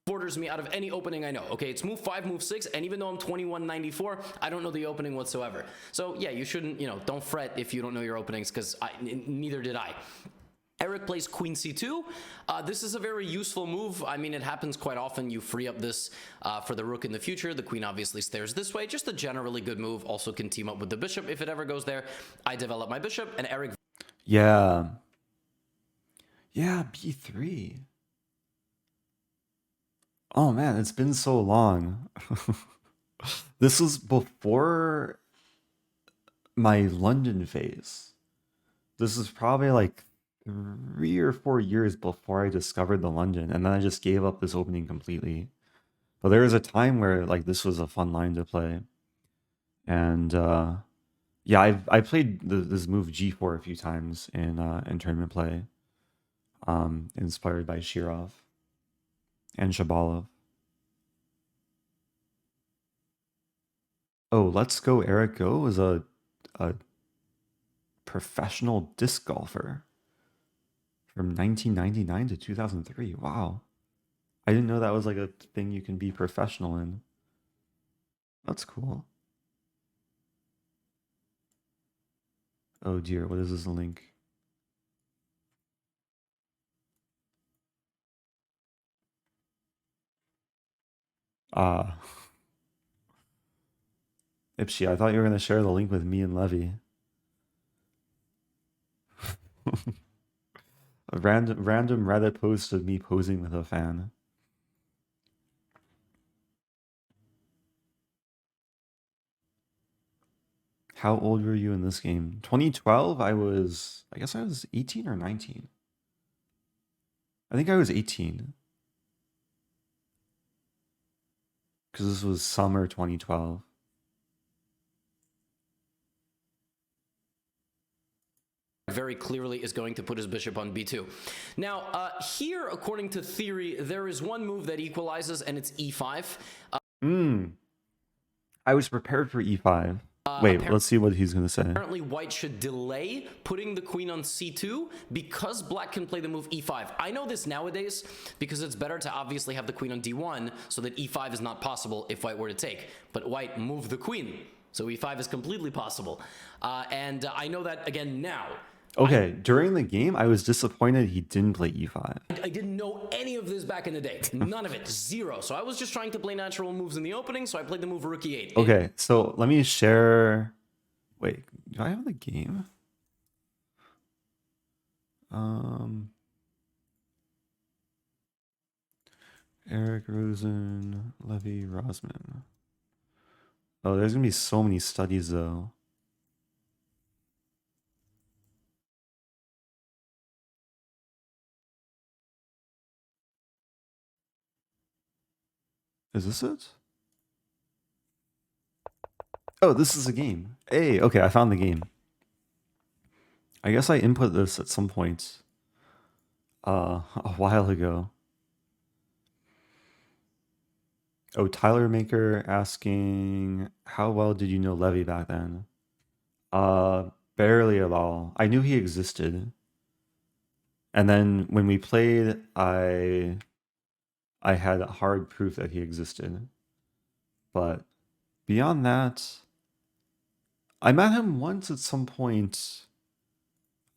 Borders me out of any opening I know. Okay, it's move 5, move 6, and even though I'm 2194, I don't know the opening whatsoever. So yeah, you shouldn't, don't fret if you don't know your openings, because neither did I. Eric plays Queen c2. This is a very useful move. I mean, it happens quite often. You free up this for the rook in the future. The queen obviously stares this way. Just a generally good move. Also can team up with the bishop if it ever goes there. I develop my bishop, and Eric... Yeah, b3. Oh man, it's been so long. This was before my London phase. This is probably like 3 or 4 years before I discovered the London, and then I just gave up this opening completely. But there was a time where like this was a fun line to play. And yeah, I played this move g4 a few times in tournament play. Inspired by Shirov and Shabalov. Oh, Let's Go Eric Go is a professional disc golfer from 1999 to 2003. Wow. I didn't know that was like a thing you can be professional in. That's cool. Oh dear, what is this link? Ipsy, I thought you were going to share the link with me and Levy. A random Reddit post of me posing with a fan. How old were you in this game? 2012, I guess I was 18 or 19. I think I was 18. Because this was summer 2012. Very clearly is going to put his bishop on b2. Now, here, according to theory, there is one move that equalizes, and it's e5. I was prepared for e5. Wait, let's see what he's going to say. Apparently, white should delay putting the queen on c2 because black can play the move e5. I know this nowadays because it's better to obviously have the queen on d1 so that e5 is not possible if white were to take. But white moved the queen, so e5 is completely possible. And I know that again now. Okay, during the game, I was disappointed he didn't play e5. I didn't know any of this back in the day. None of it. Zero. So I was just trying to play natural moves in the opening, so I played the move rook e8. Okay, so let me share... Wait, do I have the game? Eric, Rosen, Levy, Rosman. Oh, there's going to be so many studies, though. Is this it? Oh, this is a game. Hey, okay, I found the game. I guess I input this at some point a while ago. Oh, Tyler Maker asking, how well did you know Levy back then? Barely at all. I knew he existed. And then when we played, I had hard proof that he existed. But beyond that, I met him once at some point.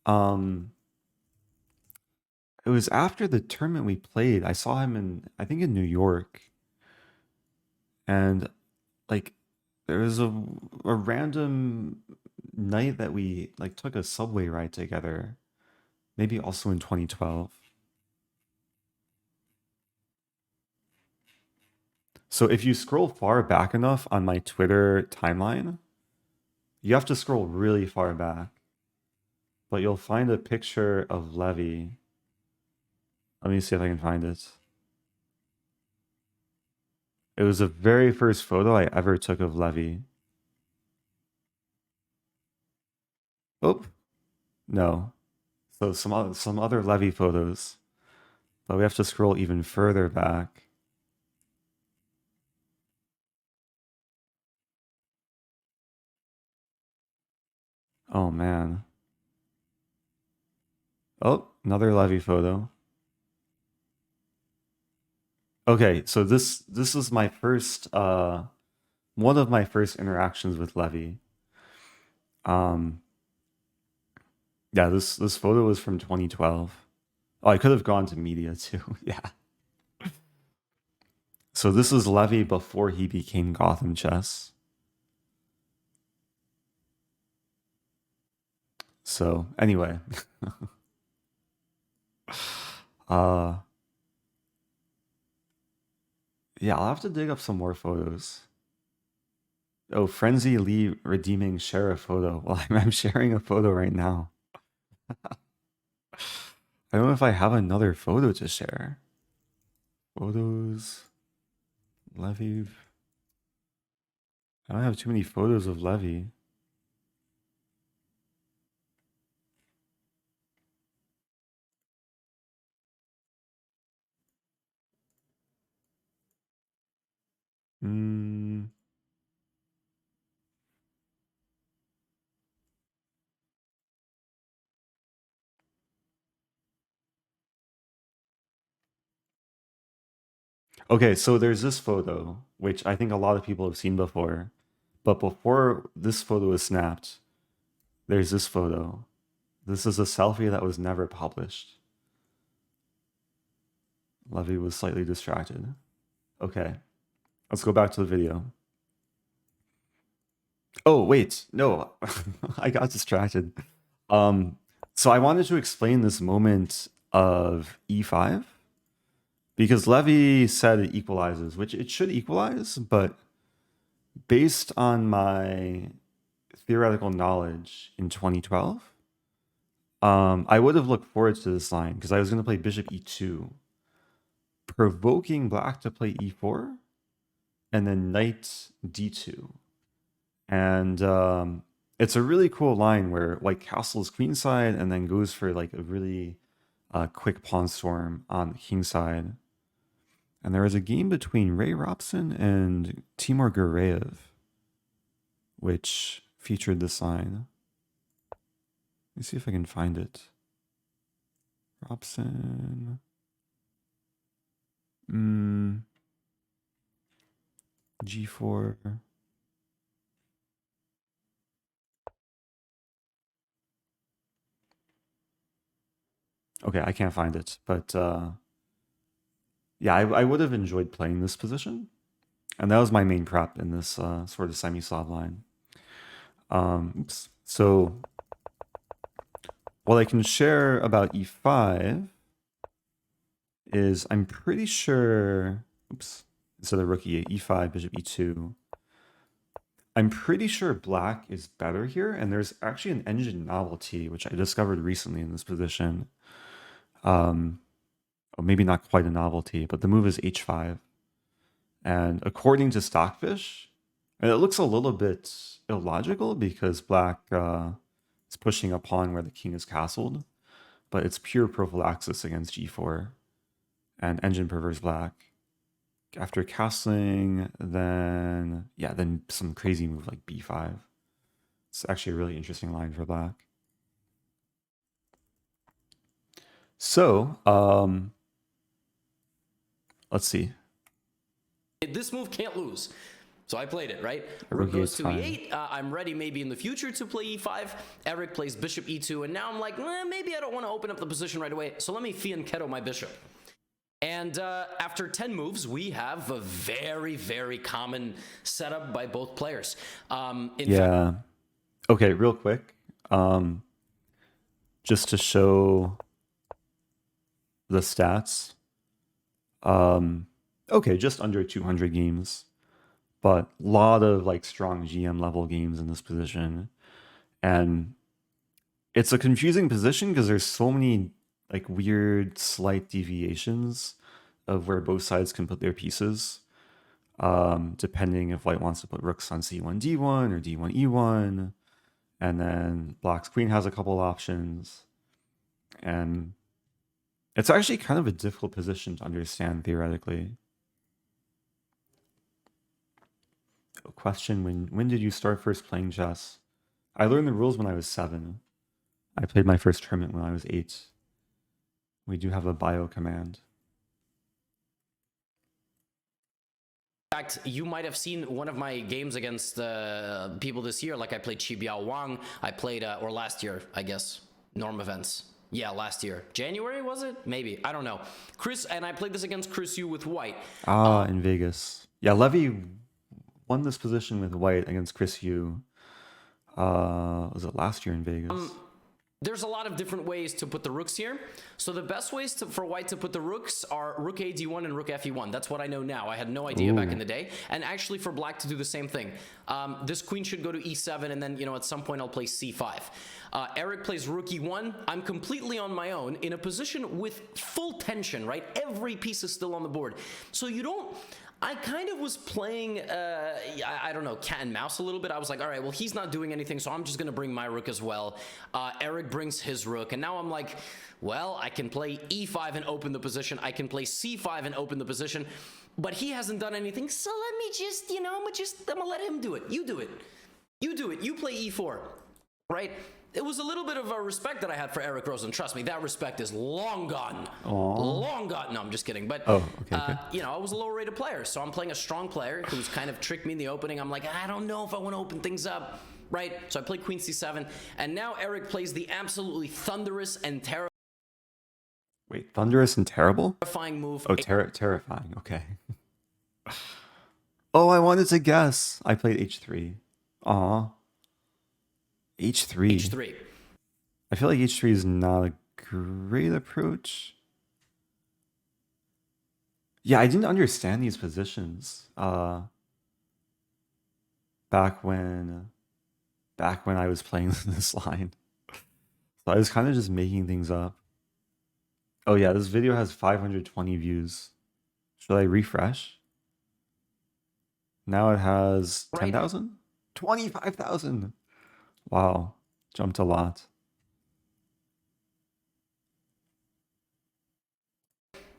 It was after the tournament we played. I saw him in, I think, in New York, and like there was a random night that we like took a subway ride together. Maybe also in 2012. So if you scroll far back enough on my Twitter timeline, you have to scroll really far back, but you'll find a picture of Levy. Let me see if I can find it. It was the very first photo I ever took of Levy. Oh, no. So some other Levy photos, but we have to scroll even further back. Oh man. Oh, another Levy photo. Okay, so this is my first one of my first interactions with Levy. Um yeah, this photo was from 2012. Oh, I could have gone to media too. Yeah. So this is Levy before he became Gotham Chess. So anyway, uh, yeah, I'll have to dig up some more photos. Oh, Frenzy Lee redeeming share a photo. Well, I'm sharing a photo right now. I don't know if I have another photo to share. Photos, Levy. I don't have too many photos of Levy. Hmm. Okay, so there's this photo, which I think a lot of people have seen before. But before this photo was snapped, there's this photo. This is a selfie that was never published. Levy was slightly distracted. Okay, let's go back to the video. Oh, wait, no, I got distracted. Um, so I wanted to explain this moment of e5 because Levy said it equalizes, which it should equalize, but based on my theoretical knowledge in 2012, I would have looked forward to this line because I was going to play bishop e2, provoking black to play e4, and then knight d2. And it's a really cool line where white castles queenside and then goes for like a really quick pawn storm on the king side. And there was a game between Ray Robson and Timur Gureyev, which featured this line. Let me see if I can find it. Robson. G4. Okay, I can't find it, but yeah, I would have enjoyed playing this position. And that was my main prep in this sort of semi-Slav line. Oops. So what I can share about e5 is I'm pretty sure, oops, instead of rook e8, e5, bishop e2, I'm pretty sure black is better here, and there's actually an engine novelty, which I discovered recently in this position. Or maybe not quite a novelty, but the move is h5. And according to Stockfish, and it looks a little bit illogical because black is pushing a pawn where the king is castled, but it's pure prophylaxis against g4, and engine prefers black. After castling, then some crazy move like b5. It's actually a really interesting line for black. So, let's see. This move can't lose. So I played it, right? Rook Rook goes E8's to fine. E8. I'm ready maybe in the future to play E5. Eric plays bishop E2, and now I'm like, maybe I don't want to open up the position right away, so let me fianchetto my bishop. And after 10 moves, we have a very, very common setup by both players. Yeah. Okay, real quick. Just to show the stats. Okay, just under 200 games. But a lot of like strong GM level games in this position. And it's a confusing position because there's so many like weird slight deviations of where both sides can put their pieces. Depending if white wants to put rooks on c1 d1 or d1 e1. And then black's queen has a couple options. And it's actually kind of a difficult position to understand theoretically. A question, when did you start first playing chess? I learned the rules when I was 7. I played my first tournament when I was 8. We do have a bio command. In fact, you might have seen one of my games against people this year, like I played Chibiao Wang, I played, or last year, I guess, Norm Events. Yeah, last year. January, was it? Maybe. I don't know. Chris, and I played this against Chris Yu with white. In Vegas. Yeah, Levy won this position with white against Chris Yu. Was it last year in Vegas? There's a lot of different ways to put the rooks here. So the best ways for white to put the rooks are rook a d1 and rook fe1. That's what I know now. I had no idea back in the day. And actually for black to do the same thing. This queen should go to e7, and then, you know, at some point I'll play c5. Eric plays rook e1. I'm completely on my own in a position with full tension, right? Every piece is still on the board. So you don't... I kind of was playing, I don't know, cat and mouse a little bit. I was like, all right, well, he's not doing anything, so I'm just going to bring my rook as well. Eric brings his rook, and now I'm like, well, I can play e5 and open the position. I can play c5 and open the position, but he hasn't done anything, so let me just, you know, I'm going to let him do it. You do it. You do it. You play e4, right? It was a little bit of a respect that I had for Eric Rosen. Trust me, that respect is long gone. Aww. Long gone. No, I'm just kidding. But, okay. you know, I was a lower rated player, so I'm playing a strong player who's kind of tricked me in the opening. I'm like, I don't know if I want to open things up, right? So I played queen c7, and now Eric plays the absolutely thunderous and terrifying... Wait, thunderous and terrible? Terrifying move. Oh, terrifying. Okay. Oh, I wanted to guess. I played h3. Aw. h3. h3. I feel like h3 is not a great approach. Yeah, I didn't understand these positions back when I was playing this line. So I was kind of just making things up. Oh yeah, this video has 520 views. Should I refresh? Now it has 10,000? 25,000! Wow, jumped a lot.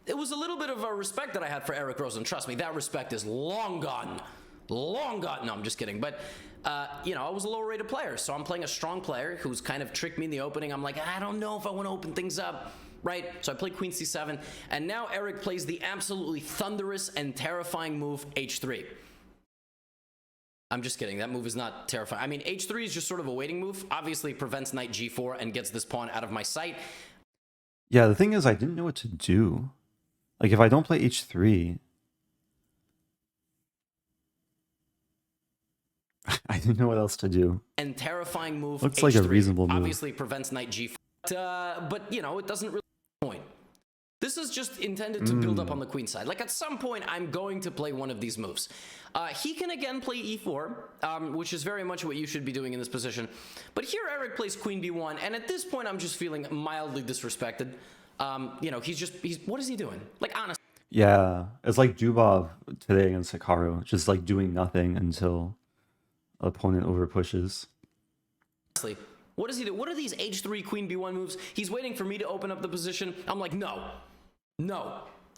It was a little bit of a respect that I had for Eric Rosen. Trust me, that respect is long gone. Long gone. No, I'm just kidding. But, you know, I was a lower rated player, so I'm playing a strong player who's kind of tricked me in the opening. I'm like, I don't know if I want to open things up, right? So I played queen c7, and now Eric plays the absolutely thunderous and terrifying move h3. I'm just kidding. That move is not terrifying. I mean, h3 is just sort of a waiting move. Obviously, prevents knight g4 and gets this pawn out of my sight. Yeah, the thing is, I didn't know what to do. Like, if I don't play h3... I didn't know what else to do. And terrifying move Looks h3. like a reasonable move. Obviously, prevents knight g4. But, you know, it doesn't really point. This is just intended to build up on the queen side. Like, at some point, I'm going to play one of these moves. He can again play e4, which is very much what you should be doing in this position. But here, Eric plays queen b1, and at this point, I'm just feeling mildly disrespected. You know, what is he doing? Like, honestly. Yeah, it's like Dubov today against Hikaru, just like doing nothing until opponent over pushes. What does he do? What are these h3 queen b1 moves? He's waiting for me to open up the position. I'm like, no,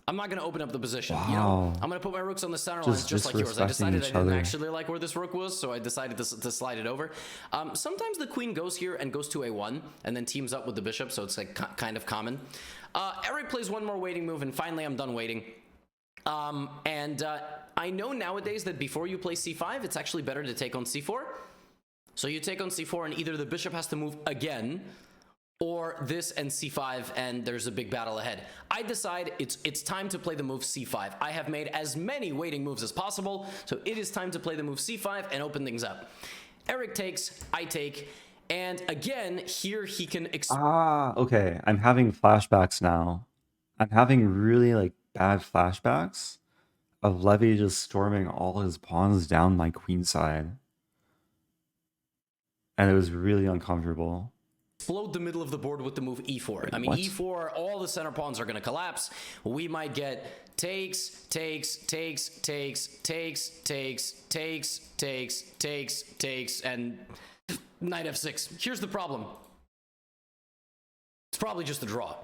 I'm not going to open up the position. Wow. You know, I'm going to put my rooks on the center lines just like yours. I decided I didn't actually like where this rook was, so I decided to slide it over. Sometimes the queen goes here and goes to a1 and then teams up with the bishop, so it's like kind of common. Eric plays one more waiting move, and finally I'm done waiting. I know nowadays that before you play c5, it's actually better to take on c4. So you take on c4 and either the bishop has to move again, or this and c5, and there's a big battle ahead. I decide it's time to play the move c5. I have made as many waiting moves as possible, so it is time to play the move c5 and open things up. Eric takes, I take, and again, here he can... Okay. I'm having flashbacks now. I'm having really, like, bad flashbacks of Levy just storming all his pawns down my queen side. And it was really uncomfortable. Explode the middle of the board with the move e4. I mean, What? e4, all the center pawns are going to collapse. We might get takes, takes, takes, takes, takes, takes, takes, takes, takes, takes, and knight f6. Here's the problem. It's probably just a draw.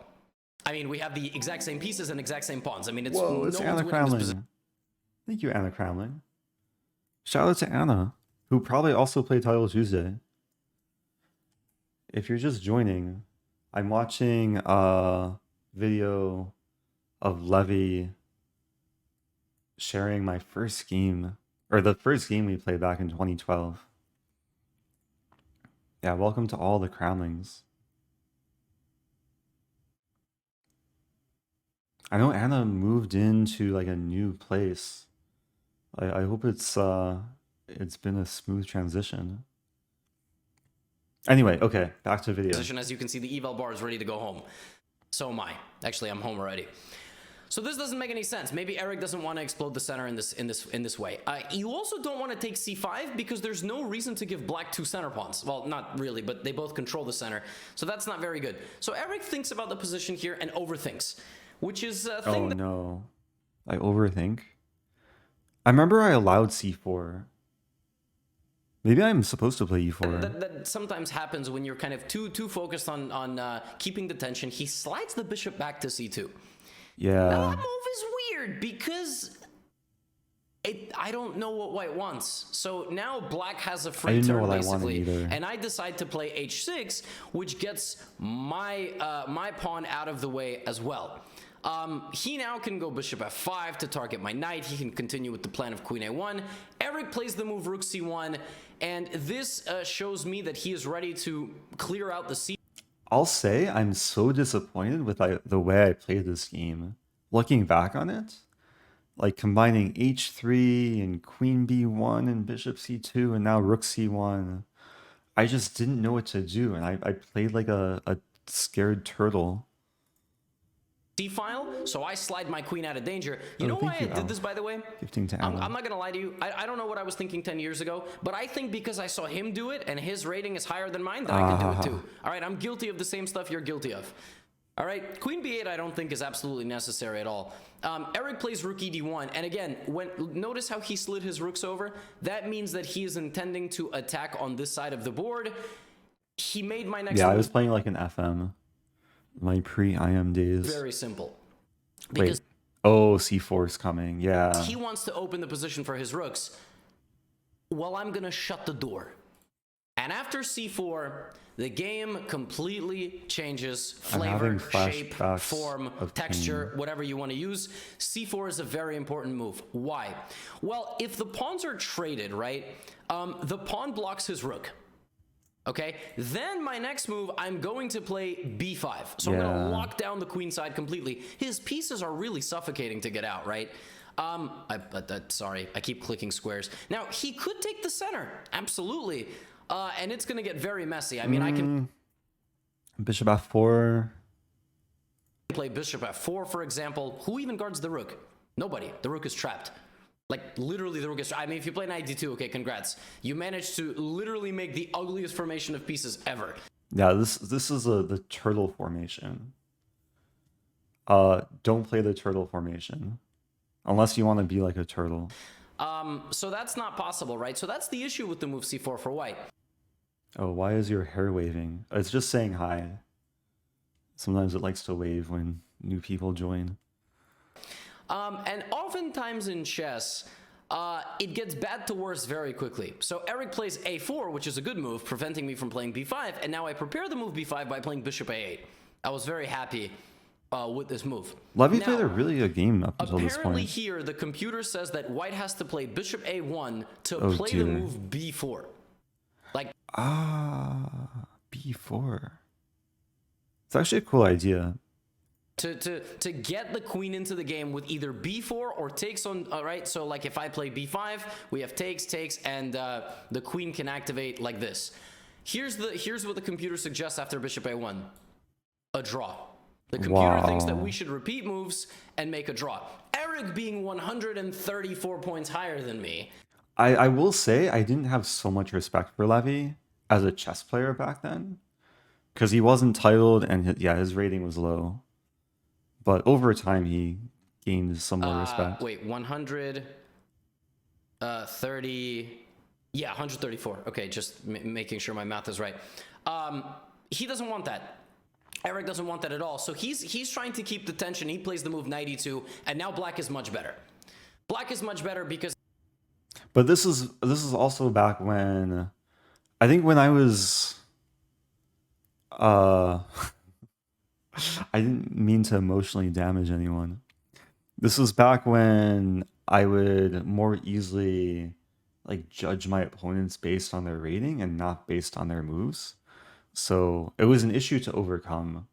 I mean, we have the exact same pieces and exact same pawns. I mean, it's Whoa, it's no Anna one's winning this Cramlin. position. Thank you, Anna Cramlin. Shout out to Anna, who probably also played Title Tuesday. If you're just joining, I'm watching a video of Levy sharing my first game, or the first game we played back in 2012. Yeah, welcome to all the Cramlings. I know Anna moved into like a new place. I hope it's been a smooth transition. Anyway, okay, back to video. As you can see, the eval bar is ready to go home. So am I. Actually, I'm home already. So this doesn't make any sense. Maybe Eric doesn't want to explode the center in this way. You also don't want to take c5 because there's no reason to give black two center pawns. Well, not really, but they both control the center. So that's not very good. So Eric thinks about the position here and overthinks, which is a thing. Oh no, I overthink. I remember I allowed c4. Maybe I'm supposed to play e4. That sometimes happens when you're kind of too focused on keeping the tension. He slides the bishop back to c2. Yeah. Now that move is weird because I don't know what white wants. So now black has a free turn basically, and I decide to play h6, which gets my my pawn out of the way as well. He now can go bishop f5 to target my knight. He can continue with the plan of queen a1. Eric plays the move rook c1, and this shows me that he is ready to clear out the c. I'll say I'm so disappointed with the way I played this game. Looking back on it, like combining h3 and queen b1 and bishop c2 and now rook c1, I just didn't know what to do, and I played like a scared turtle. C-file, so I slide my queen out of danger. You know why I did this, by the way? Gifting to Anna. I'm not gonna lie to you. I don't know what I was thinking 10 years ago, but I think because I saw him do it and his rating is higher than mine, that I can do it too. All right, I'm guilty of the same stuff you're guilty of. All right, queen b8 I don't think is absolutely necessary at all. Eric plays rook ed1, and again, notice how he slid his rooks over? That means that he is intending to attack on this side of the board. He made my next... Yeah, I was playing like an FM. My pre-IM days. Very simple. Because oh, c4 is coming. Yeah. He wants to open the position for his rooks. Well, I'm going to shut the door. And after c4, the game completely changes flavor, shape, form, texture, whatever you want to use. c4 is a very important move. Why? Well, if the pawns are traded, right, the pawn blocks his rook. Okay, then my next move, I'm going to play b5. So I'm going to lock down the queen side completely. His pieces are really suffocating to get out, right? Sorry, I keep clicking squares. Now, he could take the center, absolutely. And it's going to get very messy. I mean, I can... Bishop f4. Play bishop f4, for example. Who even guards the rook? Nobody. The rook is trapped. Like, literally, the rook is... I mean, if you play knight d2, okay, congrats. You managed to literally make the ugliest formation of pieces ever. Yeah, this is the turtle formation. Don't play the turtle formation. Unless you want to be like a turtle. So that's not possible, right? So that's the issue with the move c4 for white. Oh, why is your hair waving? It's just saying hi. Sometimes it likes to wave when new people join. And oftentimes in chess, it gets bad to worse very quickly. So Eric plays a4, which is a good move, preventing me from playing b5, and now I prepare the move b5 by playing bishop a8. I was very happy with this move. Levy Now, played a really good game up until this apparently point. here, the computer says that white has to play bishop a1 to play dear. the move b4. Like, b4. It's actually a cool idea. to get the queen into the game with either b4 or takes on, all right? So like if I play b5, we have takes, and the queen can activate like this. Here's what the computer suggests after bishop a1. A draw. The computer thinks that we should repeat moves and make a draw. Eric, being 134 points higher than me. I will say I didn't have so much respect for Levy as a chess player back then, because he wasn't titled and his rating was low. But over time he gained some more respect. Wait, 130. Yeah, 134. Okay, just making sure my math is right. He doesn't want that. Eric doesn't want that at all. So he's trying to keep the tension. He plays the move knight e2, and now black is much better. Black is much better because. But this is also back when, I think when I was, I didn't mean to emotionally damage anyone. This was back when I would more easily like judge my opponents based on their rating and not based on their moves. So it was an issue to overcome.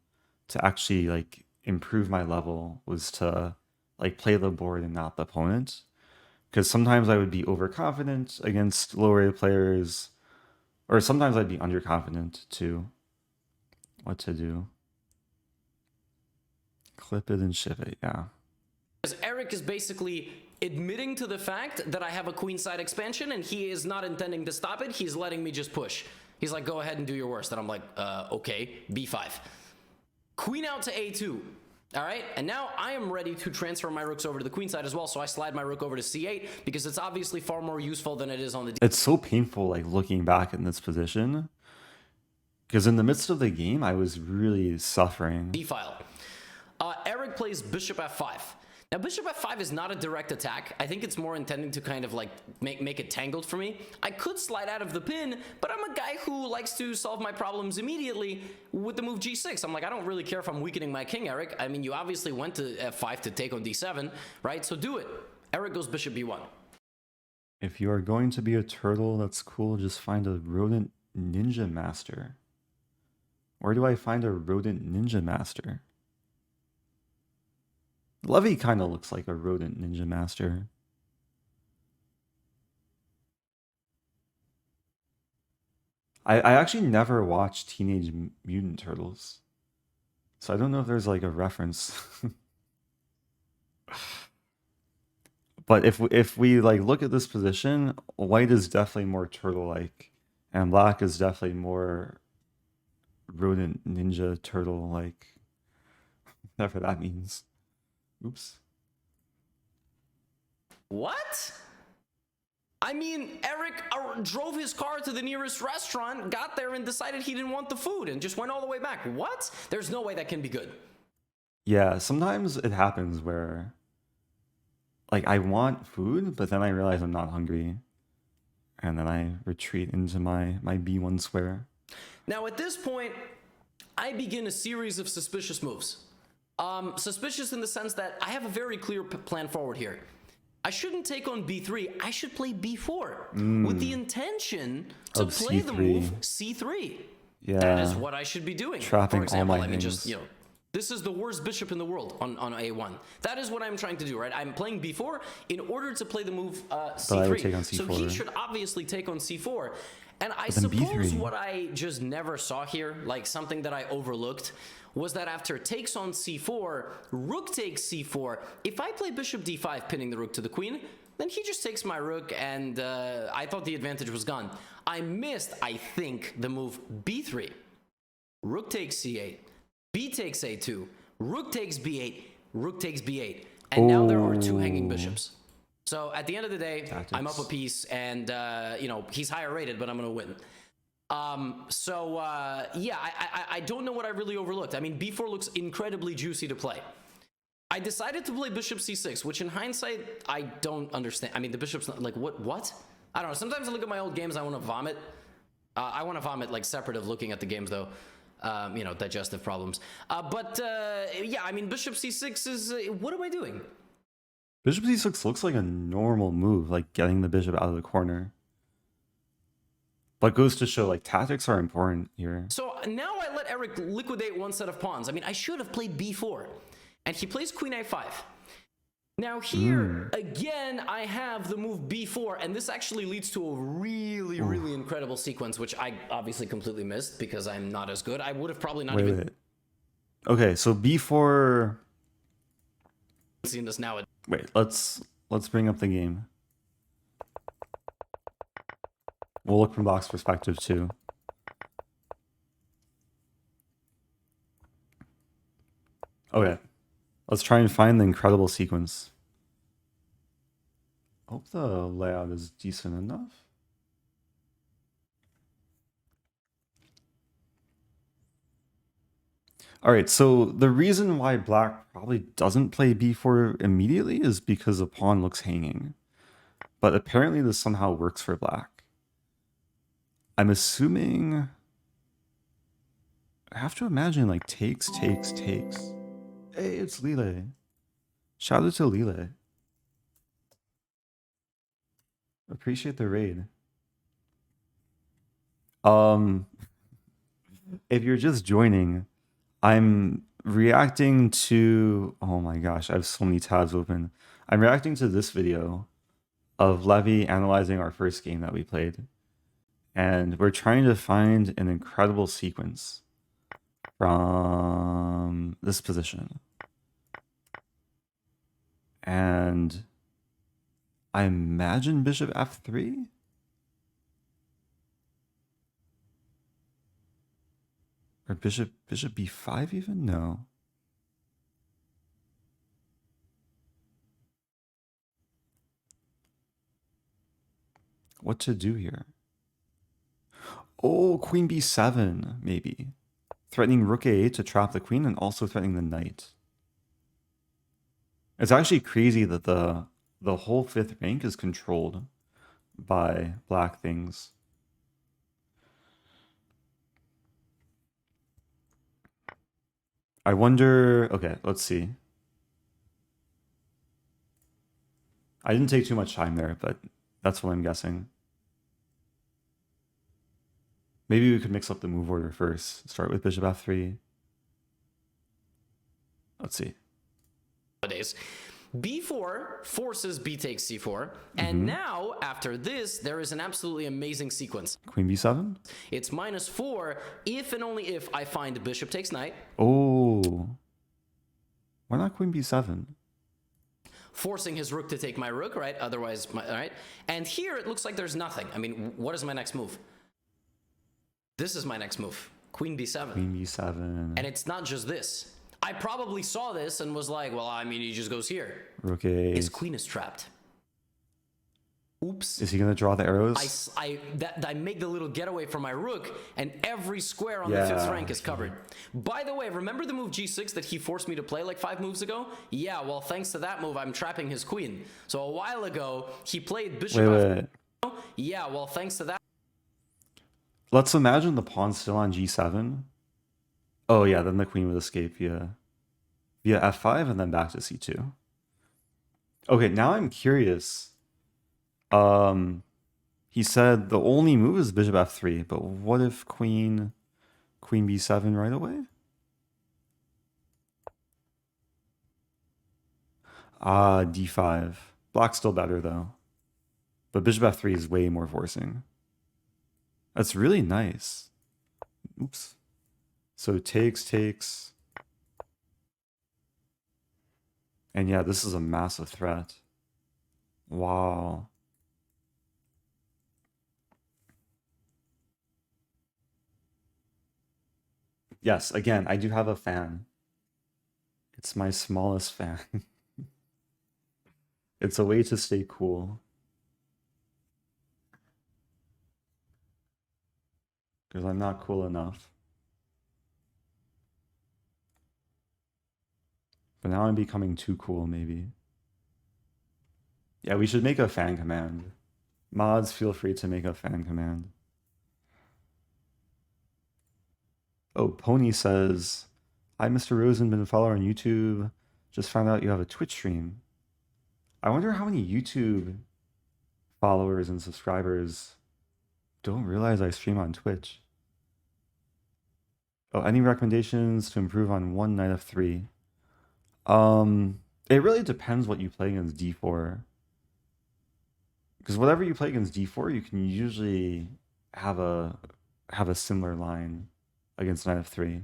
To actually like improve my level was to like play the board and not the opponent. Because sometimes I would be overconfident against lower players, or sometimes I'd be underconfident too. What to do? Clip it and shift it, yeah. Because Eric is basically admitting to the fact that I have a queenside expansion, and he is not intending to stop it. He's letting me just push. He's like, go ahead and do your worst. And I'm like, okay, b5. Queen out to a2. All right, and now I am ready to transfer my rooks over to the queen side as well, so I slide my rook over to c8 because it's obviously far more useful than it is on the It's so painful, like, looking back in this position, because in the midst of the game, I was really suffering. d file. Eric plays bishop f5. Now, bishop f5 is not a direct attack. I think it's more intending to kind of like make it tangled for me. I could slide out of the pin, but I'm a guy who likes to solve my problems immediately with the move g6. I'm like, I don't really care if I'm weakening my king, Eric. I mean, you obviously went to f5 to take on d7, right? So do it. Eric goes bishop b1. If you are going to be a turtle, that's cool. Just find a rodent ninja master. Where do I find a rodent ninja master? Levy kind of looks like a rodent ninja master. I actually never watched Teenage Mutant Turtles, so I don't know if there's like a reference. But if we like look at this position, white is definitely more turtle-like, and black is definitely more rodent ninja turtle-like, whatever that means. Oops. What? I mean, Eric drove his car to the nearest restaurant, got there and decided he didn't want the food and just went all the way back. What? There's no way that can be good. Yeah, sometimes it happens where like I want food, but then I realize I'm not hungry. And then I retreat into my B1 square. Now at this point, I begin a series of suspicious moves. Suspicious in the sense that I have a very clear plan forward here. I shouldn't take on b3. I should play b4 with the intention to play the move c3. Yeah. That is what I should be doing. Trapping For example, all my I mean, things. just, you know, this is the worst bishop in the world on a1. That is what I'm trying to do, right? I'm playing b4 in order to play the move c3. I would take on So c4. he should obviously take on c4. And I then suppose b3. what I just never saw here, like something that I overlooked, was that after takes on c4, rook takes c4. If I play bishop d5, pinning the rook to the queen, then he just takes my rook, and I thought the advantage was gone. I missed, I think, the move b3. Rook takes c8. B takes a2. Rook takes b8. Rook takes b8. And now there are two hanging bishops. So at the end of the day, Tactics. I'm up a piece, and you know, he's higher rated, but I'm gonna win. Yeah, I don't know what I really overlooked. I mean, b4 looks incredibly juicy to play. I decided to play bishop c6, which in hindsight, I don't understand. I mean, the bishop's not, like, what? I don't know. Sometimes I look at my old games, I want to vomit. I want to vomit, like, separate of looking at the games, though. you know, digestive problems. Yeah, I mean, bishop c6 is... what am I doing? Bishop c6 looks like a normal move, like getting the bishop out of the corner. But goes to show, like, tactics are important here. So now I let Eric liquidate one set of pawns. I mean, I should have played b4. And he plays queen a5. Now here, again, I have the move b4, and this actually leads to a really, really incredible sequence, which I obviously completely missed because I'm not as good. I would have probably not even Okay, so b4... seen this now. Wait, let's bring up the game. We'll look from Black's perspective too. Okay, let's try and find the incredible sequence. I hope the layout is decent enough. All right, so the reason why Black probably doesn't play b4 immediately is because the pawn looks hanging. But apparently this somehow works for Black. I'm assuming... I have to imagine like takes. Hey, it's Lele. Shout out to Lele. Appreciate the raid. If you're just joining, I'm reacting to... Oh my gosh, I have so many tabs open. I'm reacting to this video of Levy analyzing our first game that we played. And we're trying to find an incredible sequence from this position. And I imagine bishop f3? Or bishop b5 even? No. What to do here? Oh, queen b7, maybe. Threatening rook a8 to trap the queen and also threatening the knight. It's actually crazy that the whole fifth rank is controlled by Black things. I wonder... Okay, let's see. I didn't take too much time there, but that's what I'm guessing. Maybe we could mix up the move order first. Start with bishop f3. Let's see. Nowadays, b4 forces b takes c4, and now after this there is an absolutely amazing sequence. Queen b7. It's -4 if and only if I find bishop takes knight. Oh, why not queen b7? Forcing his rook to take my rook, right? Otherwise, right? And here it looks like there's nothing. I mean, what is my next move? This is my next move. Queen b7. Queen b7. And it's not just this. I probably saw this and was like, well, I mean, he just goes here. Rook a8. His queen is trapped. Oops. Is he going to draw the arrows? I make the little getaway from my rook, and every square on the fifth rank is covered. By the way, remember the move g6 that he forced me to play like 5 moves ago? Yeah, well, thanks to that move, I'm trapping his queen. So a while ago, he played bishop Wait. Yeah, well, thanks to that. Let's imagine the pawn's still on g7. Oh yeah, then the queen would escape via f5 and then back to c2. Okay, now I'm curious. He said the only move is bishop f3, but what if queen b7 right away? Ah, d5. Black's still better though. But bishop f3 is way more forcing. That's really nice. Oops. So takes. And yeah, this is a massive threat. Wow. Yes, again, I do have a fan. It's my smallest fan. It's a way to stay cool. Because I'm not cool enough. But now I'm becoming too cool, maybe. Yeah, we should make a fan command. Mods, feel free to make a fan command. Oh, Pony says, "Hi, Mr. Rosen, been a follower on YouTube. Just found out you have a Twitch stream. I wonder how many YouTube followers and subscribers don't realize I stream on Twitch. Oh, any recommendations to improve on one knight of 3? It really depends what you play against d4. Because whatever you play against d4, you can usually have a similar line against knight of 3.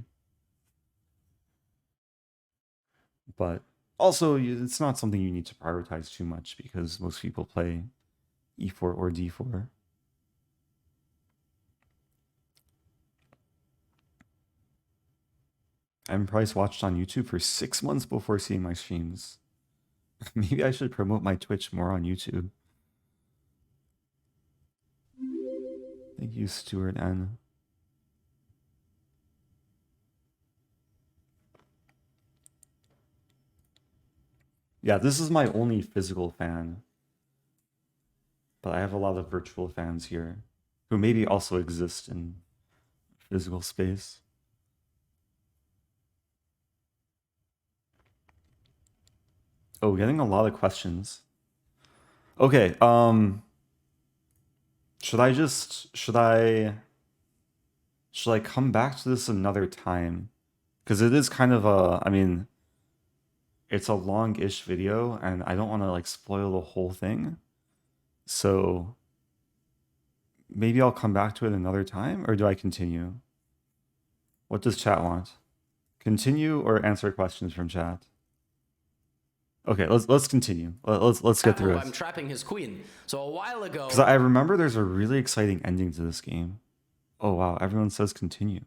But also, it's not something you need to prioritize too much because most people play e4 or d4. M. Price watched on YouTube for 6 months before seeing my streams. Maybe I should promote my Twitch more on YouTube. Thank you, Stuart N. Yeah, this is my only physical fan. But I have a lot of virtual fans here who maybe also exist in physical space. Oh, getting a lot of questions. Okay, should I come back to this another time? Because it is kind of I mean, it's a long-ish video, and I don't want to like spoil the whole thing. So maybe I'll come back to it another time, or do I continue? What does chat want? Continue or answer questions from chat? Okay, let's continue. Let's get through it. I'm trapping his queen. So a while ago, Because I remember there's a really exciting ending to this game. Oh wow, everyone says continue.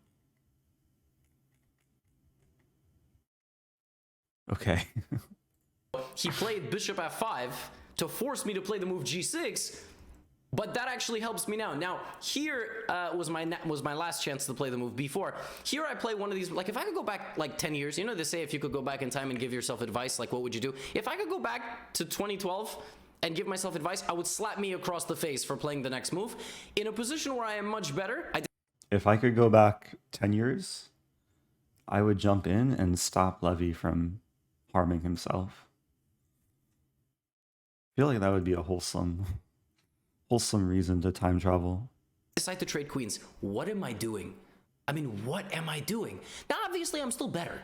Okay. he played bishop f5 to force me to play the move g6. But that actually helps me now. Now, here was my last chance to play the move b4. Here I play one of these, like if I could go back like 10 years, you know they say if you could go back in time and give yourself advice, like what would you do? If I could go back to 2012 and give myself advice, I would slap me across the face for playing the next move. In a position where I am much better, If I could go back 10 years, I would jump in and stop Levy from harming himself. I feel like that would be a wholesome reason to time travel. decide to trade queens. What am I doing? I mean, what am I doing? Now, obviously, I'm still better.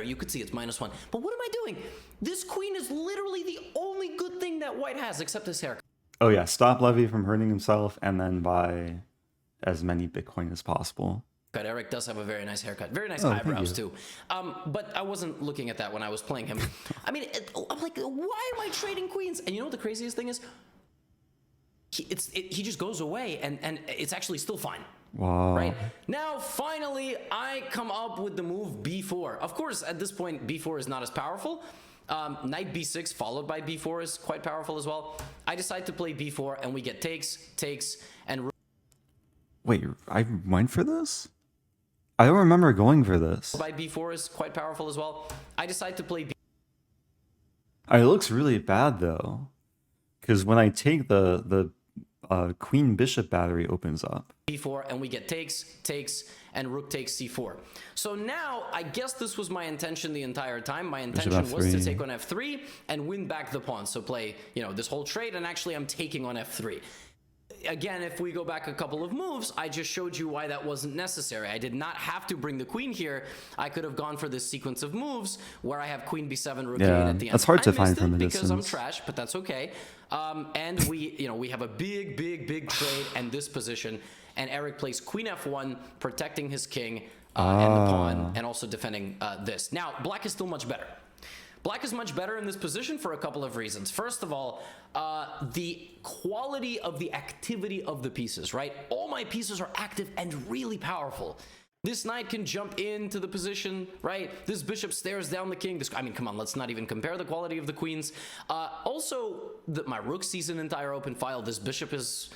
You could see it's -1. But what am I doing? This queen is literally the only good thing that white has, except his haircut. Oh yeah, stop Levy from hurting himself and then buy as many Bitcoin as possible. But Eric does have a very nice haircut. Very nice eyebrows, too. But I wasn't looking at that when I was playing him. I mean, I'm like, why am I trading queens? And you know what the craziest thing is? He just goes away, and it's actually still fine. Wow. Right? Now, finally, I come up with the move b4. Of course, at this point, b4 is not as powerful. Knight b6 followed by b4 is quite powerful as well. I decide to play b4, and we get takes, and... Wait, I went for this? I don't remember going for this. By b4 is quite powerful as well. I decide to play It looks really bad, though. Because when I take the queen bishop battery opens up. b4, and we get takes, and rook takes c4. So now, I guess this was my intention the entire time. My intention was to take on f3 and win back the pawn. So play, this whole trade, and actually I'm taking on f3. Again, if we go back a couple of moves, I just showed you why that wasn't necessary. I did not have to bring the queen here. I could have gone for this sequence of moves where I have queen b7, rook 8 at the end. That's hard to find from the because distance. I'm trash, but that's okay. And we have a big trade and this position. And Eric plays queen f1, protecting his king and the pawn, and also defending this. Now, black is still much better. Black is much better in this position for a couple of reasons. First of all, the quality of the activity of the pieces, right? All my pieces are active and really powerful. This knight can jump into the position, right? This bishop stares down the king. I mean, come on, let's not even compare the quality of the queens. Also, my rook sees an entire open file. This bishop is,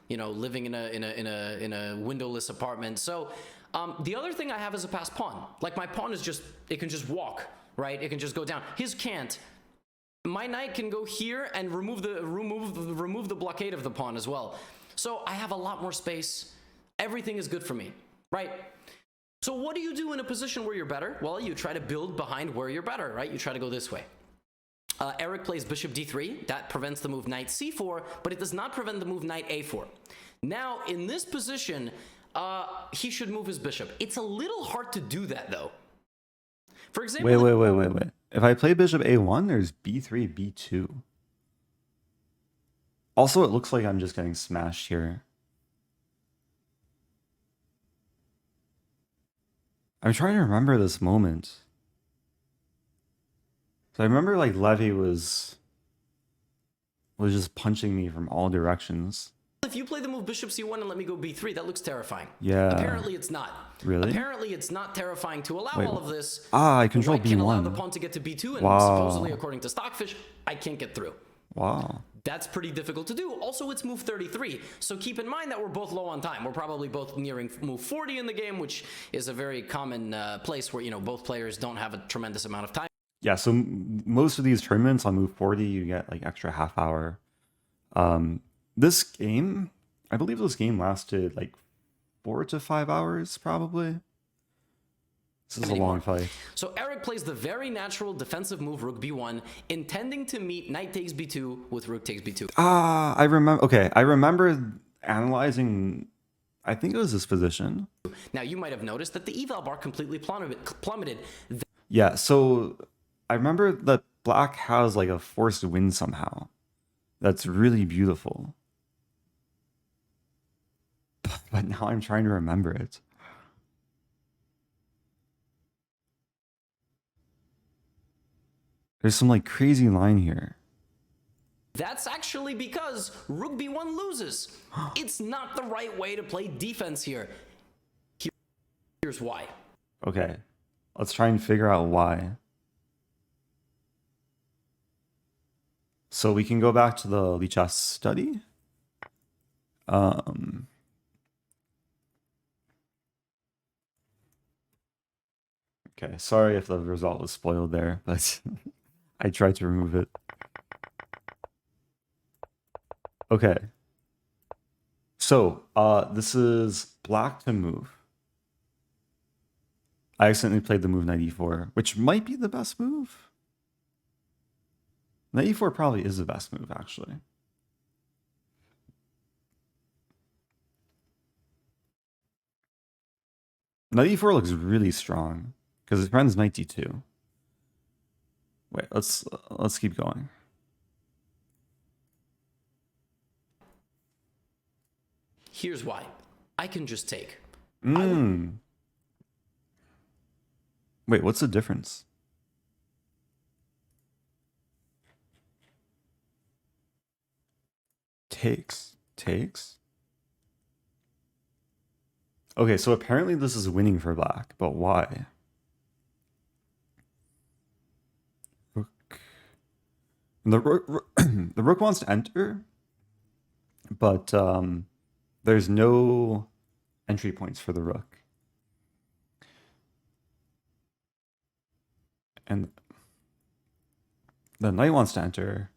living in a windowless apartment. So the other thing I have is a passed pawn. Like my pawn is it can just walk. Right, it can just go down. His can't. My knight can go here and remove the blockade of the pawn as well. So I have a lot more space. Everything is good for me, right? So what do you do in a position where you're better? Well, you try to build behind where you're better, right? You try to go this way. Eric plays bishop d3. That prevents the move knight c4, but it does not prevent the move knight a4. Now, in this position, he should move his bishop. It's a little hard to do that, though. For example... Wait. If I play bishop a1, there's b3, b2. Also, it looks like I'm just getting smashed here. I'm trying to remember this moment. So I remember like Levy was just punching me from all directions. If you play the move bishop c1 and let me go b3, that looks terrifying. Yeah. Apparently it's not. Really? Apparently it's not terrifying to allow all of this. I control White can allow the b1. pawn to get to b2, and Wow. supposedly, according to Stockfish, I can't get through. Wow. That's pretty difficult to do. Also, it's move 33, so keep in mind that we're both low on time. We're probably both nearing move 40 in the game, which is a very common place where, you know, both players don't have a tremendous amount of time. Yeah, so most of these tournaments on move 40, you get like extra half hour. This game, I believe this game lasted like 4 to 5 hours, probably. This is a long fight. So Eric plays the very natural defensive move rook b1, intending to meet knight takes b2 with rook takes b2. I remember. Okay, I remember analyzing. I think it was this position. Now you might have noticed that the eval bar completely plummeted. Yeah, so I remember that black has like a forced win somehow. That's really beautiful. But now I'm trying to remember it. There's some like crazy line here. That's actually because rook b1 loses. It's not the right way to play defense here. Here's why. Okay, let's try and figure out why. So we can go back to the Lichess study. Okay, sorry if the result was spoiled there, but I tried to remove it. Okay. So, this is black to move. I accidentally played the move knight e4, which might be the best move. Knight e4 probably is the best move, actually. Knight e4 looks really strong because his friend's knight d2. Wait, let's keep going. Here's why. I can just take. Wait, what's the difference? Takes. Okay, so apparently this is winning for black, but why? Rook. The rook wants to enter, but there's no entry points for the rook. And the knight wants to enter,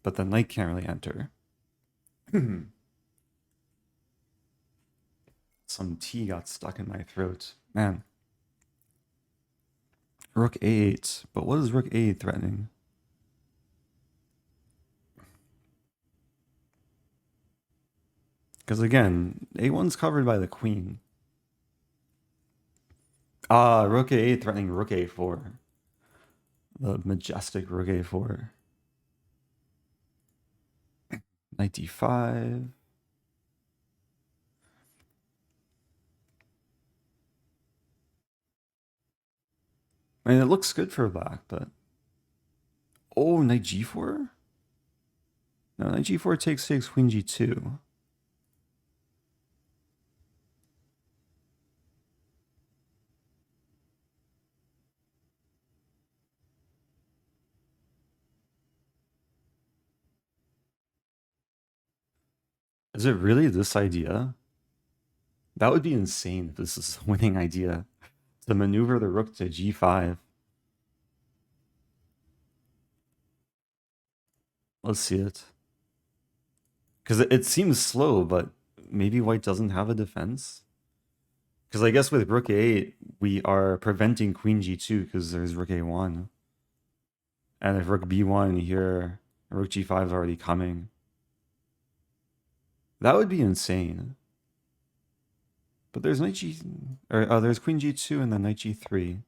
but the knight can't really enter. Some tea got stuck in my throat. Man. Rook a8. But what is rook a8 threatening? Because again, a1's covered by the queen. Rook a8 threatening rook a4. The majestic rook a4. Knight d5. I mean, it looks good for black, but... Oh, knight g4? No, knight g4 takes queen g2. Is it really this idea? That would be insane if this is a winning idea. To maneuver the rook to g5. Let's see it. Because it seems slow, but maybe white doesn't have a defense. Because I guess with rook a8, we are preventing queen g2 because there's rook a1. And if rook b1 here, rook g5 is already coming. That would be insane. But there's knight g... Or, there's queen g2 and then knight g3.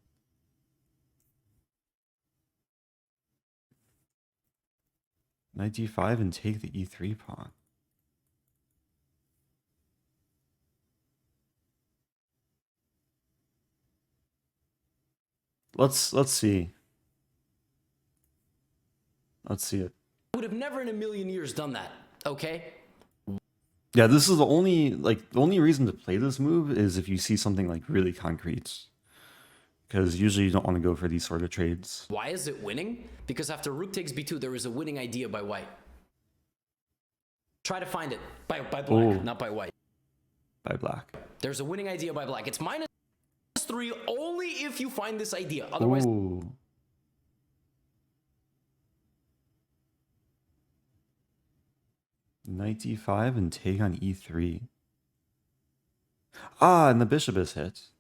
Knight d5 and take the e3 pawn. Let's see. Let's see it. I would have never in a million years done that, okay? Yeah, this is the only reason to play this move is if you see something like really concrete. Because usually you don't want to go for these sort of trades. Why is it winning? Because after rook takes b2, there is a winning idea by white. Try to find it. By black, Ooh. not by white. By black. There's a winning idea by black. It's -3 only if you find this idea. Otherwise... Ooh. Knight d5 and take on e3. Ah, and the bishop is hit.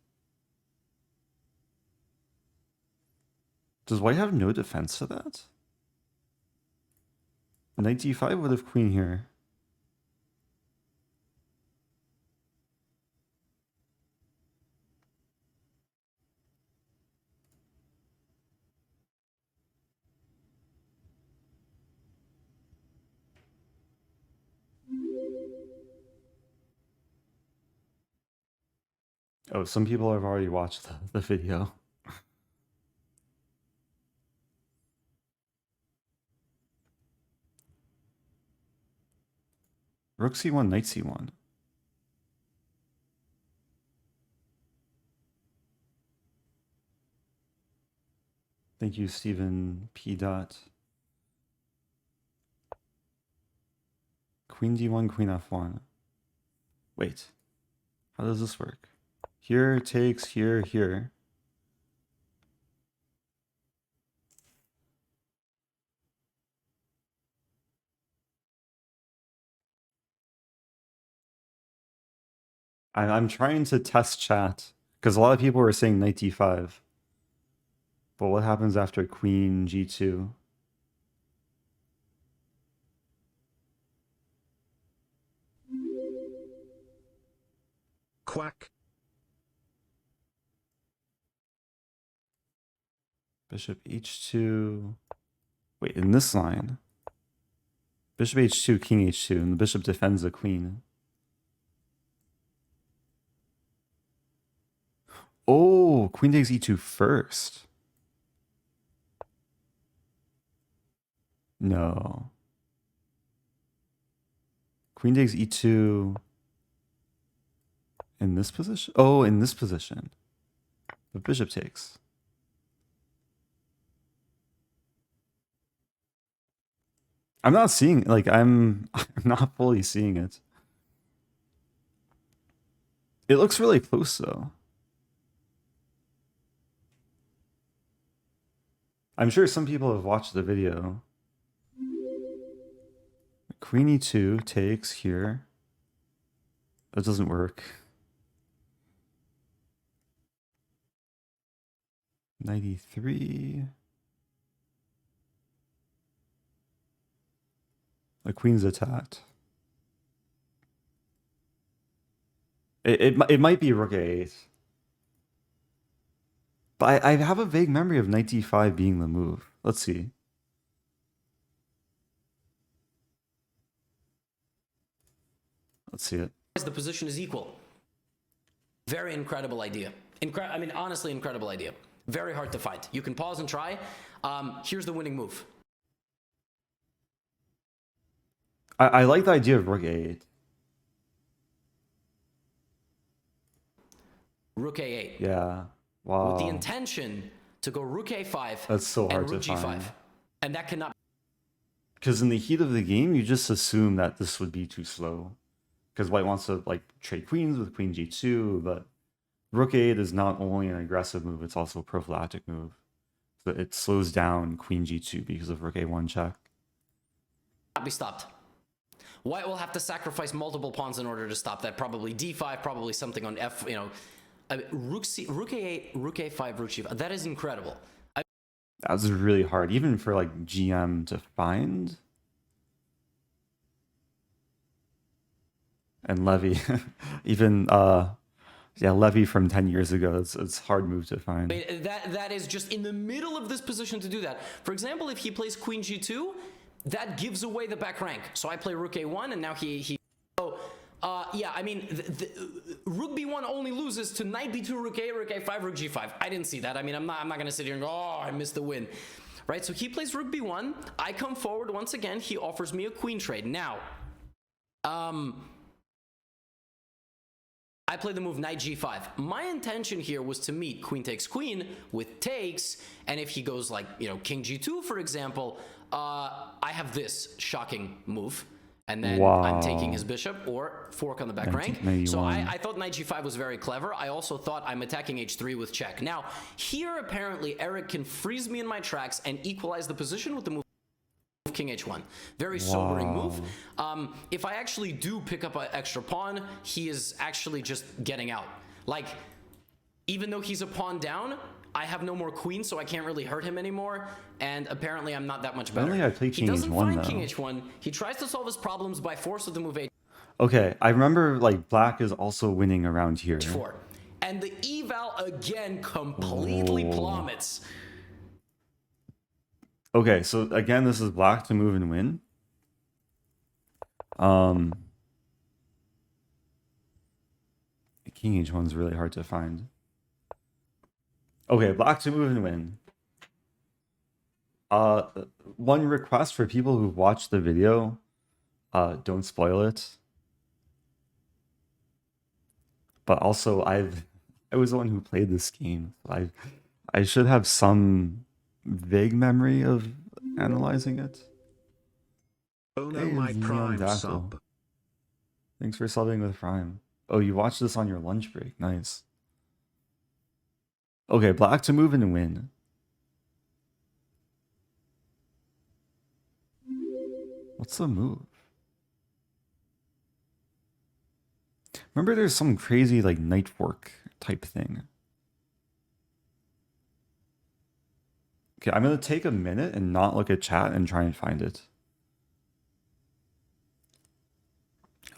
Does white have no defense to that? Knight d5 would have queen here. Oh, some people have already watched the video. Rook c1, knight c1. Thank you, Stephen P. Dot. Queen d1, queen f1. Wait, how does this work? Here takes here, here. I'm trying to test chat because a lot of people were saying knight d5. But what happens after queen g2? Quack. Bishop h2. Wait, in this line. Bishop h2, king h2, and the bishop defends the queen. Oh, queen takes e2 first. No. Queen takes e2 in this position? Oh, in this position. But bishop takes. I'm not seeing, like, I'm not fully seeing it. It looks really close, though. I'm sure some people have watched the video. Queen e2 takes here. That doesn't work. Knight e3. The queen's attacked. It might be rook a8. But I have a vague memory of knight d5 being the move. Let's see. Let's see it. The position is equal. Very incredible idea. I mean, honestly, incredible idea. Very hard to find. You can pause and try. Here's the winning move. I like the idea of rook a8. Rook a8. Yeah. Wow. With the intention to go rook a5. That's so hard and rook to g5. find. And that cannot... Because in the heat of the game, you just assume that this would be too slow. Because white wants to like trade queens with queen g2, but rook a8 is not only an aggressive move, it's also a prophylactic move. So it slows down queen g2 because of rook a1 check. Not be stopped. White will have to sacrifice multiple pawns in order to stop that. Probably d5, probably something on f, I mean, rook a8, rook a5, rook g5. That is incredible. That was really hard, even for like GM to find. And Levy, even yeah, Levy from 10 years ago. It's a hard move to find. I mean, that is just in the middle of this position to do that. For example, if he plays queen g2, that gives away the back rank. So I play rook a1, and now he. So yeah, I mean, rook b1 only loses to knight b2, rook a, rook a5, rook g5. I didn't see that. I mean, I'm not gonna sit here and go, oh, I missed the win, right? So he plays rook b1. I come forward once again. He offers me a queen trade. Now, I play the move knight g5. My intention here was to meet queen takes queen with takes, and if he goes like, you know, king g2, for example, I have this shocking move, and then I'm taking his bishop or fork on the back rank. So I thought knight g5 was very clever. I also thought I'm attacking h3 with check. Now, here apparently Eric can freeze me in my tracks and equalize the position with the move king h1. Very sobering move. If I actually do pick up an extra pawn, he is actually just getting out. Like, even though he's a pawn down, I have no more queen, so I can't really hurt him anymore, and apparently I'm not that much better. He doesn't find king h1. He tries to solve his problems by force with the move h4. Okay, I remember like black is also winning around here. And the eval again completely plummets. Okay, so again, this is black to move and win. King h1 is really hard to find. Okay, black to move and win. One request for people who watched the video, don't spoil it. But also, I was the one who played this game. I should have some vague memory of analyzing it. Oh no, my Prime sub. Thanks for subbing with Prime. Oh, you watched this on your lunch break. Nice. Okay, black to move and win. What's the move? Remember there's some crazy like knight fork type thing. Okay, I'm going to take a minute and not look at chat and try and find it.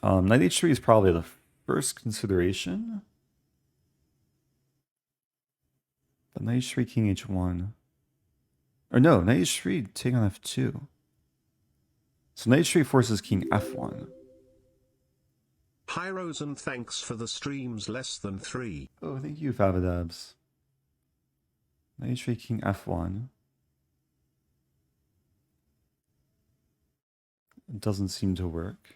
Knight h3 is probably the first consideration. But knight h3, king h1. Or no, knight h3, take on f2. So knight h3 forces king f1. Hi Rosen, thanks for the streams less than 3. Oh, thank you, Favadabs. Knight h3, king f1. It doesn't seem to work.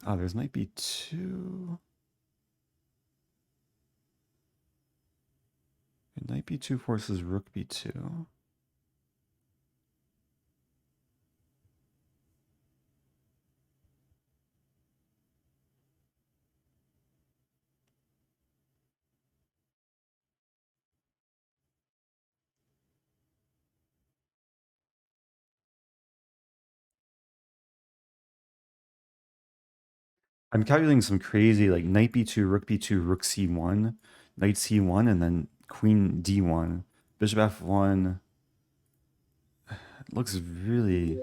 Ah, there's knight b2. Knight b2 forces rook b2. I'm calculating some crazy like knight b2, rook b2, rook c1, knight c1, and then queen d1, bishop f1. It looks really,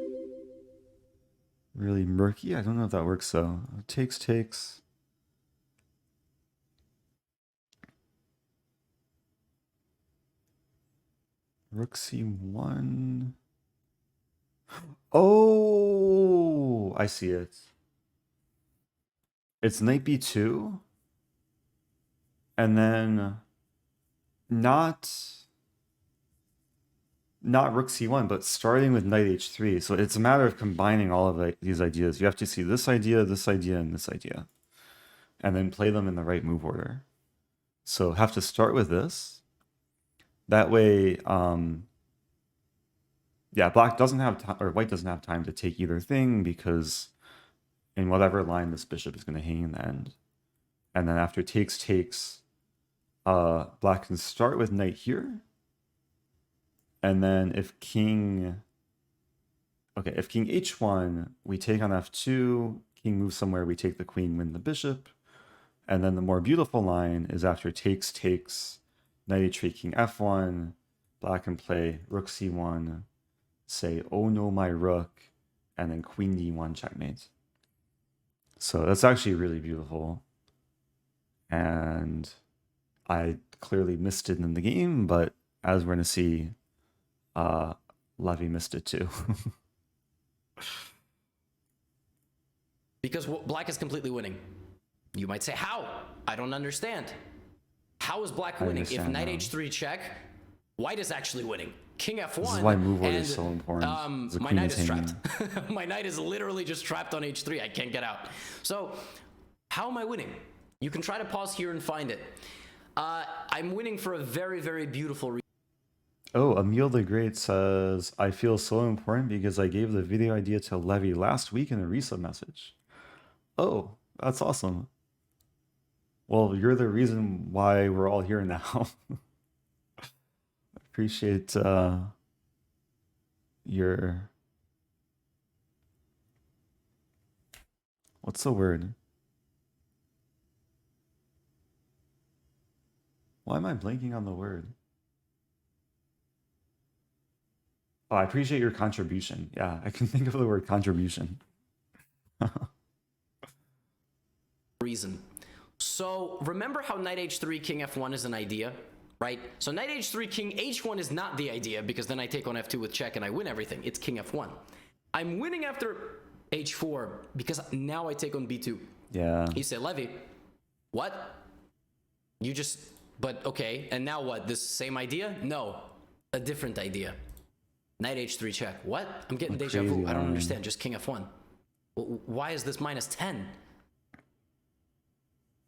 really murky. I don't know if that works though. Takes. Rook c1. Oh, I see it. It's knight b2, and then not rook c1, but starting with knight h3. So it's a matter of combining all of these ideas. You have to see this idea, and this idea, and then play them in the right move order. So have to start with this. That way, yeah, black doesn't have time, or white doesn't have time to take either thing, because in whatever line this bishop is going to hang in the end. And then after takes, black can start with knight here. And then if king... Okay, if king h1, we take on f2, king moves somewhere, we take the queen, win the bishop. And then the more beautiful line is after takes, knight h3, king f1, black can play rook c1, say, oh no, my rook, and then queen d1 checkmate. So that's actually really beautiful. And I clearly missed it in the game, but as we're going to see, Levy missed it too. Because black is completely winning. You might say, how? I don't understand. How is black winning? If knight h3 check, white is actually winning. King f1. This is why move order is so important. My knight is trapped. My knight is literally just trapped on h3. I can't get out. So how am I winning? You can try to pause here and find it. I'm winning for a very, very beautiful reason. Oh, Emil the Great says, I feel so important because I gave the video idea to Levy last week in a resub message. Oh, that's awesome. Well, you're the reason why we're all here now. Appreciate your... What's the word? Why am I blanking on the word? Oh, I appreciate your contribution. Yeah, I can think of the word contribution. Reason. So remember how knight h3, king f1 is an idea, right? So knight h3, king h1 is not the idea because then I take on f2 with check and I win everything. It's king f1. I'm winning after h4 because now I take on b2. Yeah. You say, Levy, what? You just, but okay, and now what? This same idea? No, a different idea. Knight h3 check. What? I'm getting deja vu. I don't understand. Just king f1. Why is this minus 10?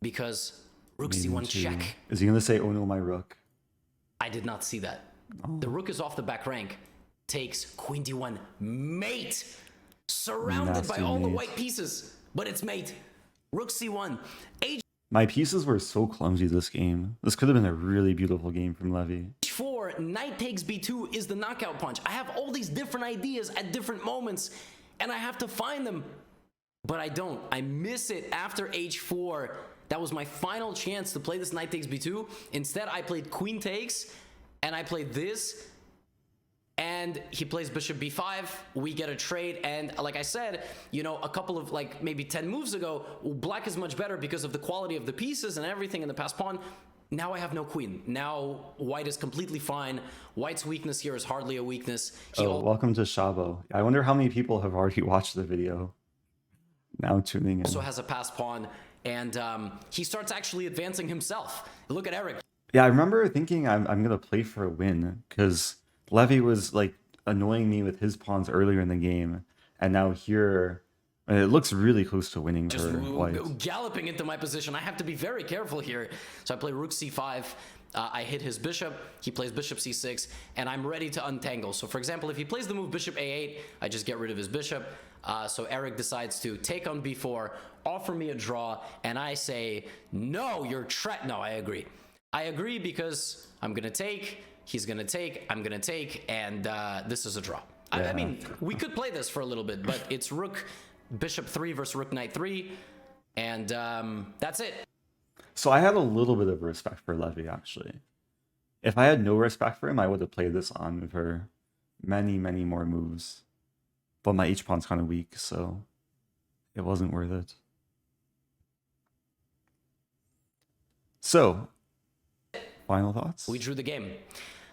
Because rook c1 check. Is he going to say, oh no, my rook? I did not see that. Oh. The rook is off the back rank. Takes queen d1 mate. Surrounded by all the white pieces. But it's mate. Rook c1. My pieces were so clumsy this game. This could have been a really beautiful game from Levy. h4, knight takes b2 is the knockout punch. I have all these different ideas at different moments, and I have to find them. But I don't. I miss it after h4. That was my final chance to play this knight takes b2. Instead, I played queen takes, and I played this. And he plays bishop b5, we get a trade, and like I said, you know, a couple of like maybe 10 moves ago, black is much better because of the quality of the pieces and everything in the pass pawn. Now I have no queen. Now white is completely fine. White's weakness here is hardly a weakness. Welcome to Shabo. I wonder how many people have already watched the video. Now tuning in. Also has a pass pawn, and he starts actually advancing himself. Look at Eric. Yeah, I remember thinking I'm gonna play for a win because Levy was like annoying me with his pawns earlier in the game, and now here it looks really close to winning for white. Galloping into my position. I have to be very careful here. So I play rook c5. I hit his bishop. He plays bishop c6, and I'm ready to untangle. So for example, if he plays the move bishop a8, I just get rid of his bishop. So Eric decides to take on b4, offer me a draw, and I say, no, you're no, I agree. I agree because I'm gonna take. He's gonna take, I'm gonna take, and this is a draw. Yeah. I mean, we could play this for a little bit, but it's rook bishop 3 versus rook knight 3, and that's it. So I had a little bit of respect for Levy, actually. If I had no respect for him, I would have played this on for many, many more moves. But my h-pawn's kind of weak, so it wasn't worth it. So, final thoughts? We drew the game.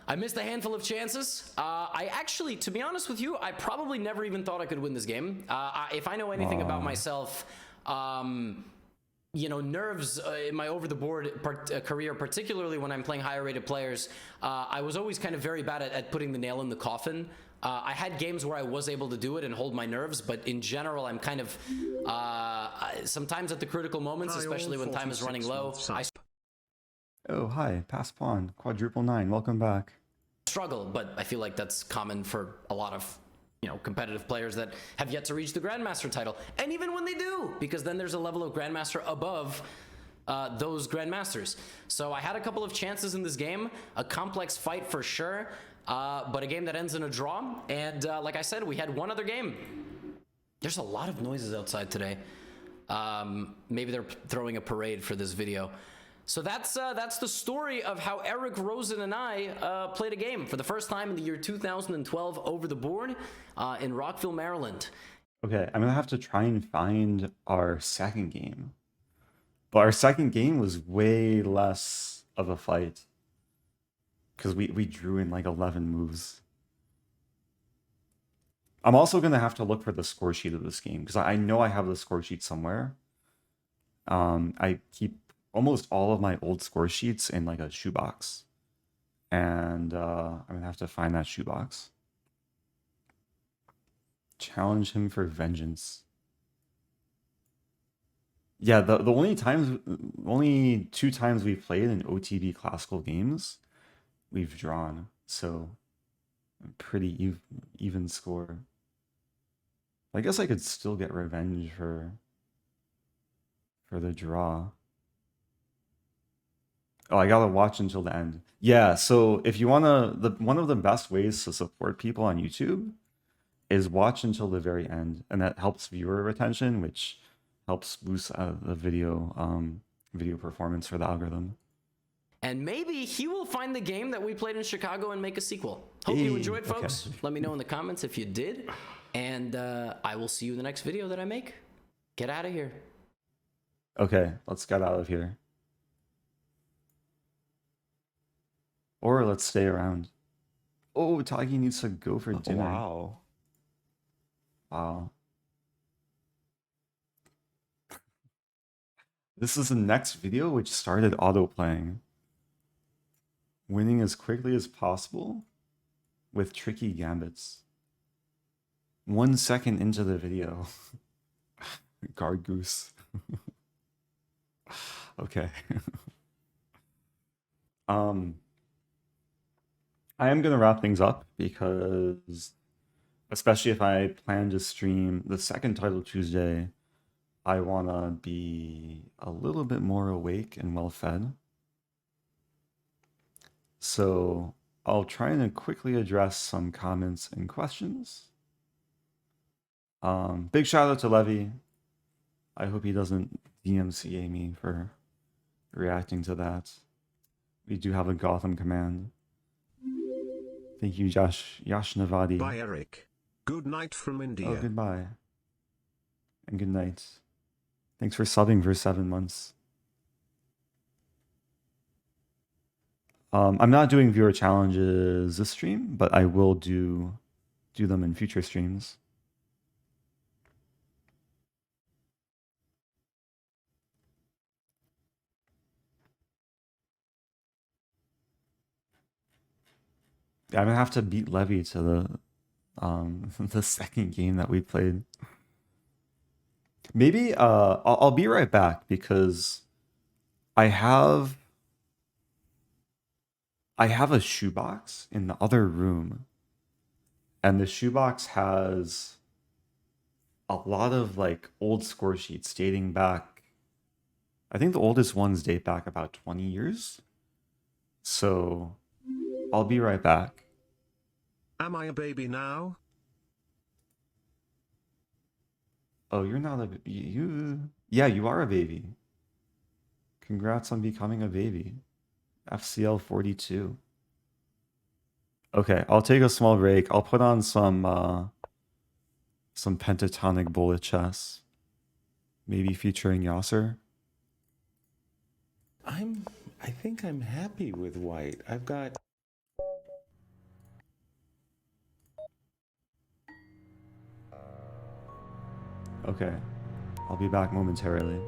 I missed a handful of chances. I actually, to be honest with you, I probably never even thought I could win this game. If I know anything about myself, you know, nerves in my over-the-board career, particularly when I'm playing higher-rated players, I was always kind of very bad at putting the nail in the coffin. I had games where I was able to do it and hold my nerves, but in general, I'm kind of, sometimes at the critical moments, especially when time is running low, Oh, hi, pass pawn, quadruple 9, welcome back. Struggle, but I feel like that's common for a lot of, you know, competitive players that have yet to reach the Grandmaster title. And even when they do, because then there's a level of Grandmaster above those Grandmasters. So I had a couple of chances in this game, a complex fight for sure. but a game that ends in a draw. And like I said, we had one other game. There's a lot of noises outside today. Maybe they're throwing a parade for this video. So that's the story of how Eric, Rosen, and I played a game for the first time in the year 2012 over the board in Rockville, Maryland. Okay, I'm gonna have to try and find our second game. But our second game was way less of a fight. Because we drew in like 11 moves. I'm also gonna have to look for the score sheet of this game, because I know I have the score sheet somewhere. I keep almost all of my old score sheets in like a shoebox. And I'm gonna have to find that shoebox. Challenge him for vengeance. Yeah, the only two times we've played in OTB classical games, we've drawn. So pretty even score. I guess I could still get revenge for the draw. Oh, I gotta watch until the end. Yeah, so if you wanna, one of the best ways to support people on YouTube is watch until the very end, and that helps viewer retention, which helps boost the video performance for the algorithm. And maybe he will find the game that we played in Chicago and make a sequel. Hope you enjoyed, folks. Okay. Let me know in the comments if you did. And I will see you in the next video that I make. Get out of here. Okay, let's get out of here. Or let's stay around. Oh, Tagi needs to go for dinner. Wow. Wow. This is the next video, which started auto-playing. Winning as quickly as possible with tricky gambits. 1 second into the video. Guard goose. Okay. I am going to wrap things up because, especially if I plan to stream the second Title Tuesday, I want to be a little bit more awake and well fed. So I'll try and quickly address some comments and questions. Big shout out to Levy. I hope he doesn't DMCA me for reacting to that. We do have a Gotham command. Thank you, Yash Navadi. Bye, Eric. Good night from India. Oh, goodbye. And good night. Thanks for subbing for 7 months. I'm not doing viewer challenges this stream, but I will do them in future streams. I'm gonna have to beat Levy to the the second game that we played. Maybe I'll be right back because I have a shoebox in the other room, and the shoebox has a lot of like old score sheets dating back. I think the oldest ones date back about 20 years. So I'll be right back. Am I a baby now? Oh, you're not yeah, you are a baby. Congrats on becoming a baby. FCL 42. Okay, I'll take a small break. I'll put on some pentatonic bullet chess. Maybe featuring Yasser. I think I'm happy with white. I've got... Okay, I'll be back momentarily.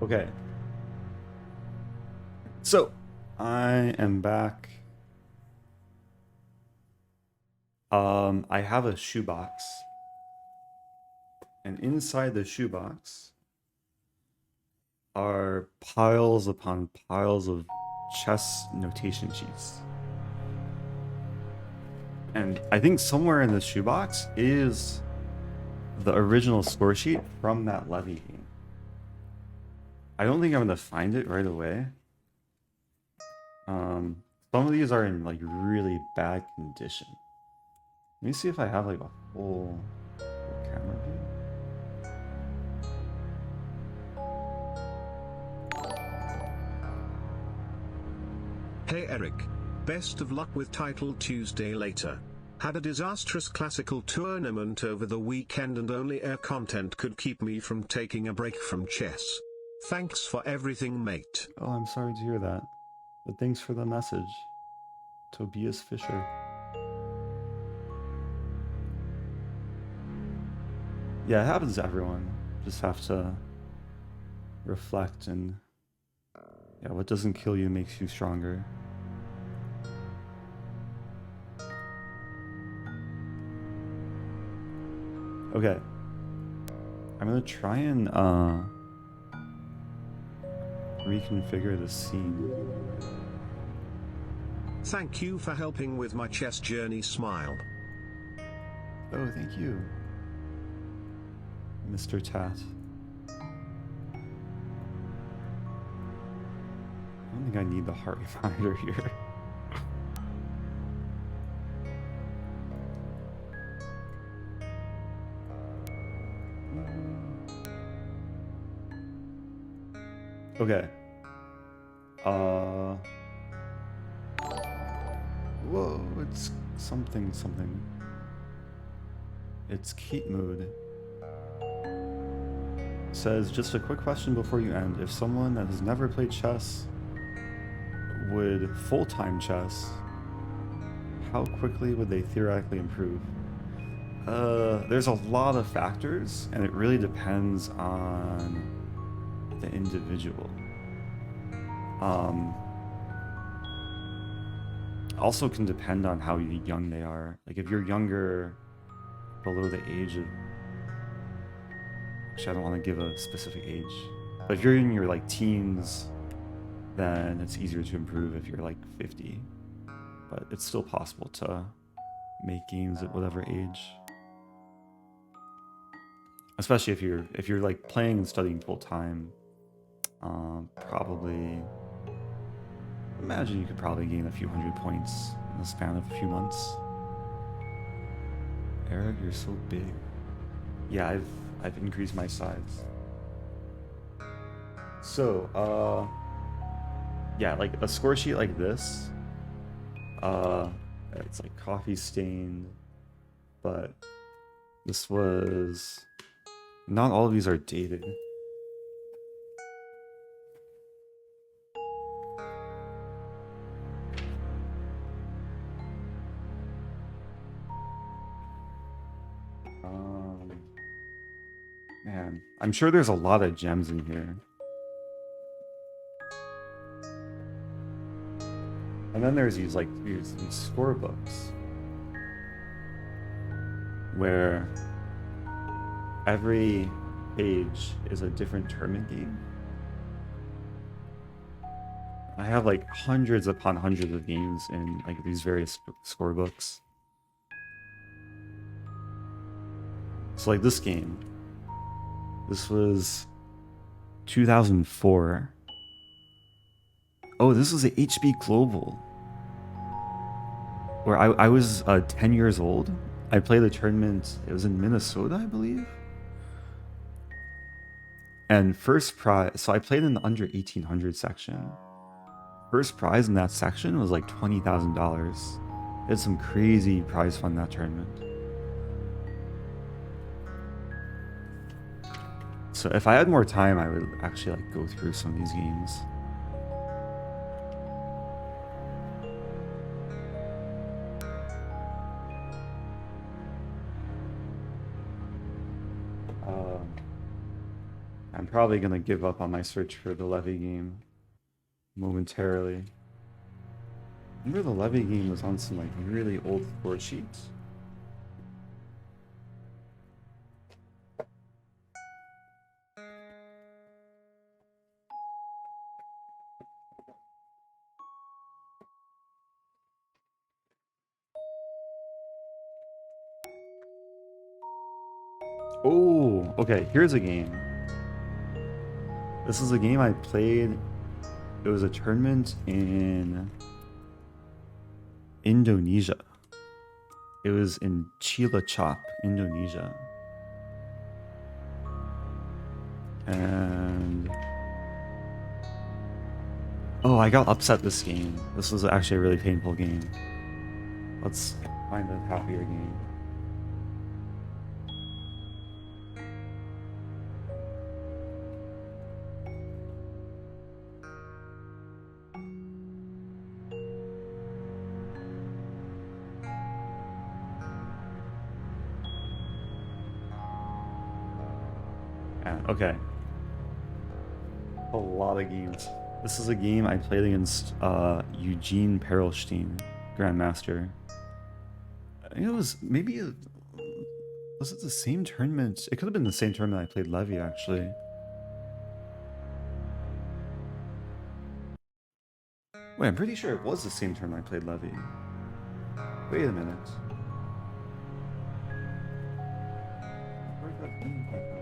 Okay. So, I am back. I have a shoebox. And inside the shoebox are piles upon piles of chess notation sheets. And I think somewhere in this shoebox is the original score sheet from that Levy game. I don't think I'm gonna find it right away. Some of these are in like really bad condition. Let me see if I have like a full camera view. Hey Eric, best of luck with Title Tuesday later. Had a disastrous classical tournament over the weekend and only air content could keep me from taking a break from chess. Thanks for everything, mate. Oh, I'm sorry to hear that. But thanks for the message. Tobias Fisher. Yeah, it happens to everyone. Just have to reflect and yeah, what doesn't kill you makes you stronger. Okay. I'm gonna try and reconfigure the scene. Thank you for helping with my chess journey, smile. Oh, thank you, Mr. Tat. I don't think I need the heart reminder here. Okay. Whoa, it's something. It's keep mood. Says, just a quick question before you end. If someone that has never played chess would full-time chess, how quickly would they theoretically improve? There's a lot of factors, and it really depends on the individual. Also can depend on how young they are. Like if you're younger, below the age of, actually I don't want to give a specific age, but if you're in your like teens, then it's easier to improve if you're like 50. But it's still possible to make gains at whatever age. Especially if you're like playing and studying full time. Probably, imagine you could probably gain a few hundred points in the span of a few months. Eric, you're so big. Yeah, I've increased my size. So, yeah, like a score sheet like this, it's like coffee stained, but this was, not all of these are dated. Man, I'm sure there's a lot of gems in here. And then there's these score books where every page is a different tournament game. I have like hundreds upon hundreds of games in like these various score books. So like this game, this was 2004. Oh, this was the HB Global, where I was 10 years old. I played a tournament, it was in Minnesota, I believe. And first prize, so I played in the under 1800 section. First prize in that section was like $20,000. It's some crazy prize fund that tournament. So if I had more time, I would actually like go through some of these games. I'm probably gonna give up on my search for the Levy game momentarily. Remember the Levy game was on some like really old score sheets? Oh, okay, here's a game. This is a game I played. It was a tournament in Indonesia. It was in Cilacap, Indonesia. And oh, I got upset this game. This was actually a really painful game. Let's find a happier game. Okay. A lot of games. This is a game I played against Eugene Perelstein, Grandmaster. I think it was maybe was it the same tournament? It could have been the same tournament I played Levy, actually. Wait, I'm pretty sure it was the same tournament I played Levy. Wait a minute. Where'd that game come from?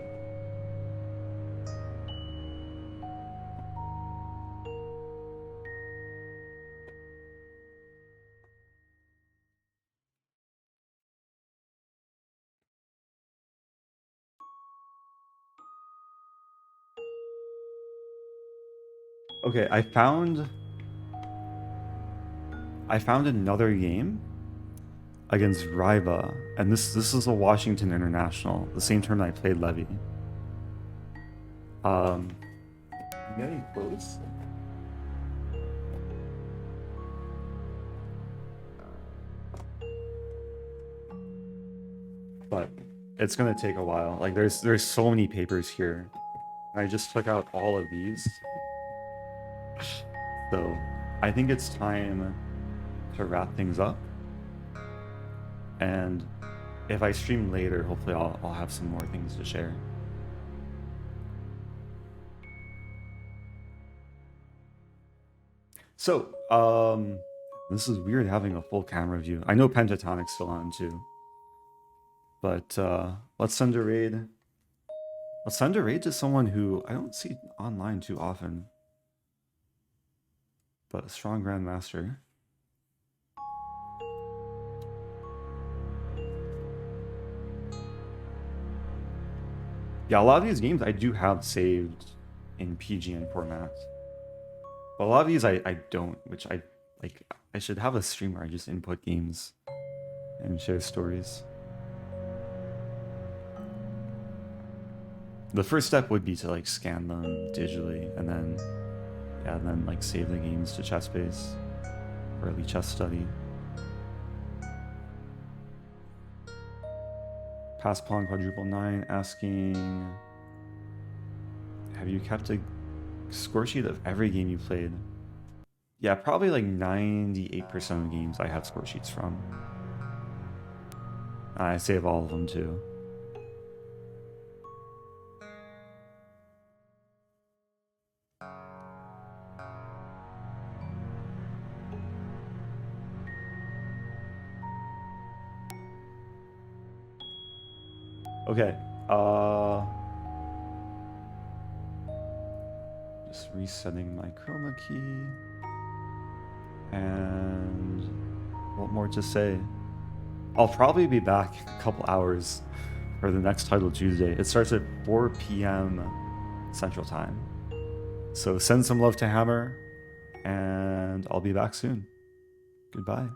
Okay, I found another game against Ryba, and this is a Washington International, the same tournament I played Levy. I'm getting close. But it's gonna take a while. Like there's so many papers here. I just took out all of these. So I think it's time to wrap things up. And if I stream later, hopefully I'll have some more things to share. So, this is weird having a full camera view. I know Pentatonic's still on too. But let's send a raid. Let's send a raid to someone who I don't see online too often. But a strong Grandmaster. Yeah, a lot of these games I do have saved in PGN format. But a lot of these I don't, which I should have a stream where I just input games and share stories. The first step would be to like scan them digitally and then like save the games to Chessbase or Elite Chess Study. Pass Pawn Quadruple 9 asking, have you kept a score sheet of every game you played? Yeah, probably like 98% of games I have score sheets from. I save all of them too. Okay, just resetting my chroma key. And what more to say? I'll probably be back in a couple hours for the next Title Tuesday. It starts at 4 p.m. Central Time. So send some love to Hammer, and I'll be back soon. Goodbye.